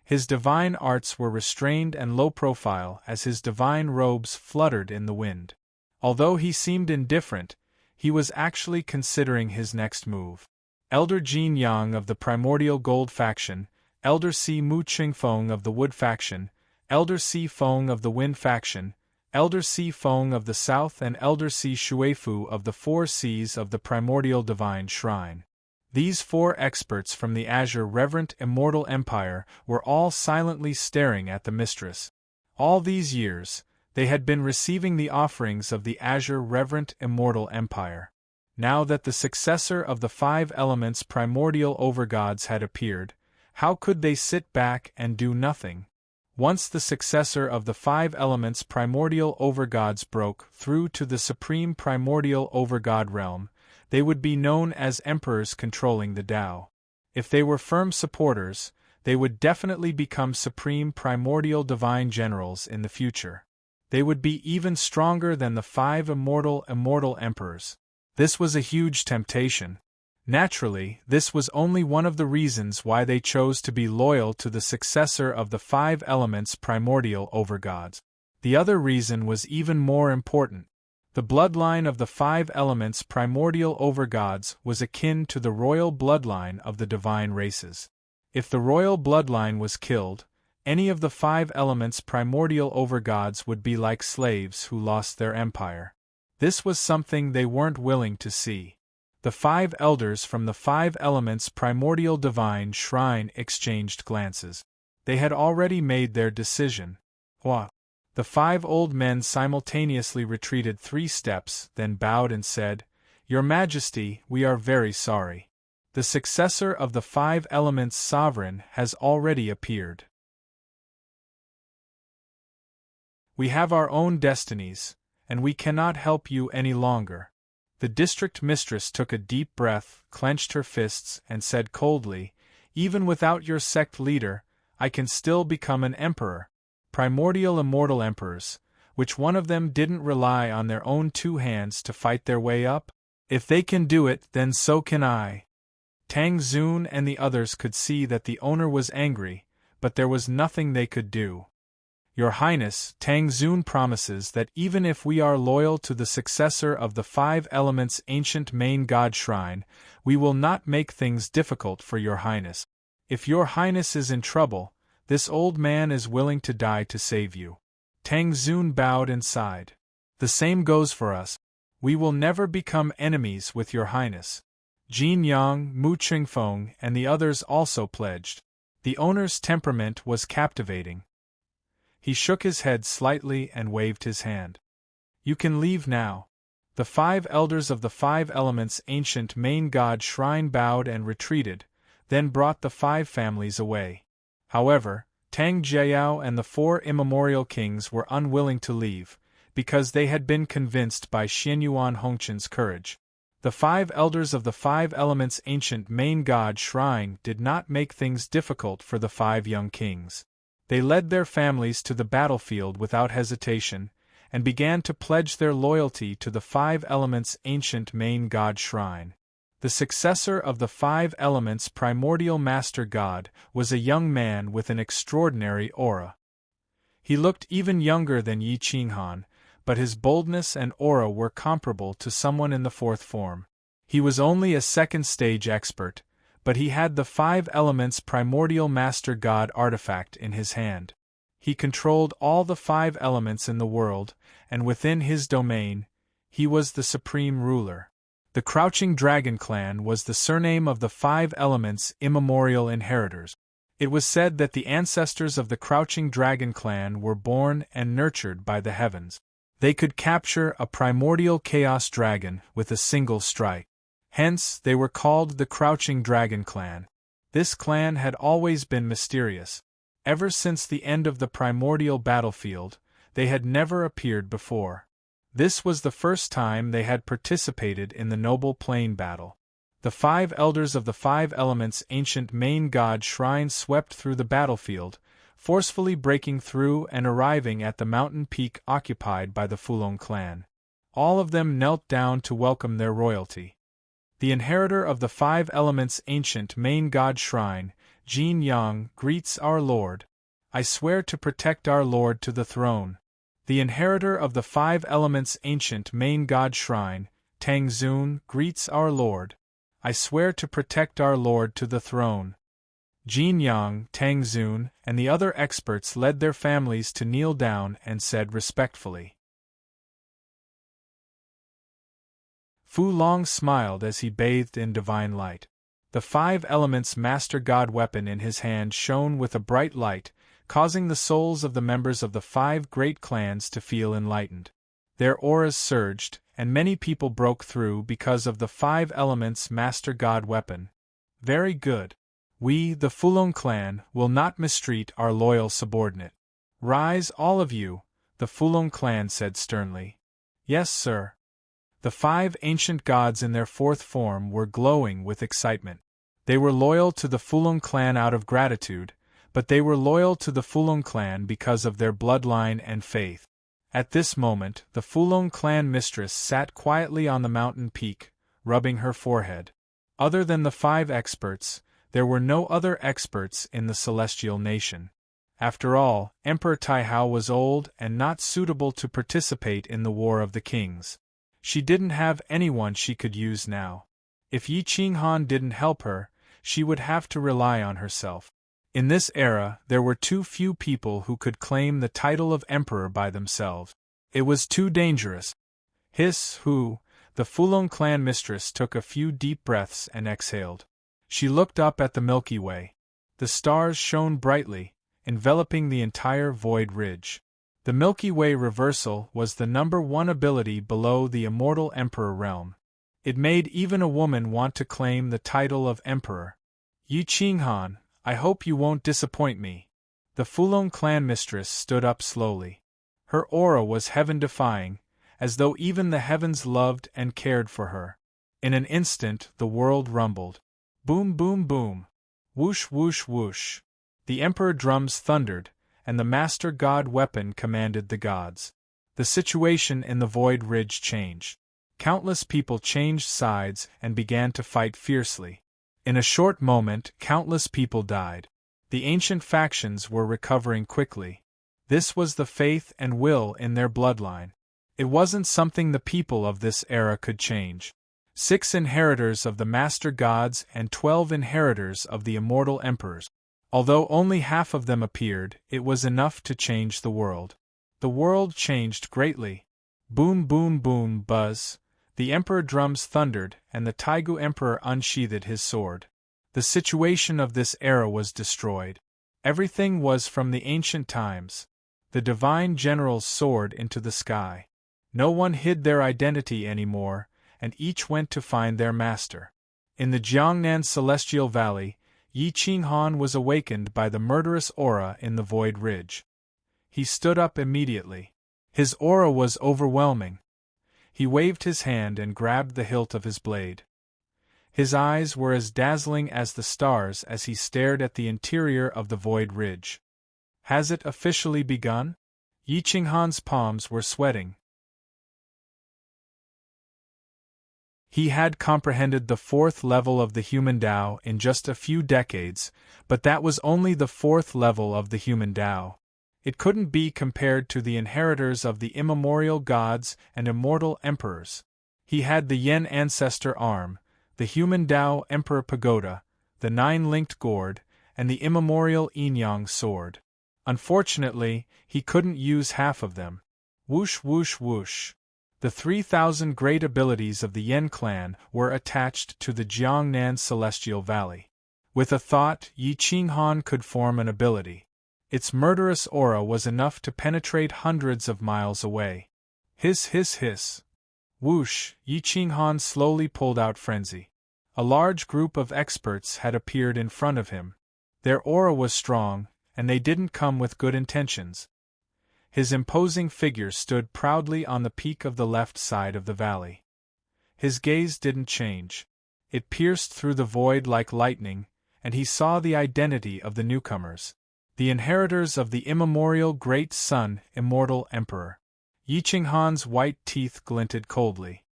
His divine arts were restrained and low profile as his divine robes fluttered in the wind. Although he seemed indifferent, he was actually considering his next move. Elder Jin Yang of the Primordial Gold faction, Elder Si Mu Qingfeng of the Wood faction, Elder Si Feng of the Wind faction, Elder Si Feng of the South and Elder Si Shuifu of the 4 Seas of the Primordial Divine Shrine. These 4 experts from the Azure Reverent Immortal Empire were all silently staring at the mistress. All these years, they had been receiving the offerings of the Azure Reverent Immortal Empire. Now that the successor of the 5 elements primordial overgods had appeared, how could they sit back and do nothing? Once the successor of the five elements primordial overgods broke through to the supreme primordial overgod realm, they would be known as emperors controlling the Tao. If they were firm supporters, they would definitely become supreme primordial divine generals in the future. They would be even stronger than the five immortal emperors. This was a huge temptation. Naturally, this was only one of the reasons why they chose to be loyal to the successor of the five elements primordial overgods. The other reason was even more important. The bloodline of the five elements primordial overgods was akin to the royal bloodline of the divine races. If the royal bloodline was killed, any of the five elements primordial overgods would be like slaves who lost their empire. This was something they weren't willing to see. The five elders from the five elements primordial divine shrine exchanged glances. They had already made their decision. What? The five old men simultaneously retreated 3 steps, then bowed and said, "Your Majesty, we are very sorry. The successor of the five elements sovereign has already appeared. We have our own destinies, and we cannot help you any longer." The district mistress took a deep breath, clenched her fists, and said coldly, "Even without your sect leader, I can still become an emperor. Primordial immortal emperors, which one of them didn't rely on their own 2 hands to fight their way up? If they can do it, then so can I." Tang Xun and the others could see that the owner was angry, but there was nothing they could do. "Your Highness, Tang Xun promises that even if we are loyal to the successor of the five elements ancient main god shrine, we will not make things difficult for your Highness. If your Highness is in trouble, this old man is willing to die to save you." Tang Xun bowed and sighed. "The same goes for us. We will never become enemies with your Highness." Jin Yang, Mu Qingfeng, and the others also pledged. The owner's temperament was captivating. He shook his head slightly and waved his hand. "You can leave now." The five elders of the five elements ancient main god shrine bowed and retreated, then brought the 5 families away. However, Tang Jiao and the 4 immemorial kings were unwilling to leave, because they had been convinced by Xianyuan Hongqin's courage. The 5 elders of the 5 elements ancient main god shrine did not make things difficult for the 5 young kings. They led their families to the battlefield without hesitation, and began to pledge their loyalty to the 5 elements ancient main god shrine. The successor of the 5 elements primordial master god was a young man with an extraordinary aura. He looked even younger than Yi Qinghan, but his boldness and aura were comparable to someone in the 4th form. He was only a 2nd stage expert, but he had the 5 elements primordial master god artifact in his hand. He controlled all the 5 elements in the world, and within his domain, he was the supreme ruler. The Crouching Dragon clan was the surname of the 5 elements' immemorial inheritors. It was said that the ancestors of the Crouching Dragon clan were born and nurtured by the heavens. They could capture a primordial chaos dragon with a single strike. Hence, they were called the Crouching Dragon clan. This clan had always been mysterious. Ever since the end of the primordial battlefield, they had never appeared before. This was the first time they had participated in the Noble Plain battle. The 5 elders of the 5 elements ancient main god shrine swept through the battlefield, forcefully breaking through and arriving at the mountain peak occupied by the Fulong clan. All of them knelt down to welcome their royalty. The inheritor of the 5 elements ancient main god shrine, Jin Yang, greets our lord. "I swear to protect our lord to the throne." The inheritor of the 5 elements ancient main god shrine, Tang Xun, greets our lord. "I swear to protect our lord to the throne." Jin Yang, Tang Xun, and the other experts led their families to kneel down and said respectfully. Fu Long smiled as he bathed in divine light. The 5 elements master god weapon in his hand shone with a bright light, causing the souls of the members of the 5 great clans to feel enlightened. Their auras surged, and many people broke through because of the 5 elements master god weapon. Very good. We, the Fulong clan, will not mistreat our loyal subordinate. Rise, all of you, the Fulong clan said sternly. Yes, sir. The 5 ancient gods in their 4th form were glowing with excitement. They were loyal to the Fulong clan out of gratitude, but they were loyal to the Fulong clan because of their bloodline and faith. At this moment, the Fulong clan mistress sat quietly on the mountain peak, rubbing her forehead. Other than the 5 experts, there were no other experts in the celestial nation. After all, Emperor Taihao was old and not suitable to participate in the War of the Kings. She didn't have anyone she could use now. If Yi Qinghan didn't help her, she would have to rely on herself. In this era, there were too few people who could claim the title of emperor by themselves. It was too dangerous. The Fulong clan mistress took a few deep breaths and exhaled. She looked up at the Milky Way. The stars shone brightly, enveloping the entire void ridge. The Milky Way reversal was the number 1 ability below the immortal emperor realm. It made even a woman want to claim the title of emperor. Yi Qinghan, I hope you won't disappoint me. The Fulong clan mistress stood up slowly. Her aura was heaven-defying, as though even the heavens loved and cared for her. In an instant, the world rumbled. Boom, boom, boom. Whoosh, whoosh, whoosh. The emperor drums thundered, and the master god weapon commanded the gods. The situation in the void ridge changed. Countless people changed sides and began to fight fiercely. In a short moment, countless people died. The ancient factions were recovering quickly. This was the faith and will in their bloodline. It wasn't something the people of this era could change. 6 inheritors of the master gods and 12 inheritors of the immortal emperors. Although only half of them appeared, it was enough to change the world. The world changed greatly. Boom, boom, boom, buzz. The emperor drums thundered, and the Taigu emperor unsheathed his sword. The situation of this era was destroyed. Everything was from the ancient times. The divine generals soared into the sky. No one hid their identity anymore, and each went to find their master. In the Jiangnan Celestial Valley, Yi Qinghan was awakened by the murderous aura in the void ridge. He stood up immediately. His aura was overwhelming. He waved his hand and grabbed the hilt of his blade. His eyes were as dazzling as the stars as he stared at the interior of the void ridge. Has it officially begun? Yi Qinghan's palms were sweating. He had comprehended the 4th level of the human Tao in just a few decades, but that was only the 4th level of the human Tao. It couldn't be compared to the inheritors of the immemorial gods and immortal emperors. He had the Yen ancestor arm, the human Tao emperor pagoda, the 9-linked gourd, and the immemorial yin-yang sword. Unfortunately, he couldn't use half of them. Whoosh, whoosh, whoosh. The 3,000 great abilities of the Yen clan were attached to the Jiangnan Celestial Valley. With a thought, Yi Qinghan could form an ability. Its murderous aura was enough to penetrate hundreds of miles away. Hiss, hiss, hiss. Whoosh, Yi Qinghan slowly pulled out frenzy. A large group of experts had appeared in front of him. Their aura was strong, and they didn't come with good intentions. His imposing figure stood proudly on the peak of the left side of the valley. His gaze didn't change. It pierced through the void like lightning, and he saw the identity of the newcomers. The inheritors of the immemorial Great Sun, immortal Emperor. Yi Qinghan's white teeth glinted coldly.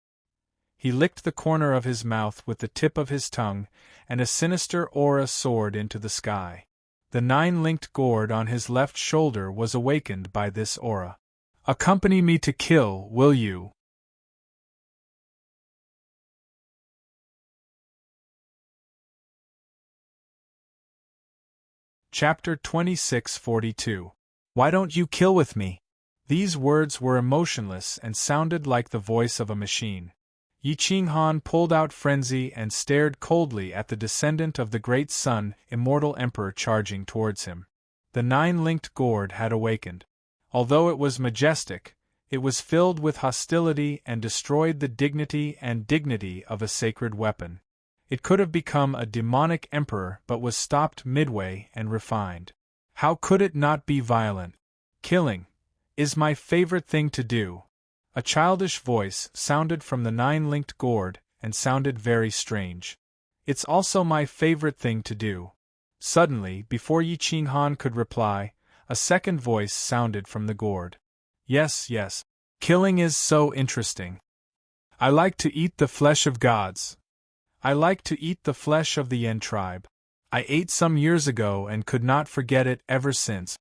He licked the corner of his mouth with the tip of his tongue, and a sinister aura soared into the sky. The 9-linked gourd on his left shoulder was awakened by this aura. Accompany me to kill, will you? Chapter 2642. Why don't you kill with me? These words were emotionless and sounded like the voice of a machine. Yi Qinghan pulled out frenzy and stared coldly at the descendant of the Great Sun, immortal Emperor charging towards him. The 9-linked gourd had awakened. Although it was majestic, it was filled with hostility and destroyed the dignity of a sacred weapon. It could have become a demonic emperor but was stopped midway and refined. How could it not be violent? Killing is my favorite thing to do. A childish voice sounded from the nine-linked gourd and sounded very strange. It's also my favorite thing to do. Suddenly, before Yi Qinghan could reply, a second voice sounded from the gourd. Yes, yes. Killing is so interesting. I like to eat the flesh of gods. I like to eat the flesh of the Yen tribe. I ate some years ago and could not forget it ever since.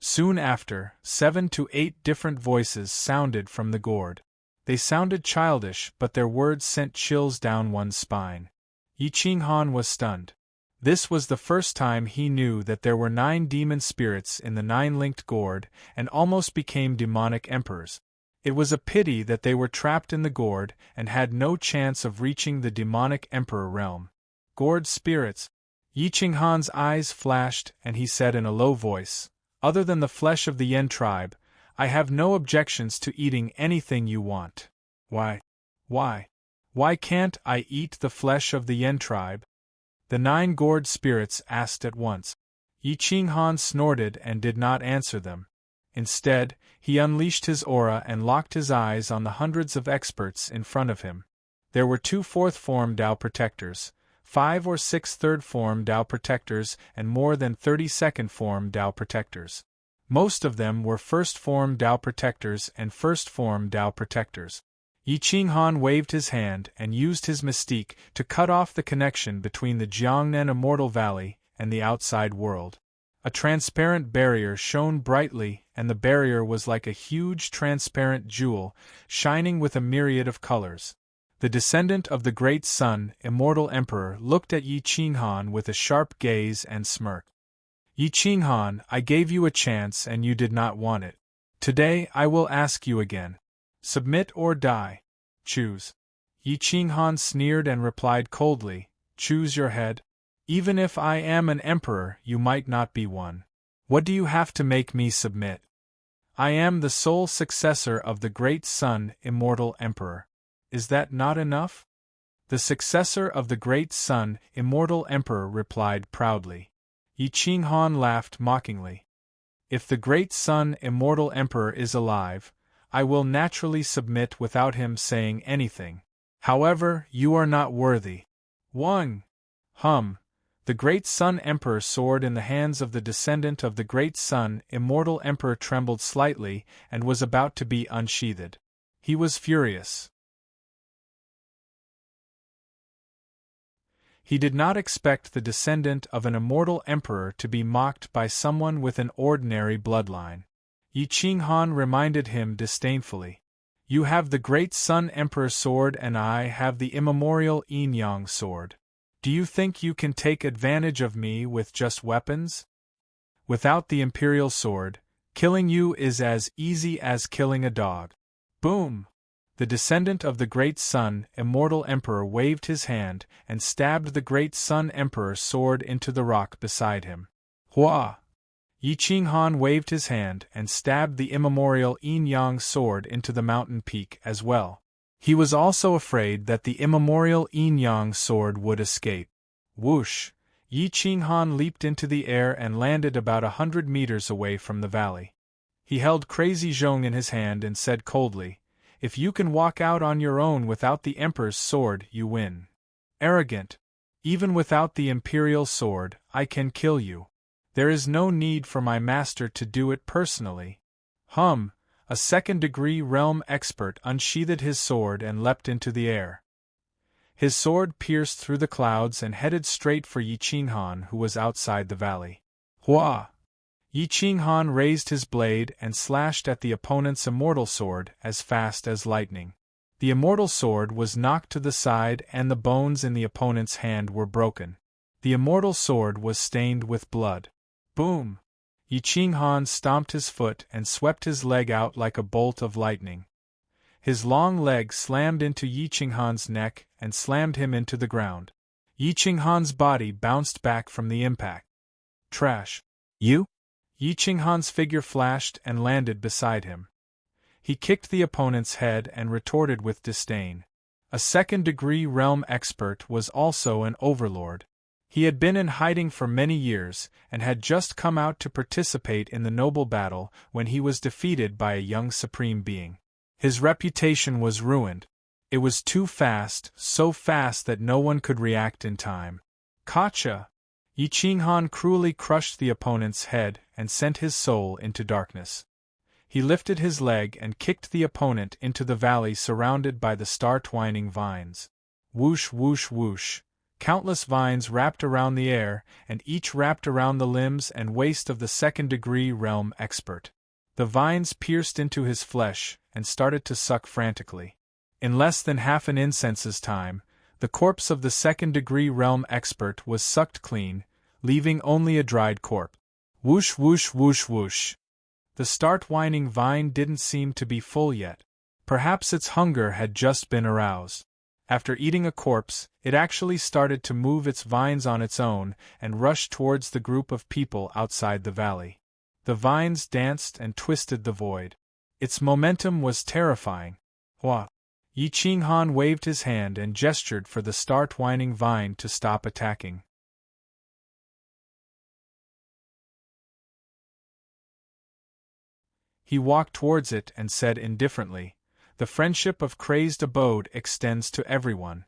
Soon after, 7 to 8 different voices sounded from the gourd. They sounded childish, but their words sent chills down one's spine. Yi Qinghan was stunned. This was the first time he knew that there were 9 demon spirits in the 9-linked gourd, and almost became demonic emperors. It was a pity that they were trapped in the gourd and had no chance of reaching the demonic emperor realm. Gourd spirits. Yi Qinghan's eyes flashed and he said in a low voice, "Other than the flesh of the Yen tribe, I have no objections to eating anything you want." Why can't I eat the flesh of the Yen tribe? The 9 gourd spirits asked at once. Yi Qinghan snorted and did not answer them. Instead, he unleashed his aura and locked his eyes on the hundreds of experts in front of him. There were 2 fourth-form Dao protectors, 5 or 6 third-form Dao protectors, and more than 30 second-form Dao protectors. Most of them were first-form Dao protectors and first-form Dao protectors. Yi Qinghan waved his hand and used his mystique to cut off the connection between the Jiangnan Immortal Valley and the outside world. A transparent barrier shone brightly, and the barrier was like a huge transparent jewel, shining with a myriad of colors. The descendant of the great sun, Immortal Emperor, looked at Yi Qinghan with a sharp gaze and smirk. Yi Qinghan, I gave you a chance and you did not want it. Today I will ask you again. Submit or die. Choose. Yi Qinghan sneered and replied coldly, choose your head. Even if I am an emperor, you might not be one. What do you have to make me submit? I am the sole successor of the great sun, Immortal Emperor. Is that not enough? The successor of the great sun, Immortal Emperor replied proudly. Yi Qinghan laughed mockingly. If the great sun, Immortal Emperor is alive, I will naturally submit without him saying anything. However, you are not worthy. One. The great Sun Emperor's sword in the hands of the descendant of the great Sun, Immortal Emperor trembled slightly and was about to be unsheathed. He was furious. He did not expect the descendant of an immortal emperor to be mocked by someone with an ordinary bloodline. Yi Qinghan reminded him disdainfully. You have the great Sun Emperor sword and I have the immemorial Yin-Yang sword. Do you think you can take advantage of me with just weapons? Without the imperial sword, killing you is as easy as killing a dog. Boom! The descendant of the great Sun, Immortal Emperor waved his hand and stabbed the great Sun Emperor's sword into the rock beside him. Hua! Yi Qinghan waved his hand and stabbed the immemorial Yin-Yang sword into the mountain peak as well. He was also afraid that the immemorial Yin-Yang sword would escape. Whoosh! Yi Qinghan leaped into the air and landed about 100 meters away from the valley. He held Crazy Zhong in his hand and said coldly, if you can walk out on your own without the Emperor's sword, you win. Arrogant! Even without the imperial sword, I can kill you. There is no need for my master to do it personally. A second-degree realm expert unsheathed his sword and leapt into the air. His sword pierced through the clouds and headed straight for Yi Qinghan, who was outside the valley. Hua! Yi Qinghan raised his blade and slashed at the opponent's immortal sword as fast as lightning. The immortal sword was knocked to the side and the bones in the opponent's hand were broken. The immortal sword was stained with blood. Boom! Yi Qinghan stomped his foot and swept his leg out like a bolt of lightning. His long leg slammed into Yi Qinghan's neck and slammed him into the ground. Yi Qinghan's body bounced back from the impact. Trash. You? Yi Qinghan's figure flashed and landed beside him. He kicked the opponent's head and retorted with disdain. A second-degree realm expert was also an overlord. He had been in hiding for many years, and had just come out to participate in the noble battle when he was defeated by a young supreme being. His reputation was ruined. It was too fast, so fast that no one could react in time. Gotcha! Yi Qinghan cruelly crushed the opponent's head and sent his soul into darkness. He lifted his leg and kicked the opponent into the valley surrounded by the star-twining vines. Whoosh, whoosh, whoosh. Countless vines wrapped around the air, and each wrapped around the limbs and waist of the second-degree realm expert. The vines pierced into his flesh and started to suck frantically. In less than half an incense's time, the corpse of the second-degree realm expert was sucked clean, leaving only a dried corpse. Whoosh, whoosh, whoosh, whoosh. The start-whining vine didn't seem to be full yet. Perhaps its hunger had just been aroused. After eating a corpse, it actually started to move its vines on its own and rushed towards the group of people outside the valley. The vines danced and twisted the void. Its momentum was terrifying. Hua! Yi Qinghan waved his hand and gestured for the start-whining vine to stop attacking. He walked towards it and said indifferently, "The friendship of crazed abode extends to everyone.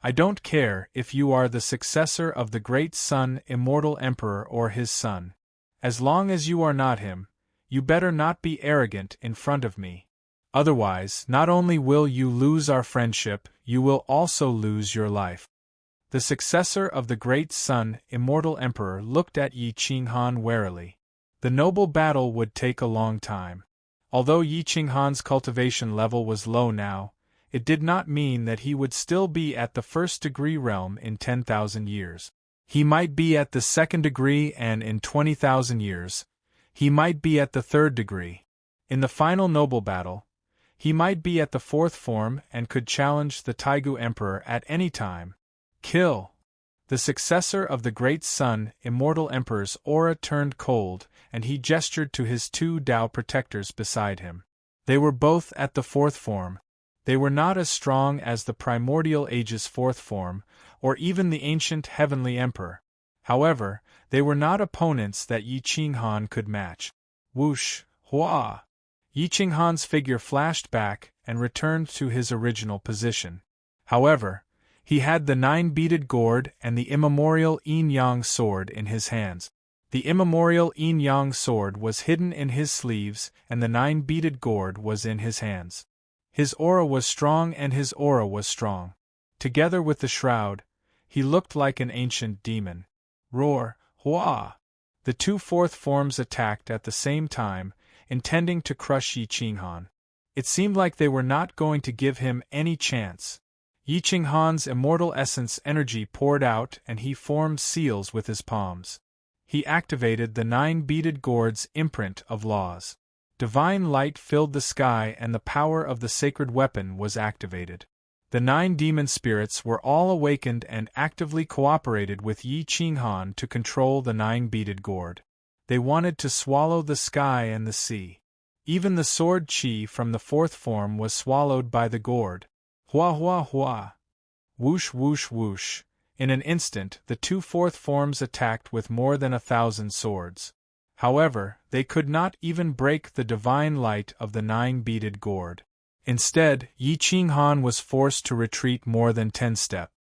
I don't care if you are the successor of the great sun, immortal emperor, or his son. As long as you are not him, you better not be arrogant in front of me. Otherwise, not only will you lose our friendship, you will also lose your life." The successor of the great sun, immortal emperor, looked at Yi Qinghan warily. The noble battle would take a long time. Although Yi Qinghan's cultivation level was low now, it did not mean that he would still be at the first-degree realm in 10,000 years. He might be at the second degree, and in 20,000 years, he might be at the third degree. In the final noble battle, he might be at the fourth form and could challenge the Taigu Emperor at any time. Kill! The successor of the great sun, immortal emperor's aura turned cold, and he gestured to his two Tao protectors beside him. They were both at the fourth form. They were not as strong as the primordial age's fourth form, or even the ancient heavenly emperor. However, they were not opponents that Yi Qinghan could match. Whoosh! Hua! Yi Qinghan's figure flashed back and returned to his original position. However, he had the 9-beaded gourd and the immemorial yin-yang sword in his hands. The immemorial yin-yang sword was hidden in his sleeves, and the 9-beaded gourd was in his hands. His aura was strong, and his aura was strong. Together with the shroud, he looked like an ancient demon. Roar! Hua! The two fourth forms attacked at the same time, intending to crush Yi Qinghan. It seemed like they were not going to give him any chance. Yi Qinghan's immortal essence energy poured out, and he formed seals with his palms. He activated the 9-beaded gourd's imprint of laws. Divine light filled the sky, and the power of the sacred weapon was activated. The 9 demon spirits were all awakened and actively cooperated with Yi Qinghan to control the 9-beaded gourd. They wanted to swallow the sky and the sea. Even the sword chi from the fourth form was swallowed by the gourd. Hua hua hua! Whoosh whoosh whoosh! In an instant, the two fourth forms attacked with more than 1,000 swords. However, they could not even break the divine light of the 9-beaded gourd. Instead, Yi Qinghan was forced to retreat more than 10 steps.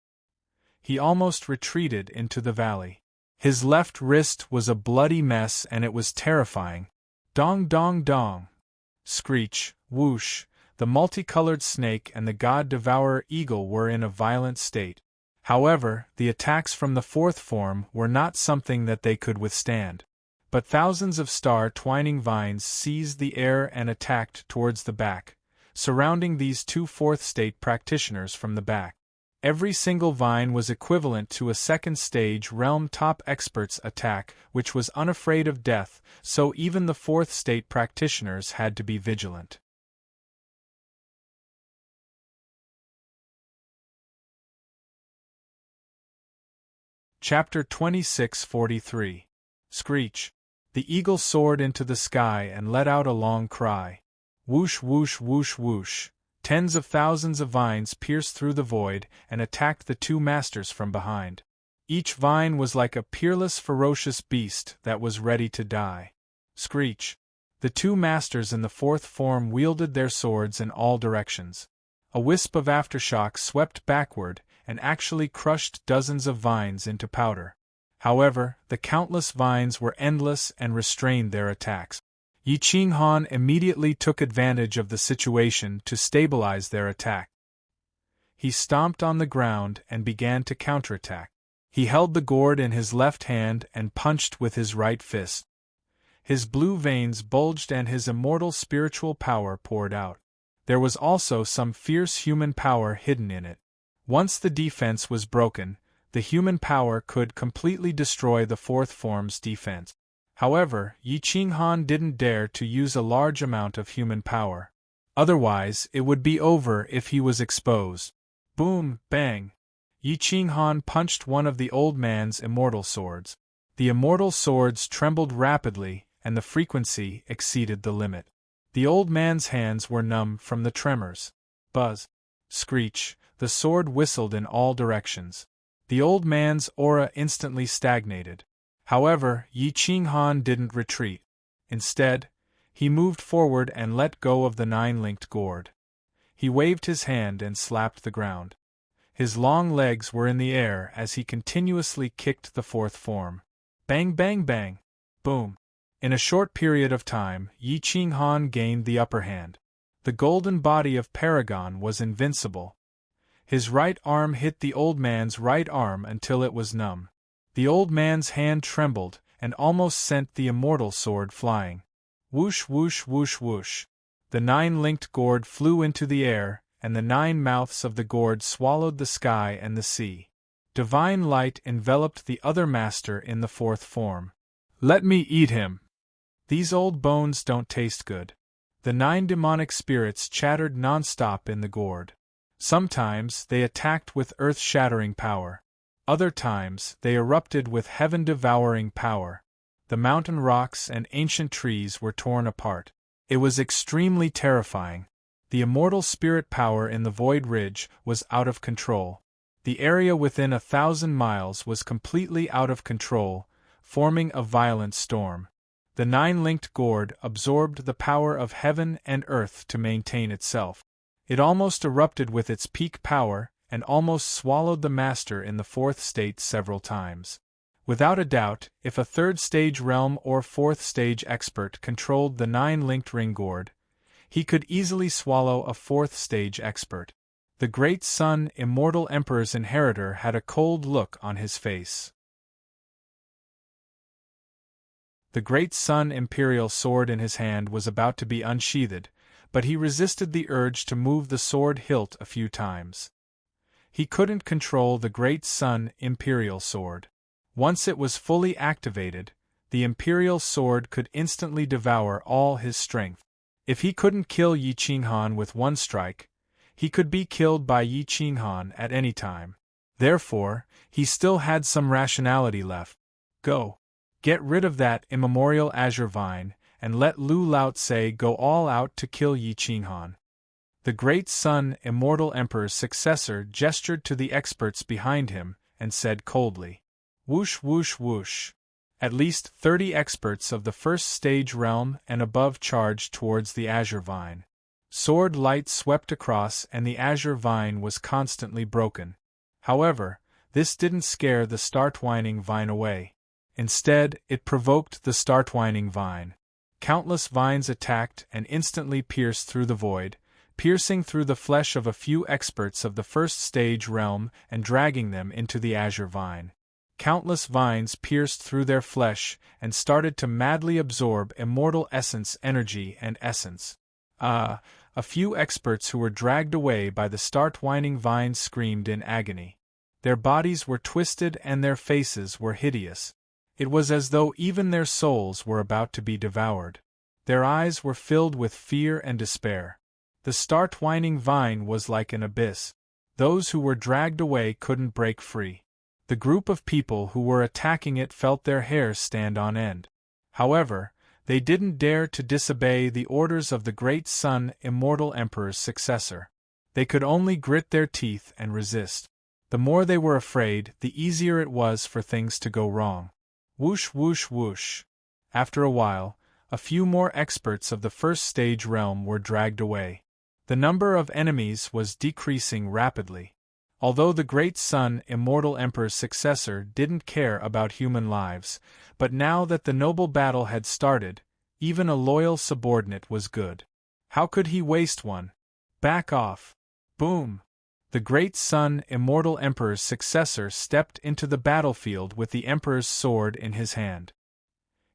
He almost retreated into the valley. His left wrist was a bloody mess, and it was terrifying. Dong dong dong! Screech, whoosh! The multicolored snake and the god-devourer eagle were in a violent state. However, the attacks from the fourth form were not something that they could withstand. But thousands of star-twining vines seized the air and attacked towards the back, surrounding these two fourth-state practitioners from the back. Every single vine was equivalent to a second-stage realm top expert's attack, which was unafraid of death, so even the fourth-state practitioners had to be vigilant. Chapter 2643. Screech! The eagle soared into the sky and let out a long cry. Whoosh whoosh whoosh whoosh! Tens of thousands of vines pierced through the void and attacked the two masters from behind. Each vine was like a peerless, ferocious beast that was ready to die. Screech! The two masters in the fourth form wielded their swords in all directions. A wisp of aftershock swept backward and actually crushed dozens of vines into powder. However, the countless vines were endless and restrained their attacks. Yi Qinghan immediately took advantage of the situation to stabilize their attack. He stomped on the ground and began to counterattack. He held the gourd in his left hand and punched with his right fist. His blue veins bulged and his immortal spiritual power poured out. There was also some fierce human power hidden in it. Once the defense was broken, the human power could completely destroy the fourth form's defense. However, Yi Qinghan didn't dare to use a large amount of human power. Otherwise, it would be over if he was exposed. Boom, bang! Yi Qinghan punched one of the old man's immortal swords. The immortal swords trembled rapidly, and the frequency exceeded the limit. The old man's hands were numb from the tremors. Buzz! Screech! The sword whistled in all directions. The old man's aura instantly stagnated. However, Yi Qinghan didn't retreat. Instead, he moved forward and let go of the nine-linked gourd. He waved his hand and slapped the ground. His long legs were in the air as he continuously kicked the fourth form. Bang, bang, bang! Boom! In a short period of time, Yi Qinghan gained the upper hand. The golden body of Paragon was invincible. His right arm hit the old man's right arm until it was numb. The old man's hand trembled and almost sent the immortal sword flying. Whoosh, whoosh, whoosh, whoosh! The nine-linked gourd flew into the air, and the 9 mouths of the gourd swallowed the sky and the sea. Divine light enveloped the other master in the fourth form. Let me eat him! These old bones don't taste good. The 9 demonic spirits chattered non-stop in the gourd. Sometimes they attacked with earth-shattering power. Other times they erupted with heaven-devouring power. The mountain rocks and ancient trees were torn apart. It was extremely terrifying. The immortal spirit power in the Void Ridge was out of control. The area within 1,000 miles was completely out of control, forming a violent storm. The 9-linked gourd absorbed the power of heaven and earth to maintain itself. It almost erupted with its peak power and almost swallowed the master in the fourth state several times. Without a doubt, if a third-stage realm or fourth-stage expert controlled the 9-linked ring gourd, he could easily swallow a fourth-stage expert. The Great Sun Immortal Emperor's inheritor had a cold look on his face. The Great Sun Imperial sword in his hand was about to be unsheathed, but he resisted the urge to move the sword hilt a few times. He couldn't control the Great Sun Imperial sword. Once it was fully activated, the Imperial sword could instantly devour all his strength. If he couldn't kill Yi Qinghan with one strike, he could be killed by Yi Qinghan at any time. Therefore, he still had some rationality left. Go. Get rid of that immemorial azure vine, and let Lu Laotse go all out to kill Yi Qinghan. The Great Sun Immortal Emperor's successor gestured to the experts behind him and said coldly, "Whoosh, whoosh, whoosh." At least 30 experts of the first stage realm and above charged towards the azure vine. Sword light swept across and the azure vine was constantly broken. However, this didn't scare the star-twining vine away. Instead, it provoked the star-twining vine. Countless vines attacked and instantly pierced through the void, piercing through the flesh of a few experts of the first stage realm and dragging them into the azure vine. Countless vines pierced through their flesh and started to madly absorb immortal essence, energy, and essence. A few experts who were dragged away by the star-twining vines screamed in agony. Their bodies were twisted and their faces were hideous. It was as though even their souls were about to be devoured. Their eyes were filled with fear and despair. The star-twining vine was like an abyss. Those who were dragged away couldn't break free. The group of people who were attacking it felt their hair stand on end. However, they didn't dare to disobey the orders of the Great Sun Immortal Emperor's successor. They could only grit their teeth and resist. The more they were afraid, the easier it was for things to go wrong. Whoosh whoosh whoosh. After a while, a few more experts of the first stage realm were dragged away. The number of enemies was decreasing rapidly. Although the great sun, immortal emperor's successor, didn't care about human lives, but now that the noble battle had started, even a loyal subordinate was good. How could he waste one? Back off. Boom! The great sun, immortal emperor's successor, stepped into the battlefield with the emperor's sword in his hand.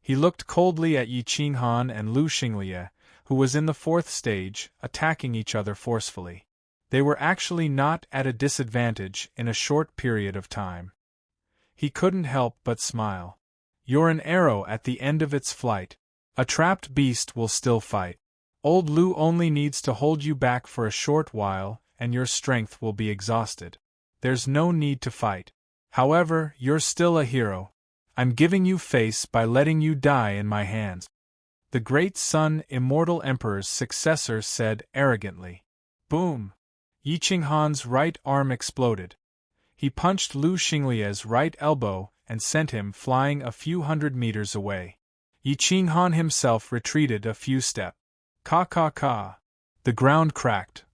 He looked coldly at Yi Qinghan and Lu Xinglie, who was in the fourth stage, attacking each other forcefully. They were actually not at a disadvantage in a short period of time. He couldn't help but smile. You're an arrow at the end of its flight. A trapped beast will still fight. Old Lu only needs to hold you back for a short while, and your strength will be exhausted. There's no need to fight. However, you're still a hero. I'm giving you face by letting you die in my hands. The great sun, immortal emperor's successor, said arrogantly. Boom! Yi Qinghan's right arm exploded. He punched Lu Xinglie's right elbow and sent him flying a few hundred meters away. Yi Qinghan himself retreated a few steps. Ka ka ka! The ground cracked.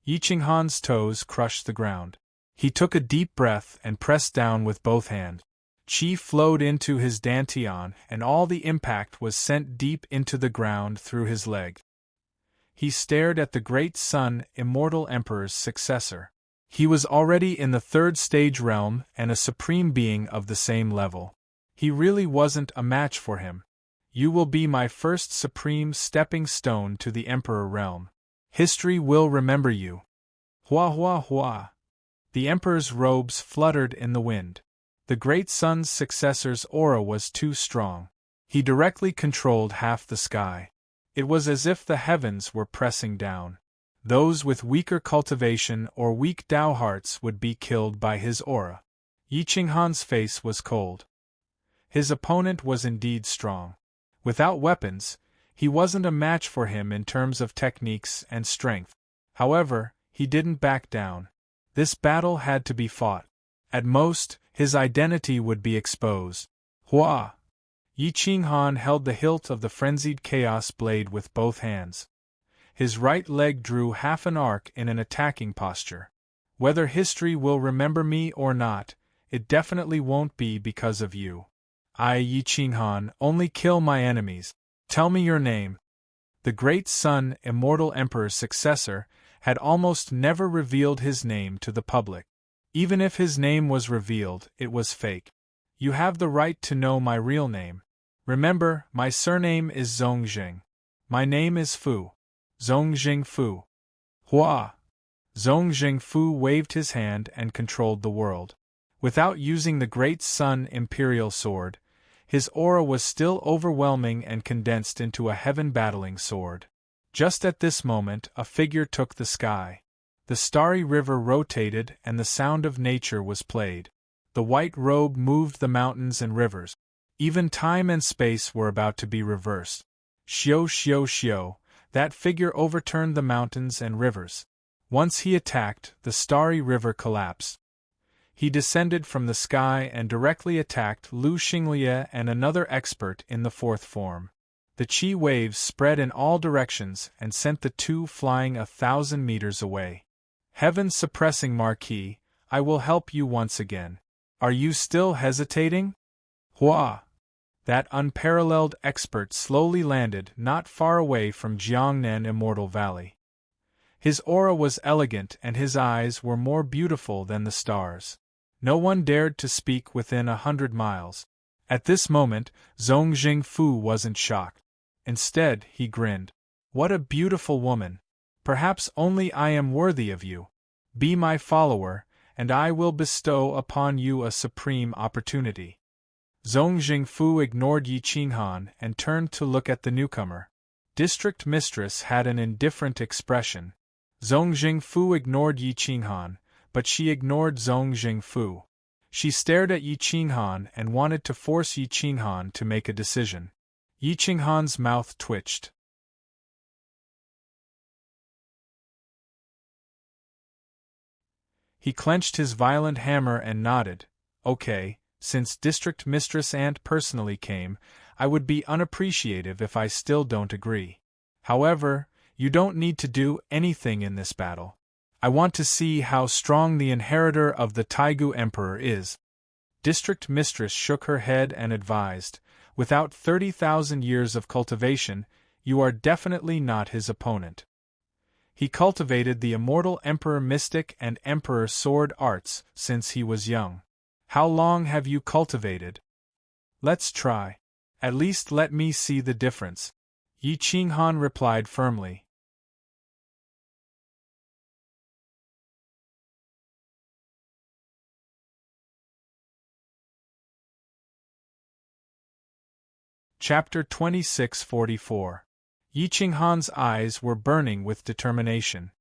Yi Qinghan's toes crushed the ground. He took a deep breath and pressed down with both hands. Qi flowed into his dantian, and all the impact was sent deep into the ground through his leg. He stared at the great sun, immortal emperor's successor. He was already in the third stage realm and a supreme being of the same level. He really wasn't a match for him. You will be my first supreme stepping stone to the emperor realm. History will remember you. Hua hua hua. The emperor's robes fluttered in the wind. The great sun's successor's aura was too strong. He directly controlled half the sky. It was as if the heavens were pressing down. Those with weaker cultivation or weak Tao hearts would be killed by his aura. Yi Qinghan's face was cold. His opponent was indeed strong. Without weapons, he wasn't a match for him in terms of techniques and strength. However, he didn't back down. This battle had to be fought. At most, his identity would be exposed. Hua! Yi Qinghan held the hilt of the frenzied chaos blade with both hands. His right leg drew half an arc in an attacking posture. Whether history will remember me or not, it definitely won't be because of you. I, Yi Qinghan, only kill my enemies. Tell me your name. The great sun, immortal emperor's successor, had almost never revealed his name to the public. Even if his name was revealed, it was fake. You have the right to know my real name. Remember, my surname is Zongjing. My name is Fu. Zongjing Fu. Hua! Zongjing Fu waved his hand and controlled the world. Without using the great sun imperial sword, his aura was still overwhelming and condensed into a heaven-battling sword. Just at this moment, a figure took the sky. The starry river rotated and the sound of nature was played. The white robe moved the mountains and rivers. Even time and space were about to be reversed. Xiao xiao xiao, that figure overturned the mountains and rivers. Once he attacked, the starry river collapsed. He descended from the sky and directly attacked Lu Xinglie and another expert in the fourth form. The qi waves spread in all directions and sent the two flying 1,000 meters away. Heaven-suppressing Marquis, I will help you once again. Are you still hesitating? Hua! That unparalleled expert slowly landed not far away from Jiangnan Immortal Valley. His aura was elegant and his eyes were more beautiful than the stars. No one dared to speak within 100 miles. At this moment, Zongjing Fu wasn't shocked. Instead, he grinned. What a beautiful woman! Perhaps only I am worthy of you. Be my follower, and I will bestow upon you a supreme opportunity. Zongjing Fu ignored Yi Qinghan and turned to look at the newcomer. District Mistress had an indifferent expression. Zongjing Fu ignored Yi Qinghan, but she ignored Zongjing Fu. She stared at Yi Qinghan and wanted to force Yi Qinghan to make a decision. Yi Qinghan's mouth twitched. He clenched his violent hammer and nodded. Okay, since District Mistress Ant personally came, I would be unappreciative if I still don't agree. However, you don't need to do anything in this battle. I want to see how strong the inheritor of the Taigu Emperor is. District Mistress shook her head and advised, without 30,000 years of cultivation, you are definitely not his opponent. He cultivated the immortal Emperor Mystic and Emperor Sword arts since he was young. How long have you cultivated? Let's try. At least let me see the difference. Yi Qinghan replied firmly. Chapter 2644. Yi Qinghan's eyes were burning with determination.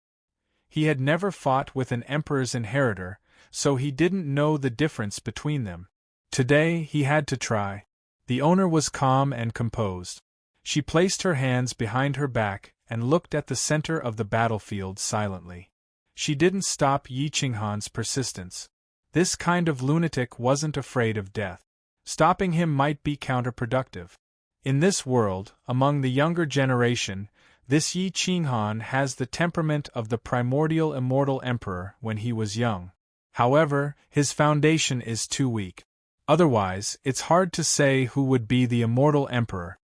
He had never fought with an emperor's inheritor, so he didn't know the difference between them. Today he had to try. The owner was calm and composed. She placed her hands behind her back and looked at the center of the battlefield silently. She didn't stop Yi Qinghan's persistence. This kind of lunatic wasn't afraid of death. Stopping him might be counterproductive. In this world, among the younger generation, this Yi Qinghan has the temperament of the primordial immortal emperor when he was young. However, his foundation is too weak. Otherwise, it's hard to say who would be the immortal emperor.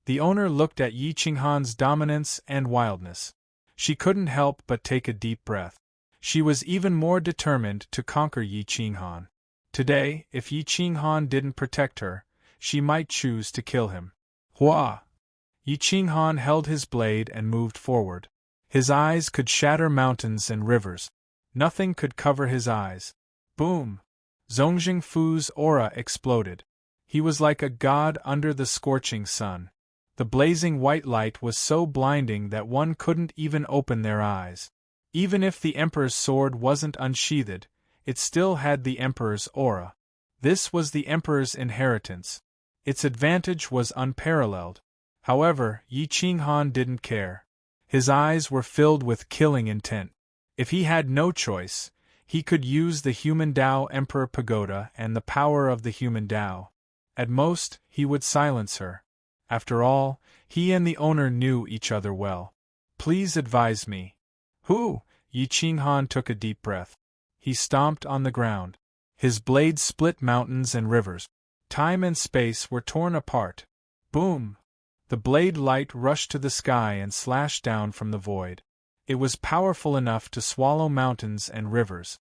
The owner looked at Yi Qinghan's dominance and wildness. She couldn't help but take a deep breath. She was even more determined to conquer Yi Qinghan. Today, if Yi Qinghan didn't protect her, she might choose to kill him. Hua! Yi Qinghan held his blade and moved forward. His eyes could shatter mountains and rivers. Nothing could cover his eyes. Boom! Zongjing Fu's aura exploded. He was like a god under the scorching sun. The blazing white light was so blinding that one couldn't even open their eyes. Even if the Emperor's sword wasn't unsheathed, it still had the Emperor's aura. This was the Emperor's inheritance. Its advantage was unparalleled. However, Yi Qinghan didn't care. His eyes were filled with killing intent. If he had no choice, he could use the human Tao Emperor Pagoda and the power of the human Tao. At most, he would silence her. After all, he and the owner knew each other well. Please advise me. Who? Yi Qinghan took a deep breath. He stomped on the ground. His blade split mountains and rivers. Time and space were torn apart. Boom! The blade light rushed to the sky and slashed down from the void. It was powerful enough to swallow mountains and rivers.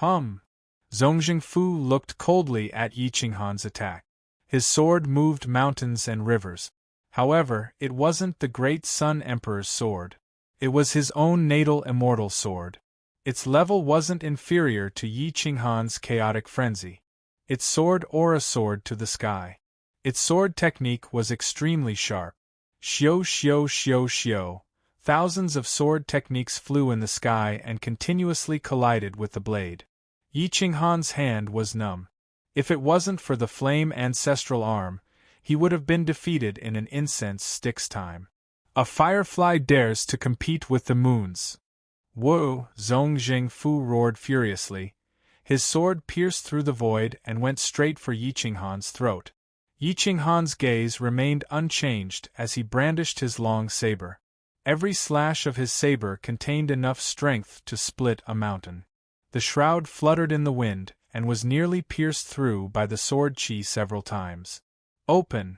Zongjing Fu looked coldly at Yi Qinghan's attack. His sword moved mountains and rivers. However, it wasn't the great Sun Emperor's sword. It was his own natal immortal sword. Its level wasn't inferior to Yi Qinghan's chaotic frenzy. Its sword aura soared to the sky. Its sword technique was extremely sharp. Xiao xiao xiao xiao. Thousands of sword techniques flew in the sky and continuously collided with the blade. Yi Qinghan's hand was numb. If it wasn't for the flame ancestral arm, he would have been defeated in an incense stick's time. A firefly dares to compete with the moons. Whoa! Zongjing Fu roared furiously. His sword pierced through the void and went straight for Yi Qinghan's throat. Yi Qinghan's gaze remained unchanged as he brandished his long saber. Every slash of his saber contained enough strength to split a mountain. The shroud fluttered in the wind and was nearly pierced through by the sword chi several times. Open!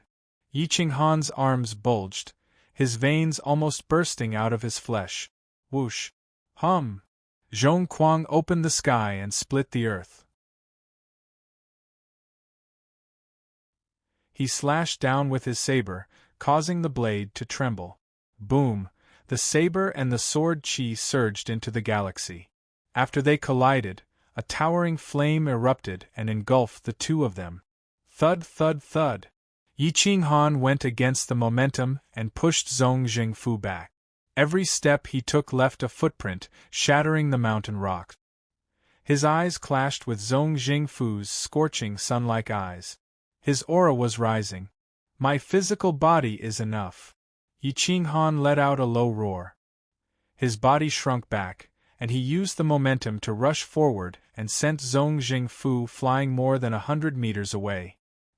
Yi Qinghan's arms bulged, his veins almost bursting out of his flesh. Whoosh! Zhong Kuang opened the sky and split the earth. He slashed down with his saber, causing the blade to tremble. Boom! The saber and the sword chi surged into the galaxy. After they collided, a towering flame erupted and engulfed the two of them. Thud thud thud! Yi Qinghan went against the momentum and pushed Zongjing Fu back. Every step he took left a footprint, shattering the mountain rock. His eyes clashed with Zongjing Fu's scorching sun-like eyes. His aura was rising. My physical body is enough. Yi Qinghan let out a low roar. His body shrunk back, and he used the momentum to rush forward and sent Zhong Fu flying more than 100 meters away.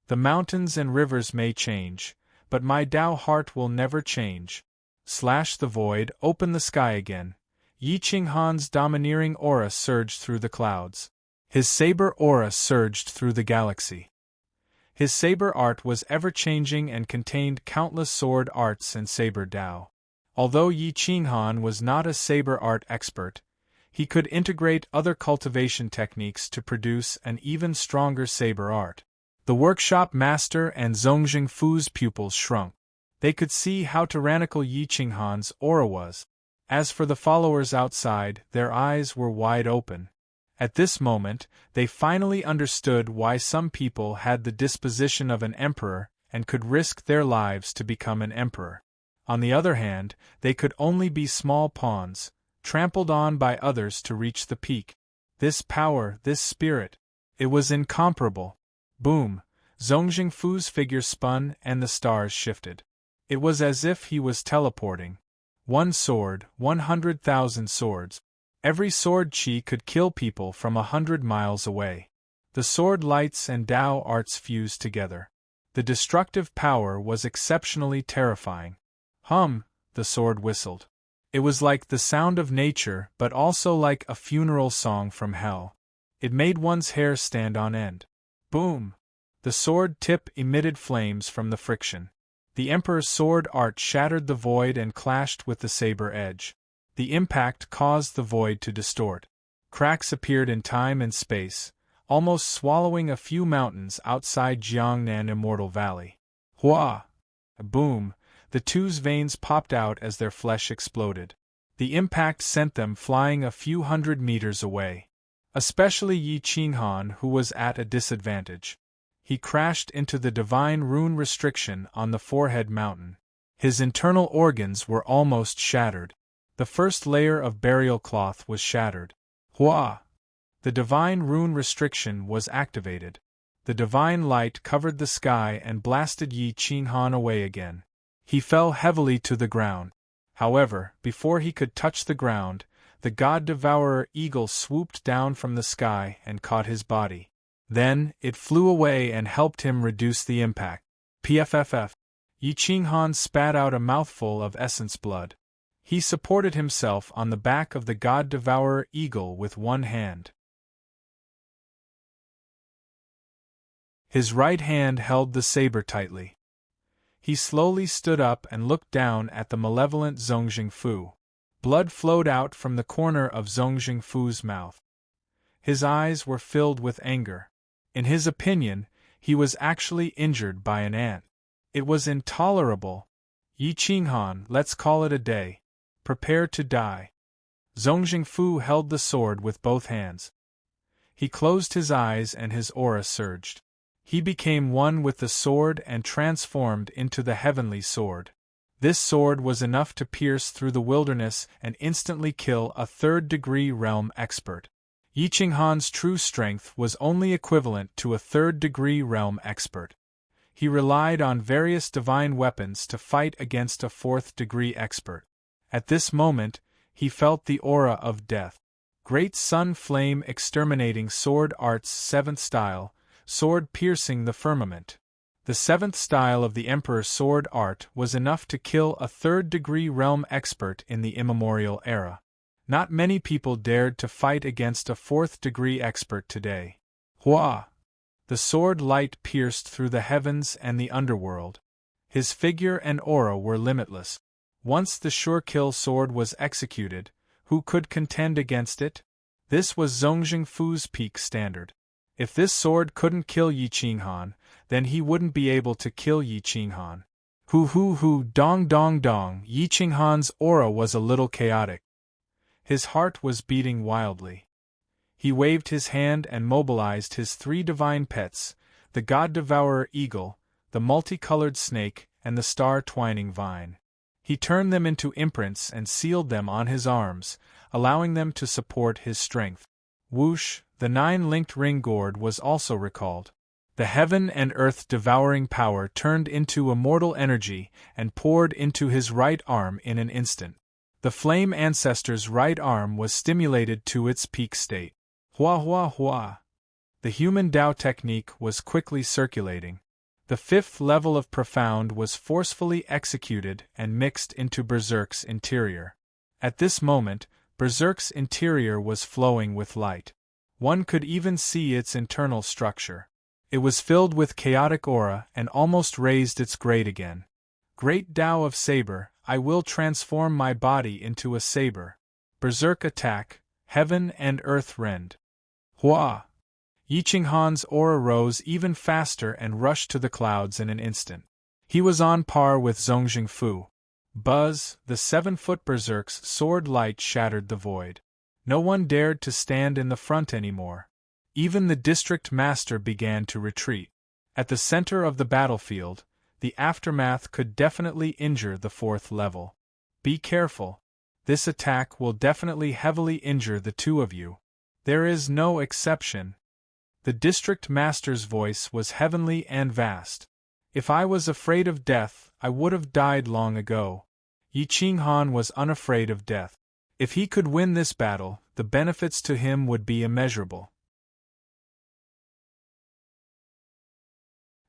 The mountains and rivers may change, but my Tao heart will never change. Slash the void, open the sky again. Yi Qinghan's domineering aura surged through the clouds. His saber aura surged through the galaxy. His saber art was ever-changing and contained countless sword arts and saber Tao. Although Yi Qinghan was not a saber art expert, he could integrate other cultivation techniques to produce an even stronger saber art. The workshop master and Zhong Fu's pupils shrunk. They could see how tyrannical Yi Qinghan's aura was. As for the followers outside, their eyes were wide open. At this moment, they finally understood why some people had the disposition of an emperor and could risk their lives to become an emperor. On the other hand, they could only be small pawns, trampled on by others to reach the peak. This power, this spirit, it was incomparable. Boom! Zhong Fu's figure spun and the stars shifted. It was as if he was teleporting. One sword, 100,000 swords. Every sword chi could kill people from 100 miles away. The sword lights and Tao arts fused together. The destructive power was exceptionally terrifying. Hum, the sword whistled. It was like the sound of nature, but also like a funeral song from hell. It made one's hair stand on end. Boom! The sword tip emitted flames from the friction. The Emperor's sword art shattered the void and clashed with the saber edge. The impact caused the void to distort. Cracks appeared in time and space, almost swallowing a few mountains outside Jiangnan Immortal Valley. Hua! Boom! The two's veins popped out as their flesh exploded. The impact sent them flying a few hundred meters away. Especially Yi Qinghan, who was at a disadvantage. He crashed into the divine rune restriction on the forehead mountain. His internal organs were almost shattered. The first layer of burial cloth was shattered. Hua! The divine rune restriction was activated. The divine light covered the sky and blasted Yi Qinghan away again. He fell heavily to the ground. However, before he could touch the ground, the God-devourer eagle swooped down from the sky and caught his body. Then, it flew away and helped him reduce the impact. Pfff. Yi Qinghan spat out a mouthful of essence blood. He supported himself on the back of the God-devourer eagle with one hand. His right hand held the saber tightly. He slowly stood up and looked down at the malevolent Zhong Fu. Blood flowed out from the corner of Zhong Fu's mouth. His eyes were filled with anger. In his opinion, he was actually injured by an ant. It was intolerable. Yi Qinghan, let's call it a day. Prepare to die. Zhong Fu held the sword with both hands. He closed his eyes and his aura surged. He became one with the sword and transformed into the heavenly sword. This sword was enough to pierce through the wilderness and instantly kill a third-degree realm expert. Yi Qinghan's true strength was only equivalent to a third-degree realm expert. He relied on various divine weapons to fight against a fourth-degree expert. At this moment, he felt the aura of death. Great Sun Flame Exterminating Sword Arts 7th Style, Sword Piercing the Firmament. The 7th style of the Emperor's sword art was enough to kill a third-degree realm expert in the immemorial era. Not many people dared to fight against a fourth-degree expert today. Hua! The sword light pierced through the heavens and the underworld. His figure and aura were limitless. Once the sure-kill sword was executed, who could contend against it? This was Zhong Fu's peak standard. If this sword couldn't kill Yi Qinghan, then he wouldn't be able to kill Yi Qinghan. Hoo, dong dong dong. Yi Qinghan's aura was a little chaotic. His heart was beating wildly. He waved his hand and mobilized his three divine pets, the God-devourer eagle, the multicolored snake, and the star-twining vine. He turned them into imprints and sealed them on his arms, allowing them to support his strength. Whoosh, the 9-linked ring gourd was also recalled. The heaven and earth devouring power turned into immortal energy and poured into his right arm in an instant. The flame ancestor's right arm was stimulated to its peak state. Hua hua hua. The human Tao technique was quickly circulating. The fifth level of profound was forcefully executed and mixed into Berserk's interior. At this moment, Berserk's interior was flowing with light. One could even see its internal structure. It was filled with chaotic aura and almost raised its grade again. Great Tao of Saber, I will transform my body into a saber. Berserk attack, heaven and earth rend. Hua! Yichinghan's aura rose even faster and rushed to the clouds in an instant. He was on par with Zongjing Fu. Buzz, the 7-foot Berserk's sword light shattered the void. No one dared to stand in the front anymore. Even the district master began to retreat. At the center of the battlefield, the aftermath could definitely injure the 4th level. Be careful. This attack will definitely heavily injure the two of you. There is no exception. The district master's voice was heavenly and vast. If I was afraid of death, I would have died long ago. Yi Qinghan was unafraid of death. If he could win this battle, the benefits to him would be immeasurable.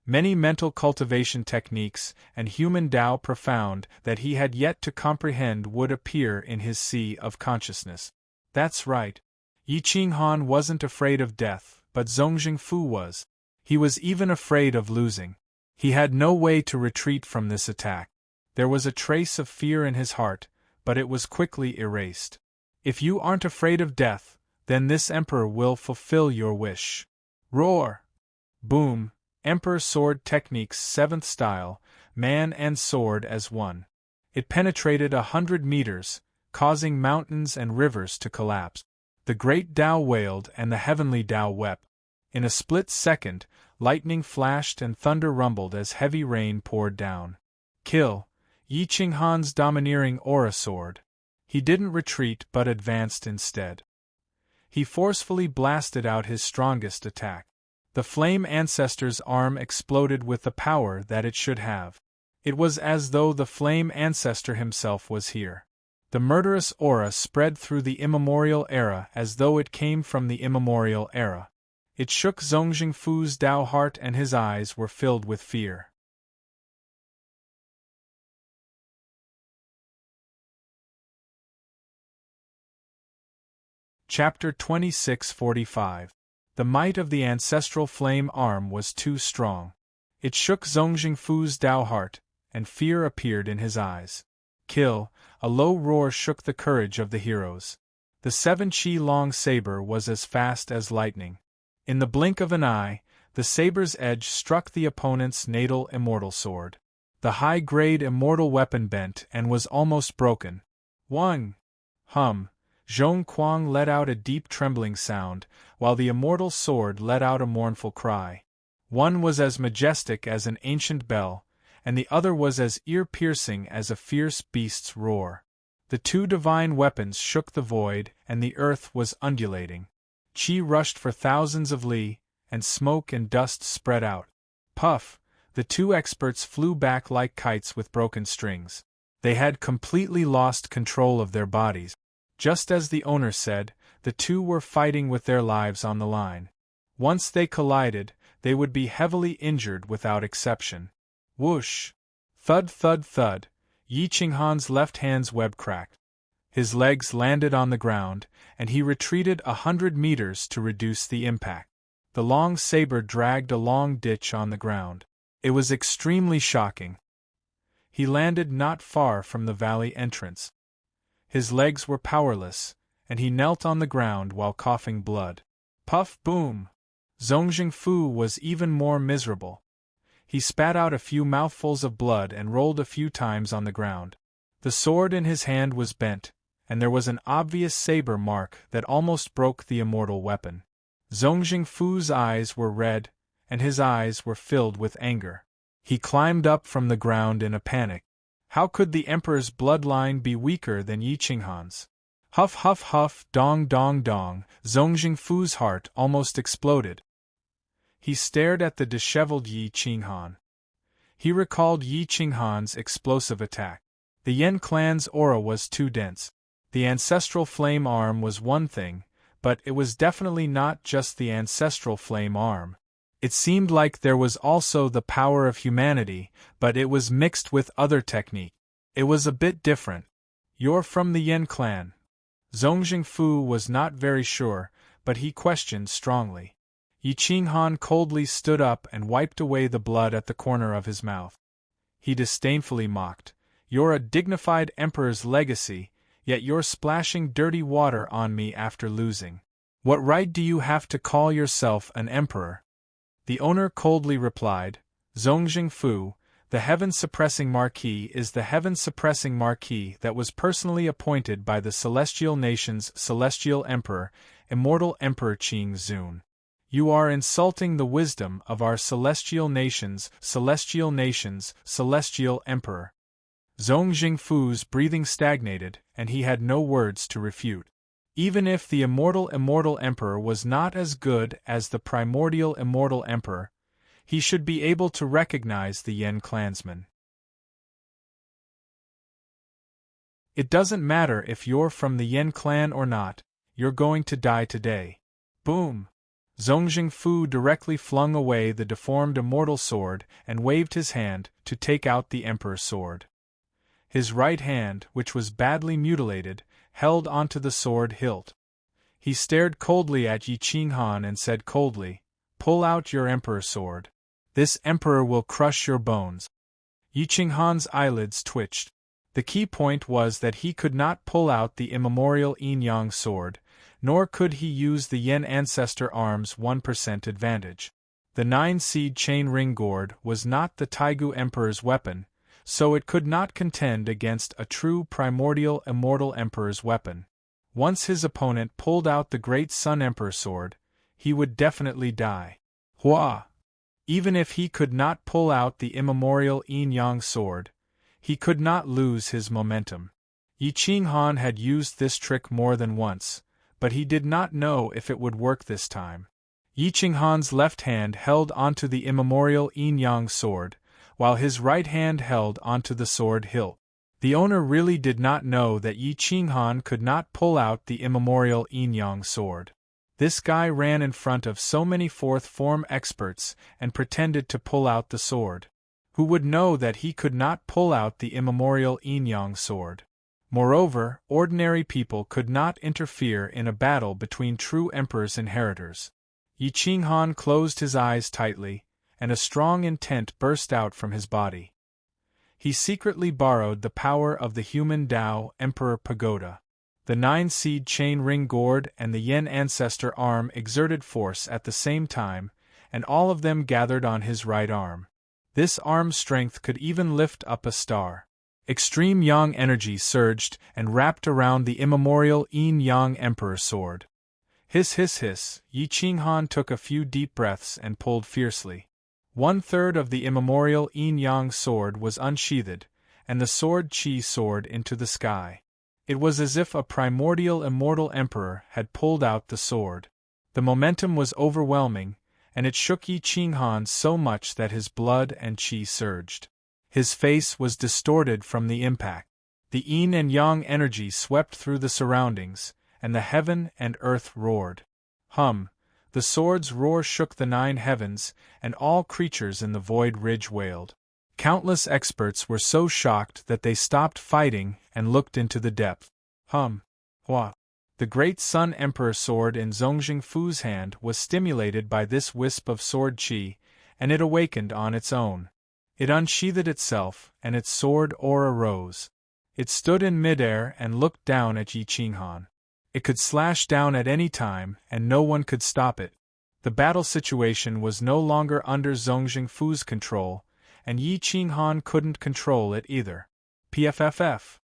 Many mental cultivation techniques and human Tao profound that he had yet to comprehend would appear in his sea of consciousness. That's right. Yi Qinghan wasn't afraid of death, but Zongjing Fu was. He was even afraid of losing. He had no way to retreat from this attack. There was a trace of fear in his heart, but it was quickly erased. If you aren't afraid of death, then this emperor will fulfill your wish. Roar! Boom! Emperor Sword Technique's 7th style, man and sword as one. It penetrated 100 meters, causing mountains and rivers to collapse. The great Tao wailed and the heavenly Tao wept. In a split second, lightning flashed and thunder rumbled as heavy rain poured down. Kill! Yi Qinghan's domineering aura sword. He didn't retreat but advanced instead. He forcefully blasted out his strongest attack. The flame ancestor's arm exploded with the power that it should have. It was as though the flame ancestor himself was here. The murderous aura spread through the immemorial era as though it came from the immemorial era. It shook Zongjing Fu's Tao heart and his eyes were filled with fear. Chapter 2645. The might of the ancestral flame arm was too strong. It shook Zongjing Fu's Tao heart, and fear appeared in his eyes. Kill! A low roar shook the courage of the heroes. The 7-chi-long saber was as fast as lightning. In the blink of an eye, the saber's edge struck the opponent's natal immortal sword. The high-grade immortal weapon bent and was almost broken. One! Hum! Zhong Kuang let out a deep trembling sound, while the immortal sword let out a mournful cry. One was as majestic as an ancient bell, and the other was as ear-piercing as a fierce beast's roar. The two divine weapons shook the void, and the earth was undulating. Qi rushed for thousands of li, and smoke and dust spread out. Puff! The two experts flew back like kites with broken strings. They had completely lost control of their bodies. Just as the owner said, the two were fighting with their lives on the line. Once they collided, they would be heavily injured without exception. Whoosh! Thud thud thud! Yi Qinghan's left hand's web cracked. His legs landed on the ground, and he retreated 100 meters to reduce the impact. The long saber dragged a long ditch on the ground. It was extremely shocking. He landed not far from the valley entrance. His legs were powerless, and he knelt on the ground while coughing blood. Puff boom! Zongjing Fu was even more miserable. He spat out a few mouthfuls of blood and rolled a few times on the ground. The sword in his hand was bent, and there was an obvious saber mark that almost broke the immortal weapon. Zongjing Fu's eyes were red, and his eyes were filled with anger. He climbed up from the ground in a panic. How could the Emperor's bloodline be weaker than Yi Qinghan's? Huff huff huff, dong dong dong, Zongjing Fu's heart almost exploded. He stared at the disheveled Yi Qinghan. He recalled Yi Qinghan's explosive attack. The Yen clan's aura was too dense. The ancestral flame arm was one thing, but it was definitely not just the ancestral flame arm. It seemed like there was also the power of humanity, but it was mixed with other technique. It was a bit different. You're from the Yen clan. Zongjing Fu was not very sure, but he questioned strongly. Yi Qinghan coldly stood up and wiped away the blood at the corner of his mouth. He disdainfully mocked, "You're a dignified emperor's legacy, yet you're splashing dirty water on me after losing. What right do you have to call yourself an emperor?" The owner coldly replied, "Zongjing Fu, the heaven-suppressing marquis is the heaven-suppressing marquis that was personally appointed by the Celestial Nation's Celestial Emperor, Immortal Emperor Qing Zun. You are insulting the wisdom of our Celestial Nation's Celestial Emperor." Zongjing Fu's breathing stagnated, and he had no words to refute. Even if the Immortal Emperor was not as good as the primordial Immortal Emperor, he should be able to recognize the Yen clansman. "It doesn't matter if you're from the Yen clan or not, you're going to die today." Boom! Zongjing Fu directly flung away the deformed immortal sword and waved his hand to take out the emperor's sword. His right hand, which was badly mutilated, held onto the sword hilt. He stared coldly at Yi Qinghan and said coldly, "Pull out your emperor's sword. This emperor will crush your bones." Yi Qinghan's eyelids twitched. The key point was that he could not pull out the immemorial yin-yang sword, nor could he use the Yen ancestor arm's 1% advantage. The 9-seed chain ring gourd was not the Taigu Emperor's weapon, so it could not contend against a true primordial immortal emperor's weapon. Once his opponent pulled out the Great Sun Emperor sword, he would definitely die. Hua! Even if he could not pull out the immemorial yin-yang sword, he could not lose his momentum. Yi Qinghan had used this trick more than once, but he did not know if it would work this time. Yi Qinghan's left hand held onto the immemorial yin-yang sword, while his right hand held onto the sword hilt. The owner really did not know that Yi Qinghan could not pull out the immemorial yin-yang sword. This guy ran in front of so many fourth form experts and pretended to pull out the sword. Who would know that he could not pull out the immemorial yin-yang sword? Moreover, ordinary people could not interfere in a battle between true emperor's inheritors. Yi Qinghan closed his eyes tightly, and a strong intent burst out from his body. He secretly borrowed the power of the human Tao Emperor Pagoda. The 9-seed chain ring gourd and the Yen ancestor arm exerted force at the same time, and all of them gathered on his right arm. This arm's strength could even lift up a star. Extreme yang energy surged and wrapped around the immemorial yin-yang emperor sword. Hiss hiss hiss, Yi Qinghan took a few deep breaths and pulled fiercely. 1/3 of the immemorial yin-yang sword was unsheathed, and the sword chi soared into the sky. It was as if a primordial immortal emperor had pulled out the sword. The momentum was overwhelming, and it shook Yi Qinghan so much that his blood and chi surged. His face was distorted from the impact. The yin and yang energy swept through the surroundings, and the heaven and earth roared. Hum! The sword's roar shook the 9 heavens, and all creatures in the void ridge wailed. Countless experts were so shocked that they stopped fighting and looked into the depth. Hum! Hua! The Great Sun Emperor sword in Zongjing Fu's hand was stimulated by this wisp of sword chi, and it awakened on its own. It unsheathed itself, and its sword aura rose. It stood in midair and looked down at Yi Qinghan. It could slash down at any time, and no one could stop it. The battle situation was no longer under Zongjing Fu's control, and Yi Qinghan couldn't control it either. PFFF.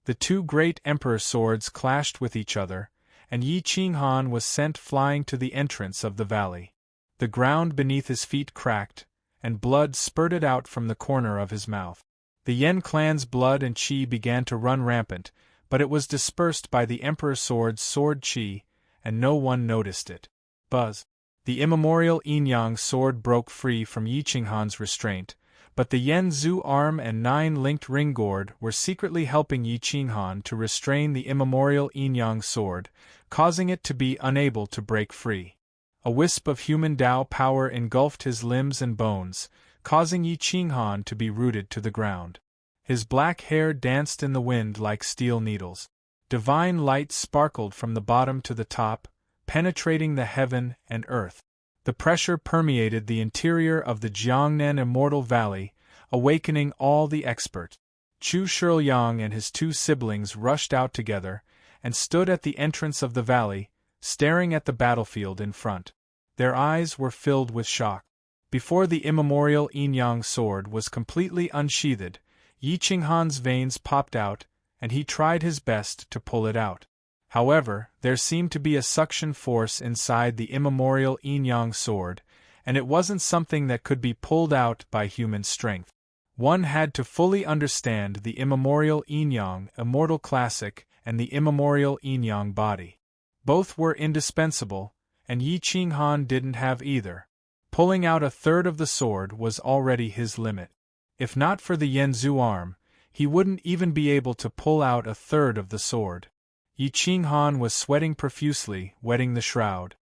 The 2 great emperor swords clashed with each other, and Yi Qinghan was sent flying to the entrance of the valley. The ground beneath his feet cracked, and blood spurted out from the corner of his mouth. The Yen clan's blood and chi began to run rampant, but it was dispersed by the Emperor Sword's sword chi, and no one noticed it. Buzz! The immemorial yin-yang sword broke free from Yi Qinghan's restraint, but the Yen Zhu arm and 9-linked ring gourd were secretly helping Yi Qinghan to restrain the immemorial yin-yang sword, causing it to be unable to break free. A wisp of human Tao power engulfed his limbs and bones, causing Yi Qinghan to be rooted to the ground. His black hair danced in the wind like steel needles. Divine light sparkled from the bottom to the top, penetrating the heaven and earth. The pressure permeated the interior of the Jiangnan Immortal Valley, awakening all the experts. Chu Shiliang and his 2 siblings rushed out together, and stood at the entrance of the valley, staring at the battlefield in front. Their eyes were filled with shock. Before the immemorial yin-yang sword was completely unsheathed, Yi Qinghan's veins popped out, and he tried his best to pull it out. However, there seemed to be a suction force inside the immemorial yin-yang sword, and it wasn't something that could be pulled out by human strength. One had to fully understand the immemorial yin-yang immortal classic and the immemorial yin-yang body. Both were indispensable, and Yi Qinghan didn't have either. Pulling out a third of the sword was already his limit. If not for the Yen Zhu arm, he wouldn't even be able to pull out a third of the sword. Yi Qinghan was sweating profusely, wetting the shroud.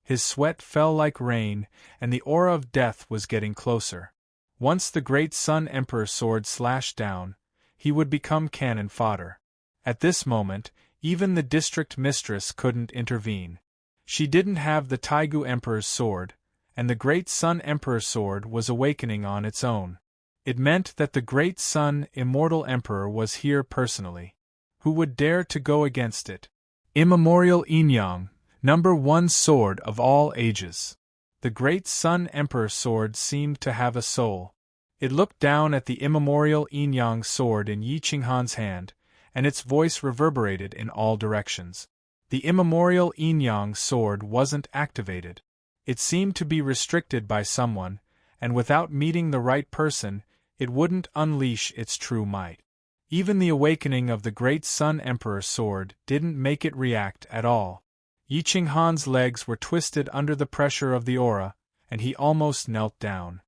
His sweat fell like rain, and the aura of death was getting closer. Once the great Sun Emperor's sword slashed down, he would become cannon fodder. At this moment, even the district mistress couldn't intervene. She didn't have the Taigu Emperor's sword, and the great Sun Emperor's sword was awakening on its own. It meant that the great Sun Immortal Emperor was here personally. Who would dare to go against it? Immemorial yin-yang, #1 sword of all ages. The great Sun Emperor's sword seemed to have a soul. It looked down at the immemorial yin-yang sword in Yi Qinghan's hand, and its voice reverberated in all directions. The immemorial yin-yang sword wasn't activated. It seemed to be restricted by someone, and without meeting the right person, it wouldn't unleash its true might. Even the awakening of the great Sun Emperor's sword didn't make it react at all. Yi Qinghan's legs were twisted under the pressure of the aura, and he almost knelt down.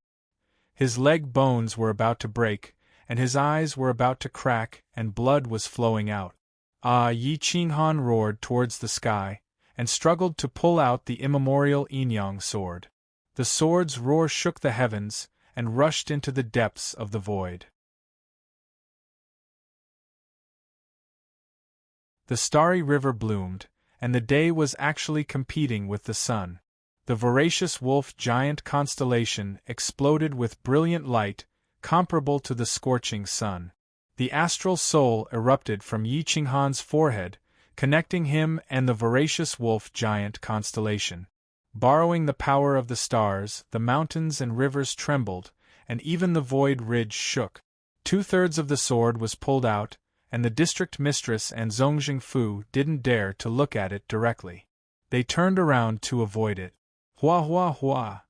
His leg bones were about to break, and his eyes were about to crack, and blood was flowing out. Yi Qinghan roared towards the sky, and struggled to pull out the immemorial yin-yang sword. The sword's roar shook the heavens, and rushed into the depths of the void. The starry river bloomed, and the day was actually competing with the sun. The voracious wolf giant constellation exploded with brilliant light, comparable to the scorching sun. The astral soul erupted from Yi Qinghan's forehead, connecting him and the voracious wolf giant constellation. Borrowing the power of the stars, the mountains and rivers trembled, and even the void ridge shook. 2/3 of the sword was pulled out, and the district mistress and Zongjing Fu didn't dare to look at it directly. They turned around to avoid it. Hua hua hua!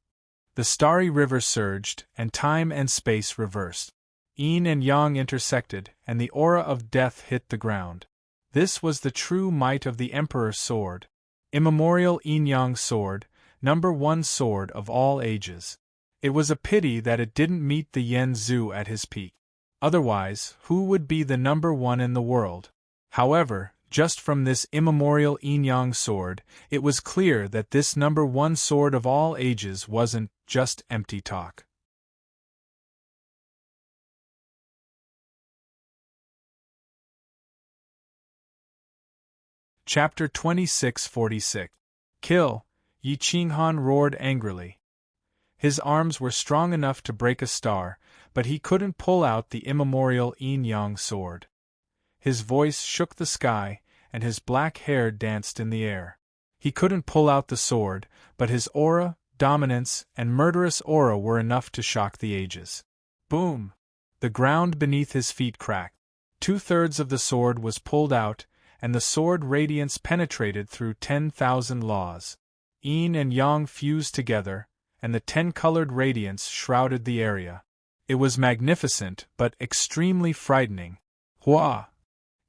The starry river surged, and time and space reversed. Yin and yang intersected, and the aura of death hit the ground. This was the true might of the Emperor's sword. Immemorial yin-yang sword, #1 sword of all ages. It was a pity that it didn't meet the Yen Zhu at his peak. Otherwise, who would be the #1 in the world? However, just from this immemorial yin-yang sword, it was clear that this #1 sword of all ages wasn't just empty talk. Chapter 2646. Kill! Yi Qinghan roared angrily. His arms were strong enough to break a star, but he couldn't pull out the immemorial yin-yang sword. His voice shook the sky, and his black hair danced in the air. He couldn't pull out the sword, but his aura, dominance, and murderous aura were enough to shock the ages. Boom! The ground beneath his feet cracked. 2/3 of the sword was pulled out, and the sword radiance penetrated through 10,000 laws. Yin and yang fused together, and the 10-colored radiance shrouded the area. It was magnificent, but extremely frightening. Hua!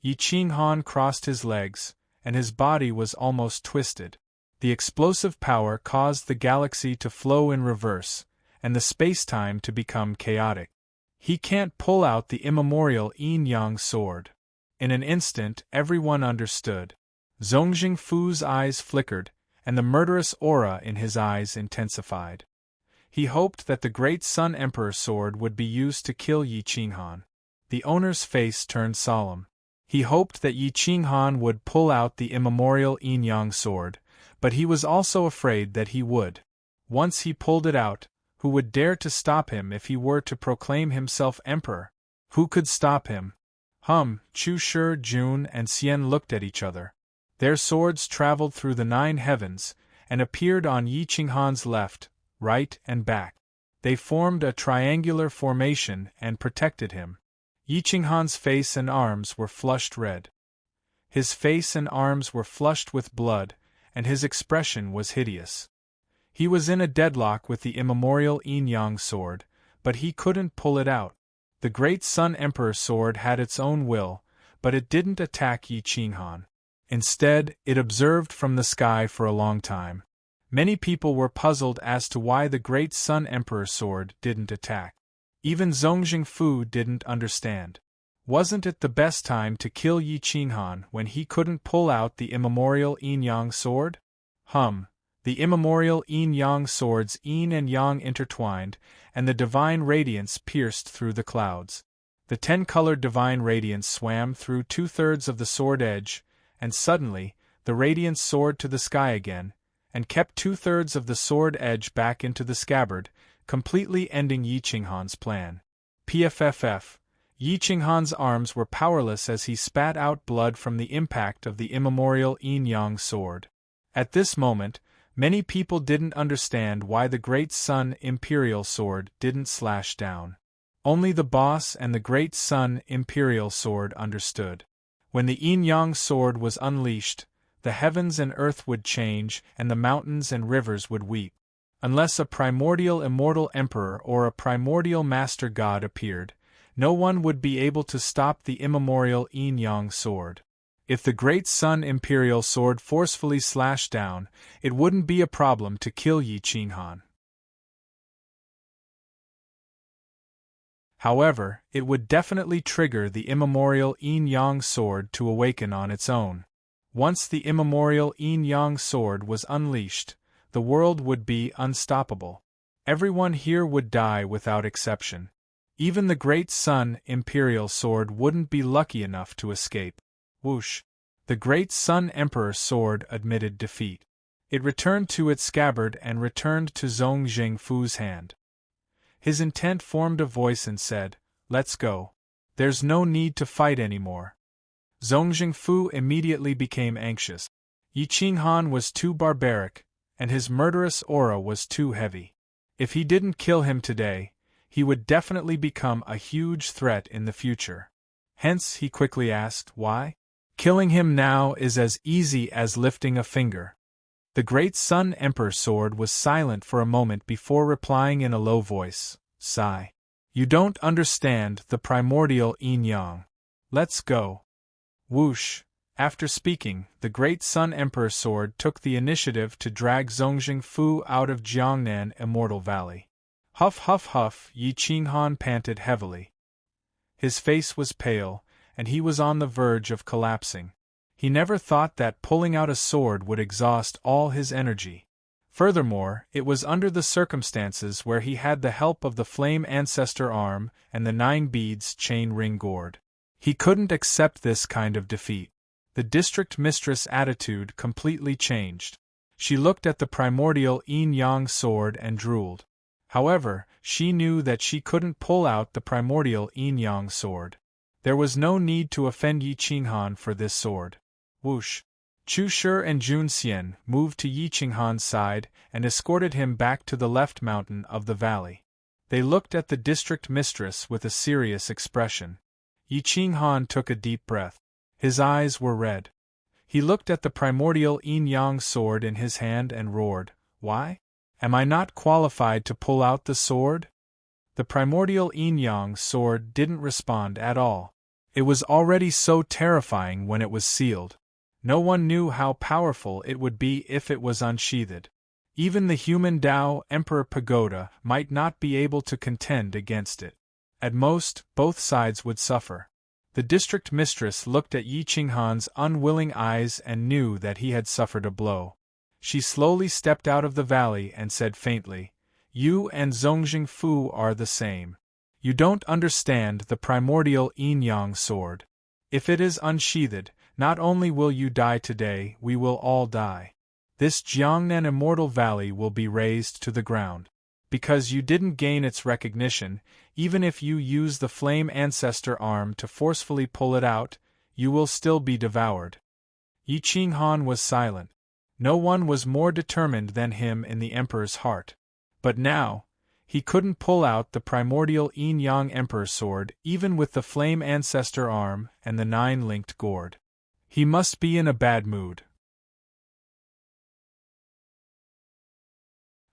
Yi Qinghan crossed his legs, and his body was almost twisted. The explosive power caused the galaxy to flow in reverse, and the space-time to become chaotic. He can't pull out the immemorial yin-yang sword. In an instant, everyone understood. Zongjing Fu's eyes flickered, and the murderous aura in his eyes intensified. He hoped that the great Sun Emperor sword would be used to kill Yi Qinghan. The owner's face turned solemn. He hoped that Yi Qinghan would pull out the immemorial yin-yang sword, but he was also afraid that he would. Once he pulled it out, who would dare to stop him if he were to proclaim himself emperor? Who could stop him? Chu Shi, Jun, and Xian looked at each other. Their swords traveled through the 9 heavens, and appeared on Yi Qinghan's left, right, and back. They formed a triangular formation and protected him. Yi Qinghan's face and arms were flushed red. His face and arms were flushed with blood, and his expression was hideous. He was in a deadlock with the immemorial yin-yang sword, but he couldn't pull it out. The great Sun Emperor sword had its own will, but it didn't attack Yi Qinghan. Instead, it observed from the sky for a long time. Many people were puzzled as to why the great Sun Emperor sword didn't attack. Even Zongjing Fu didn't understand. Wasn't it the best time to kill Yi Qinghan when he couldn't pull out the immemorial yin-yang sword? The immemorial yin-yang swords yin and yang intertwined, and the divine radiance pierced through the clouds. The 10-colored divine radiance swam through 2/3 of the sword edge, and suddenly, the radiance soared to the sky again, and kept 2/3 of the sword edge back into the scabbard, completely ending Yi Qinghan's plan. Pfff. Yi Qinghan's arms were powerless as he spat out blood from the impact of the immemorial yin-yang sword. At this moment, many people didn't understand why the great Sun Imperial sword didn't slash down. Only the boss and the great Sun Imperial sword understood. When the yin-yang sword was unleashed, the heavens and earth would change, and the mountains and rivers would weep. Unless a primordial immortal emperor or a primordial master god appeared, no one would be able to stop the immemorial yin-yang sword. If the great Sun Imperial sword forcefully slashed down, it wouldn't be a problem to kill Yi Qinghan. However, it would definitely trigger the immemorial yin-yang sword to awaken on its own. Once the immemorial yin-yang sword was unleashed, the world would be unstoppable. Everyone here would die without exception. Even the great Sun Imperial sword wouldn't be lucky enough to escape. Whoosh! The great Sun Emperor sword admitted defeat. It returned to its scabbard and returned to Zongjing Fu's hand. His intent formed a voice and said, "Let's go. There's no need to fight anymore." Zongjing Fu immediately became anxious. Yi Qinghan was too barbaric, and his murderous aura was too heavy. If he didn't kill him today, he would definitely become a huge threat in the future. Hence, he quickly asked, why? Killing him now is as easy as lifting a finger. The great Sun Emperor sword was silent for a moment before replying in a low voice, "Sigh. You don't understand the primordial yin-yang. Let's go." Whoosh! After speaking, the great Sun Emperor sword took the initiative to drag Zongjing Fu out of Jiangnan Immortal Valley. Huff huff huff, Yi Qinghan panted heavily. His face was pale, and he was on the verge of collapsing. He never thought that pulling out a sword would exhaust all his energy. Furthermore, it was under the circumstances where he had the help of the Flame Ancestor arm and the 9 beads chain ring gourd. He couldn't accept this kind of defeat. The district mistress' attitude completely changed. She looked at the primordial yin-yang sword and drooled. However, she knew that she couldn't pull out the primordial yin-yang sword. There was no need to offend Yi Qinghan for this sword. Whoosh! Chu Shi and Jun Xian moved to Yi Qinghan's side and escorted him back to the left mountain of the valley. They looked at the district mistress with a serious expression. Yi Qinghan took a deep breath. His eyes were red. He looked at the primordial yin-yang sword in his hand and roared, "Why? Am I not qualified to pull out the sword?" The primordial yin-yang sword didn't respond at all. It was already so terrifying when it was sealed. No one knew how powerful it would be if it was unsheathed. Even the human Tao Emperor Pagoda might not be able to contend against it. At most, both sides would suffer. The district mistress looked at Yi Qinghan's unwilling eyes and knew that he had suffered a blow. She slowly stepped out of the valley and said faintly, "You and Zongjing Fu are the same. You don't understand the primordial yin-yang sword. If it is unsheathed, not only will you die today, we will all die. This Jiangnan immortal valley will be razed to the ground. Because you didn't gain its recognition, even if you use the flame ancestor arm to forcefully pull it out, you will still be devoured." Yi Qinghan was silent. No one was more determined than him in the emperor's heart. But now, he couldn't pull out the primordial yin-yang emperor sword even with the flame ancestor arm and the 9-linked gourd. He must be in a bad mood.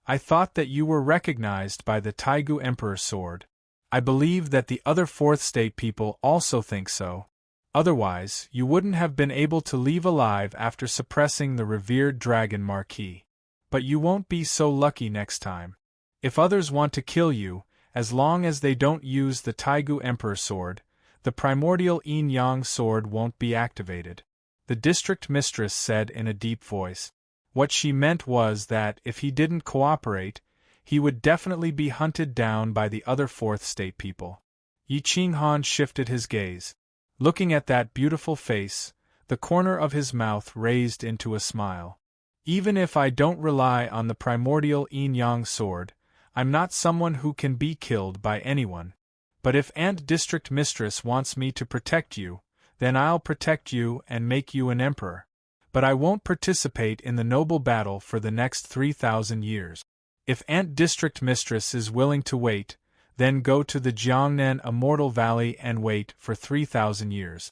"I thought that you were recognized by the Taigu emperor sword. I believe that the other fourth state people also think so. Otherwise, you wouldn't have been able to leave alive after suppressing the revered dragon Marquis. But you won't be so lucky next time. If others want to kill you, as long as they don't use the Taigu Emperor sword, the primordial yin-yang sword won't be activated," the district mistress said in a deep voice. What she meant was that if he didn't cooperate, he would definitely be hunted down by the other fourth state people. Yi Qinghan shifted his gaze. Looking at that beautiful face, the corner of his mouth raised into a smile. "Even if I don't rely on the primordial yin-yang sword, I'm not someone who can be killed by anyone. But if Aunt District Mistress wants me to protect you, then I'll protect you and make you an emperor. But I won't participate in the noble battle for the next 3,000 years. If Aunt District Mistress is willing to wait, then go to the Jiangnan Immortal Valley and wait for 3,000 years."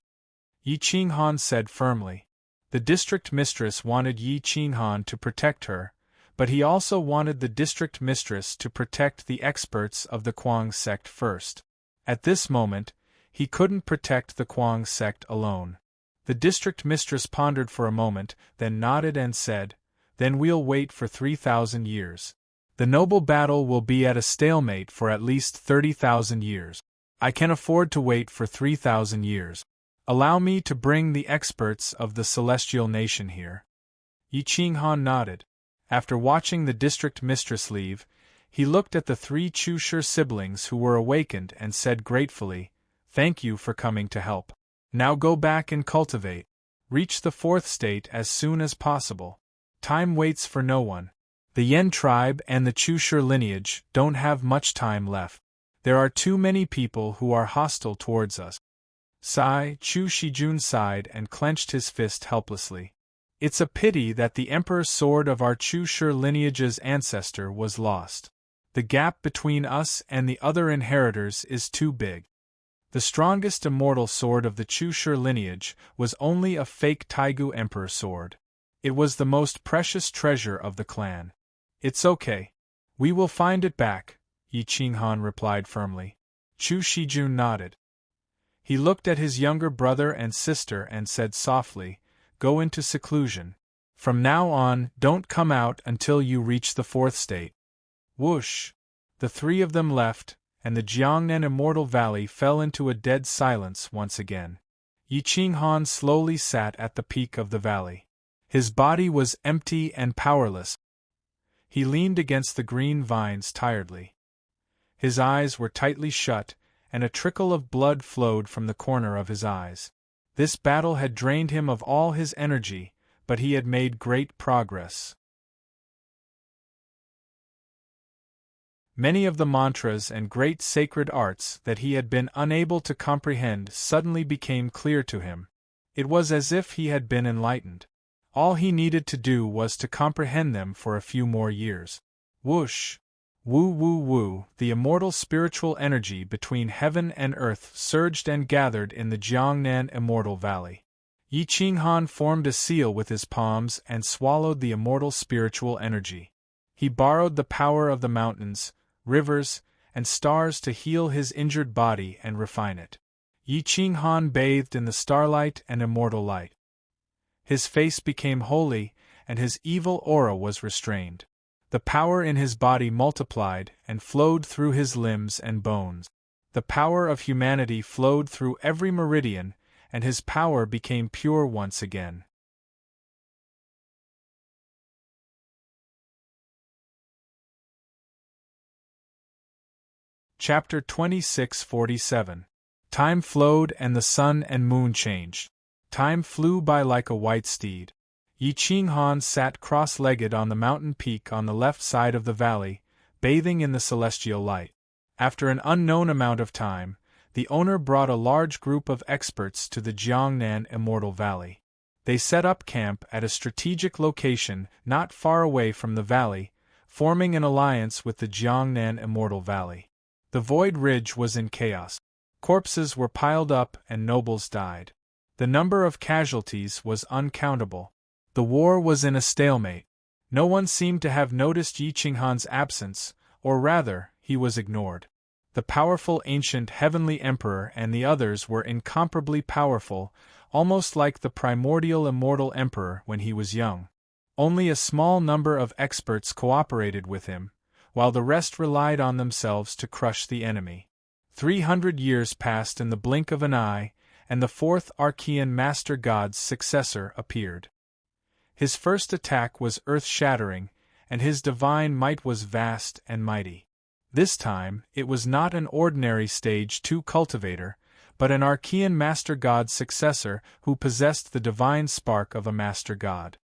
Yi Qinghan said firmly. The district mistress wanted Yi Qinghan to protect her, but he also wanted the district mistress to protect the experts of the Kuang sect first. At this moment, he couldn't protect the Kuang sect alone. The district mistress pondered for a moment, then nodded and said, "Then we'll wait for 3,000 years. The noble battle will be at a stalemate for at least 30,000 years. I can afford to wait for 3,000 years. Allow me to bring the experts of the celestial nation here." Yi Qinghan nodded. After watching the district mistress leave, he looked at the 3 Chushi siblings who were awakened and said gratefully, "Thank you for coming to help. Now go back and cultivate. Reach the 4th state as soon as possible. Time waits for no one. The Yen tribe and the Chushi lineage don't have much time left. There are too many people who are hostile towards us." Chu Shijun sighed and clenched his fist helplessly. "It's a pity that the emperor's sword of our Chushi lineage's ancestor was lost. The gap between us and the other inheritors is too big. The strongest immortal sword of the Chushi lineage was only a fake Taigu emperor sword. It was the most precious treasure of the clan. It's okay. We will find it back," Yi Qinghan replied firmly. Chu Shijun nodded. He looked at his younger brother and sister and said softly, "Go into seclusion. From now on, don't come out until you reach the 4th state." Whoosh! The 3 of them left, and the Jiangnan Immortal Valley fell into a dead silence once again. Yi Qinghan slowly sat at the peak of the valley. His body was empty and powerless. He leaned against the green vines tiredly. His eyes were tightly shut, and a trickle of blood flowed from the corner of his eyes. This battle had drained him of all his energy, but he had made great progress. Many of the mantras and great sacred arts that he had been unable to comprehend suddenly became clear to him. It was as if he had been enlightened. All he needed to do was to comprehend them for a few more years. Whoosh! Woo woo woo! The immortal spiritual energy between heaven and earth surged and gathered in the Jiangnan Immortal Valley. Yi Qinghan formed a seal with his palms and swallowed the immortal spiritual energy. He borrowed the power of the mountains, rivers, and stars to heal his injured body and refine it. Yi Qinghan bathed in the starlight and immortal light. His face became holy, and his evil aura was restrained. The power in his body multiplied and flowed through his limbs and bones. The power of humanity flowed through every meridian, and his power became pure once again. Chapter 26:47. Time flowed and the sun and moon changed. Time flew by like a white steed. Yi Qinghan sat cross-legged on the mountain peak on the left side of the valley, bathing in the celestial light. After an unknown amount of time, the owner brought a large group of experts to the Jiangnan Immortal Valley. They set up camp at a strategic location not far away from the valley, forming an alliance with the Jiangnan Immortal Valley. The Void Ridge was in chaos. Corpses were piled up and nobles died. The number of casualties was uncountable. The war was in a stalemate. No one seemed to have noticed Yi Qinghan's absence, or rather, he was ignored. The powerful ancient heavenly emperor and the others were incomparably powerful, almost like the primordial immortal emperor when he was young. Only a small number of experts cooperated with him, while the rest relied on themselves to crush the enemy. 300 years passed in the blink of an eye, and the fourth Archean Master God's successor appeared. His first attack was earth-shattering, and his divine might was vast and mighty. This time, it was not an ordinary Stage 2 cultivator, but an Archean Master God's successor who possessed the divine spark of a Master God.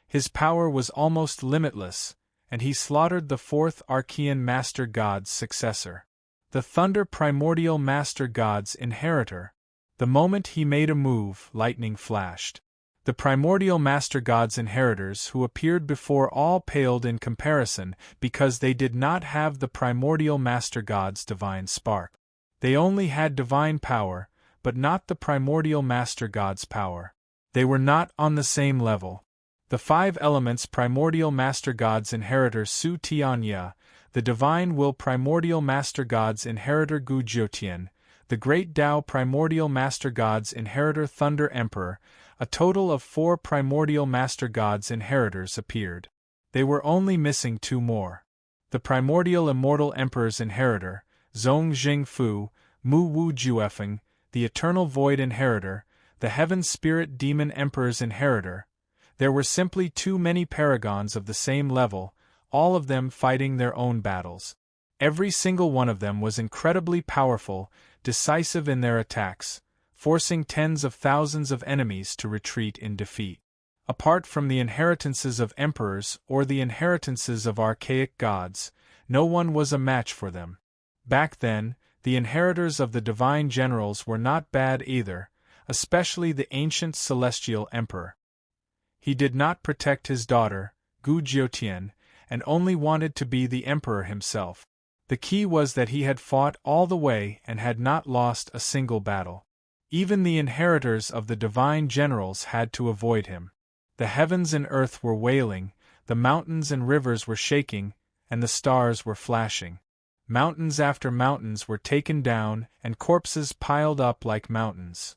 His power was almost limitless, and he slaughtered the fourth Archean Master God's successor, the Thunder Primordial Master God's inheritor. The moment he made a move, lightning flashed. The primordial Master God's inheritors who appeared before all paled in comparison because they did not have the primordial Master God's divine spark. They only had divine power, but not the primordial Master God's power. They were not on the same level. The five elements primordial Master God's inheritor Su Tianya, the divine will primordial Master God's inheritor Gu Jiutian, the great Tao primordial Master God's inheritor Thunder Emperor, a total of 4 primordial Master God's inheritors appeared. They were only missing 2 more. The primordial Immortal Emperor's inheritor, Zhong Jingfu, Mu Wu Juefeng, the eternal Void inheritor, the Heaven Spirit Demon Emperor's inheritor. There were simply too many paragons of the same level, all of them fighting their own battles. Every single one of them was incredibly powerful, decisive in their attacks, forcing tens of thousands of enemies to retreat in defeat. Apart from the inheritances of emperors or the inheritances of archaic gods, no one was a match for them. Back then, the inheritors of the divine generals were not bad either, especially the ancient celestial emperor. He did not protect his daughter, Gu Jiutian, and only wanted to be the emperor himself. The key was that he had fought all the way and had not lost a single battle. Even the inheritors of the divine generals had to avoid him. The heavens and earth were wailing, the mountains and rivers were shaking, and the stars were flashing. Mountains after mountains were taken down, and corpses piled up like mountains.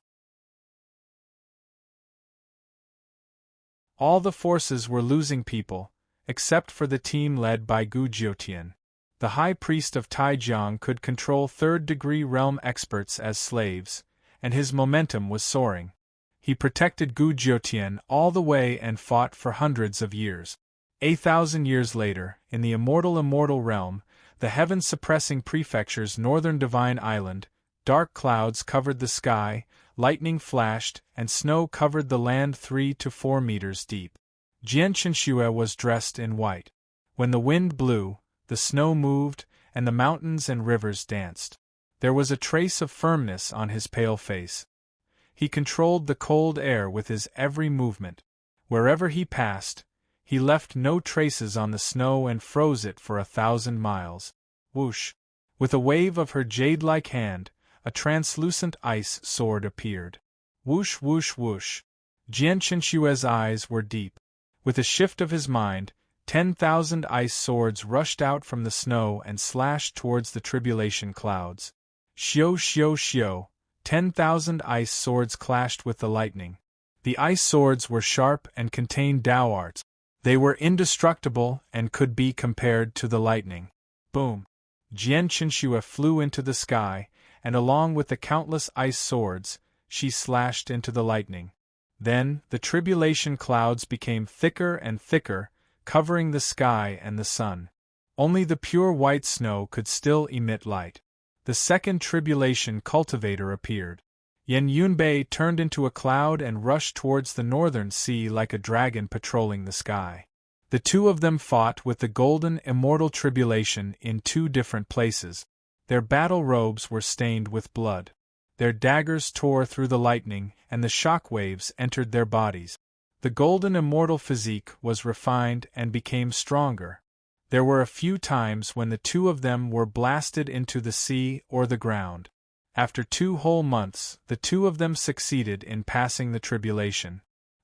All the forces were losing people, except for the team led by Gu Jiutian. The high priest of Taijiang could control third-degree realm experts as slaves, and his momentum was soaring. He protected Gu Jiutian all the way and fought for hundreds of years. 1,000 years later, in the immortal realm, the heaven-suppressing prefecture's northern divine island, dark clouds covered the sky, lightning flashed, and snow covered the land 3 to 4 meters deep. Jian Chenxue was dressed in white. When the wind blew, the snow moved, and the mountains and rivers danced. There was a trace of firmness on his pale face. He controlled the cold air with his every movement. Wherever he passed, he left no traces on the snow and froze it for 1,000 miles. Whoosh! With a wave of her jade-like hand, a translucent ice sword appeared. Whoosh whoosh whoosh! Jian Chenxue's eyes were deep. With a shift of his mind, 10,000 ice swords rushed out from the snow and slashed towards the tribulation clouds. Xiu xiu xiu! 10,000 ice swords clashed with the lightning. The ice swords were sharp and contained Tao arts. They were indestructible and could be compared to the lightning. Boom! Jian Qinxue flew into the sky, and along with the countless ice swords, she slashed into the lightning. Then, the tribulation clouds became thicker and thicker, covering the sky and the sun. Only the pure white snow could still emit light. The second tribulation cultivator appeared. Yan Yunbei turned into a cloud and rushed towards the northern sea like a dragon patrolling the sky. The two of them fought with the golden immortal tribulation in two different places. Their battle robes were stained with blood. Their daggers tore through the lightning, and the shock waves entered their bodies. The golden immortal physique was refined and became stronger. There were a few times when the two of them were blasted into the sea or the ground. After 2 whole months, the two of them succeeded in passing the tribulation.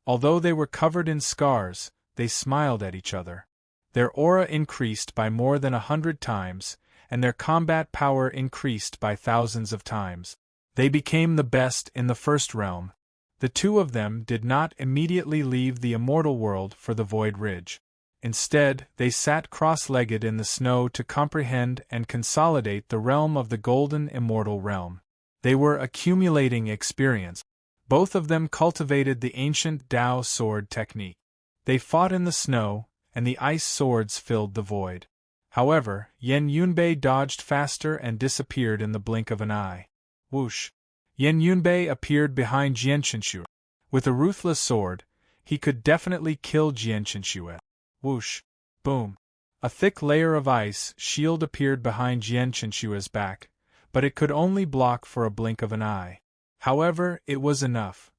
Although they were covered in scars, they smiled at each other. Their aura increased by more than 100 times, and their combat power increased by thousands of times. They became the best in the first realm. The two of them did not immediately leave the immortal world for the Void Ridge. Instead, they sat cross-legged in the snow to comprehend and consolidate the realm of the golden immortal realm. They were accumulating experience. Both of them cultivated the ancient Dao sword technique. They fought in the snow, and the ice swords filled the void. However, Yan Yunbei dodged faster and disappeared in the blink of an eye. Whoosh! Yan Yunbei appeared behind Jian Qinxue. With a ruthless sword, he could definitely kill Jian Qinxue. Whoosh! Boom! A thick layer of ice shield appeared behind Jian Qinxue's back, but it could only block for a blink of an eye. However, it was enough.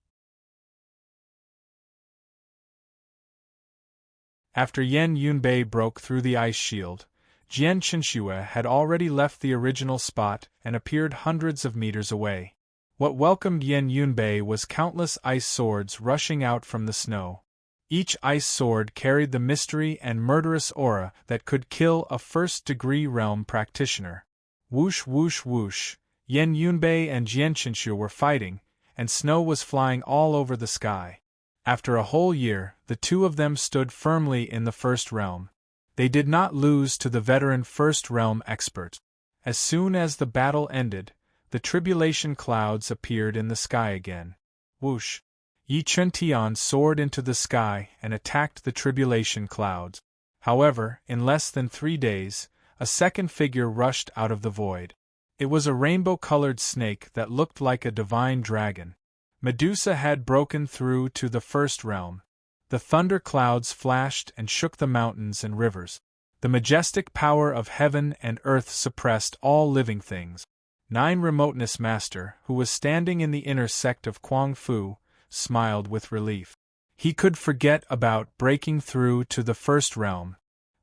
After Yan Yunbei broke through the ice shield, Jian Qinxue had already left the original spot and appeared hundreds of meters away. What welcomed Yan Yunbei was countless ice swords rushing out from the snow. Each ice sword carried the mystery and murderous aura that could kill a first-degree realm practitioner. Whoosh whoosh whoosh, Yan Yunbei and Jian Qinxue were fighting, and snow was flying all over the sky. After a whole year, the two of them stood firmly in the first realm. They did not lose to the veteran first realm expert. As soon as the battle ended, the tribulation clouds appeared in the sky again. Whoosh! Yi Chuntian soared into the sky and attacked the tribulation clouds. However, in less than 3 days, a second figure rushed out of the void. It was a rainbow-colored snake that looked like a divine dragon. Medusa had broken through to the first realm. The thunder clouds flashed and shook the mountains and rivers. The majestic power of heaven and earth suppressed all living things. 9 Remoteness Master, who was standing in the inner sect of Kuang Fu, smiled with relief. He could forget about breaking through to the first realm.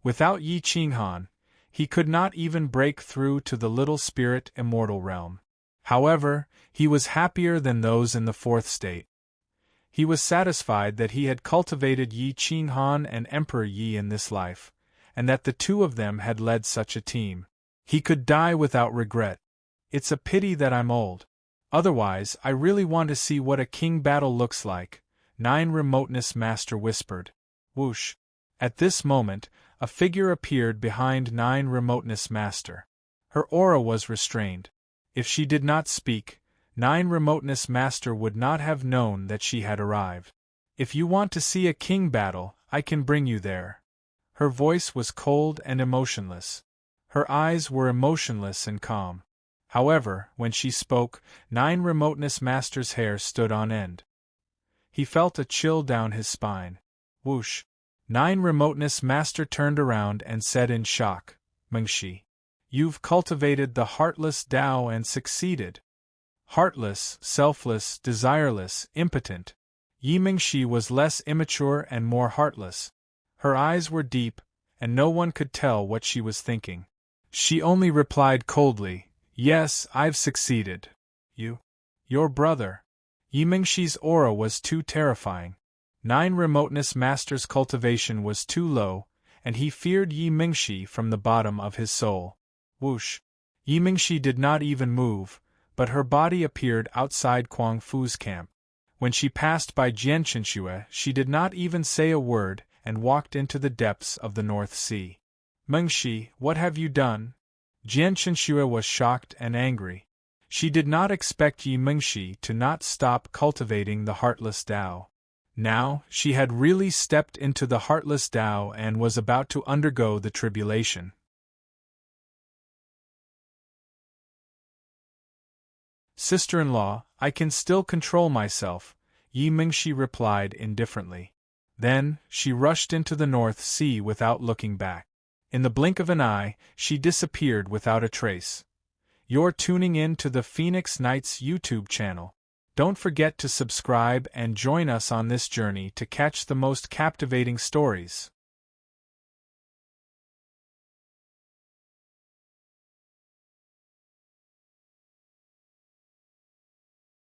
Without Yi Qinghan, he could not even break through to the little spirit immortal realm. However, he was happier than those in the fourth state. He was satisfied that he had cultivated Yi Qinghan and Emperor Yi in this life, and that the two of them had led such a team. He could die without regret. It's a pity that I'm old. Otherwise, I really want to see what a king battle looks like, 9 Remoteness Master whispered. Whoosh! At this moment, a figure appeared behind 9 Remoteness Master. Her aura was restrained. If she did not speak, 9 Remoteness Master would not have known that she had arrived. If you want to see a king battle, I can bring you there. Her voice was cold and emotionless. Her eyes were emotionless and calm. However, when she spoke, 9 Remoteness Master's hair stood on end. He felt a chill down his spine. Whoosh! 9 Remoteness Master turned around and said in shock, Mengshi, you've cultivated the heartless Tao and succeeded. Heartless, selfless, desireless, impotent. Yi Mingxi was less immature and more heartless. Her eyes were deep, and no one could tell what she was thinking. She only replied coldly, Yes, I've succeeded. You? Your brother. Yi Mingxi's aura was too terrifying. 9 Remoteness Master's cultivation was too low, and he feared Yi Mingxi from the bottom of his soul. Whoosh! Yi Mingxi did not even move, but her body appeared outside Kuang Fu's camp. When she passed by Jian Qinxue, she did not even say a word, and walked into the depths of the North Sea. Mengshi, what have you done? Jian Qinshui was shocked and angry. She did not expect Yi Mengshi to not stop cultivating the heartless Tao. Now, she had really stepped into the heartless Tao and was about to undergo the tribulation. Sister-in-law, I can still control myself, Yi Mengshi replied indifferently. Then, she rushed into the North Sea without looking back. In the blink of an eye, she disappeared without a trace. You're tuning in to the Phoenix Nights YouTube channel. Don't forget to subscribe and join us on this journey to catch the most captivating stories.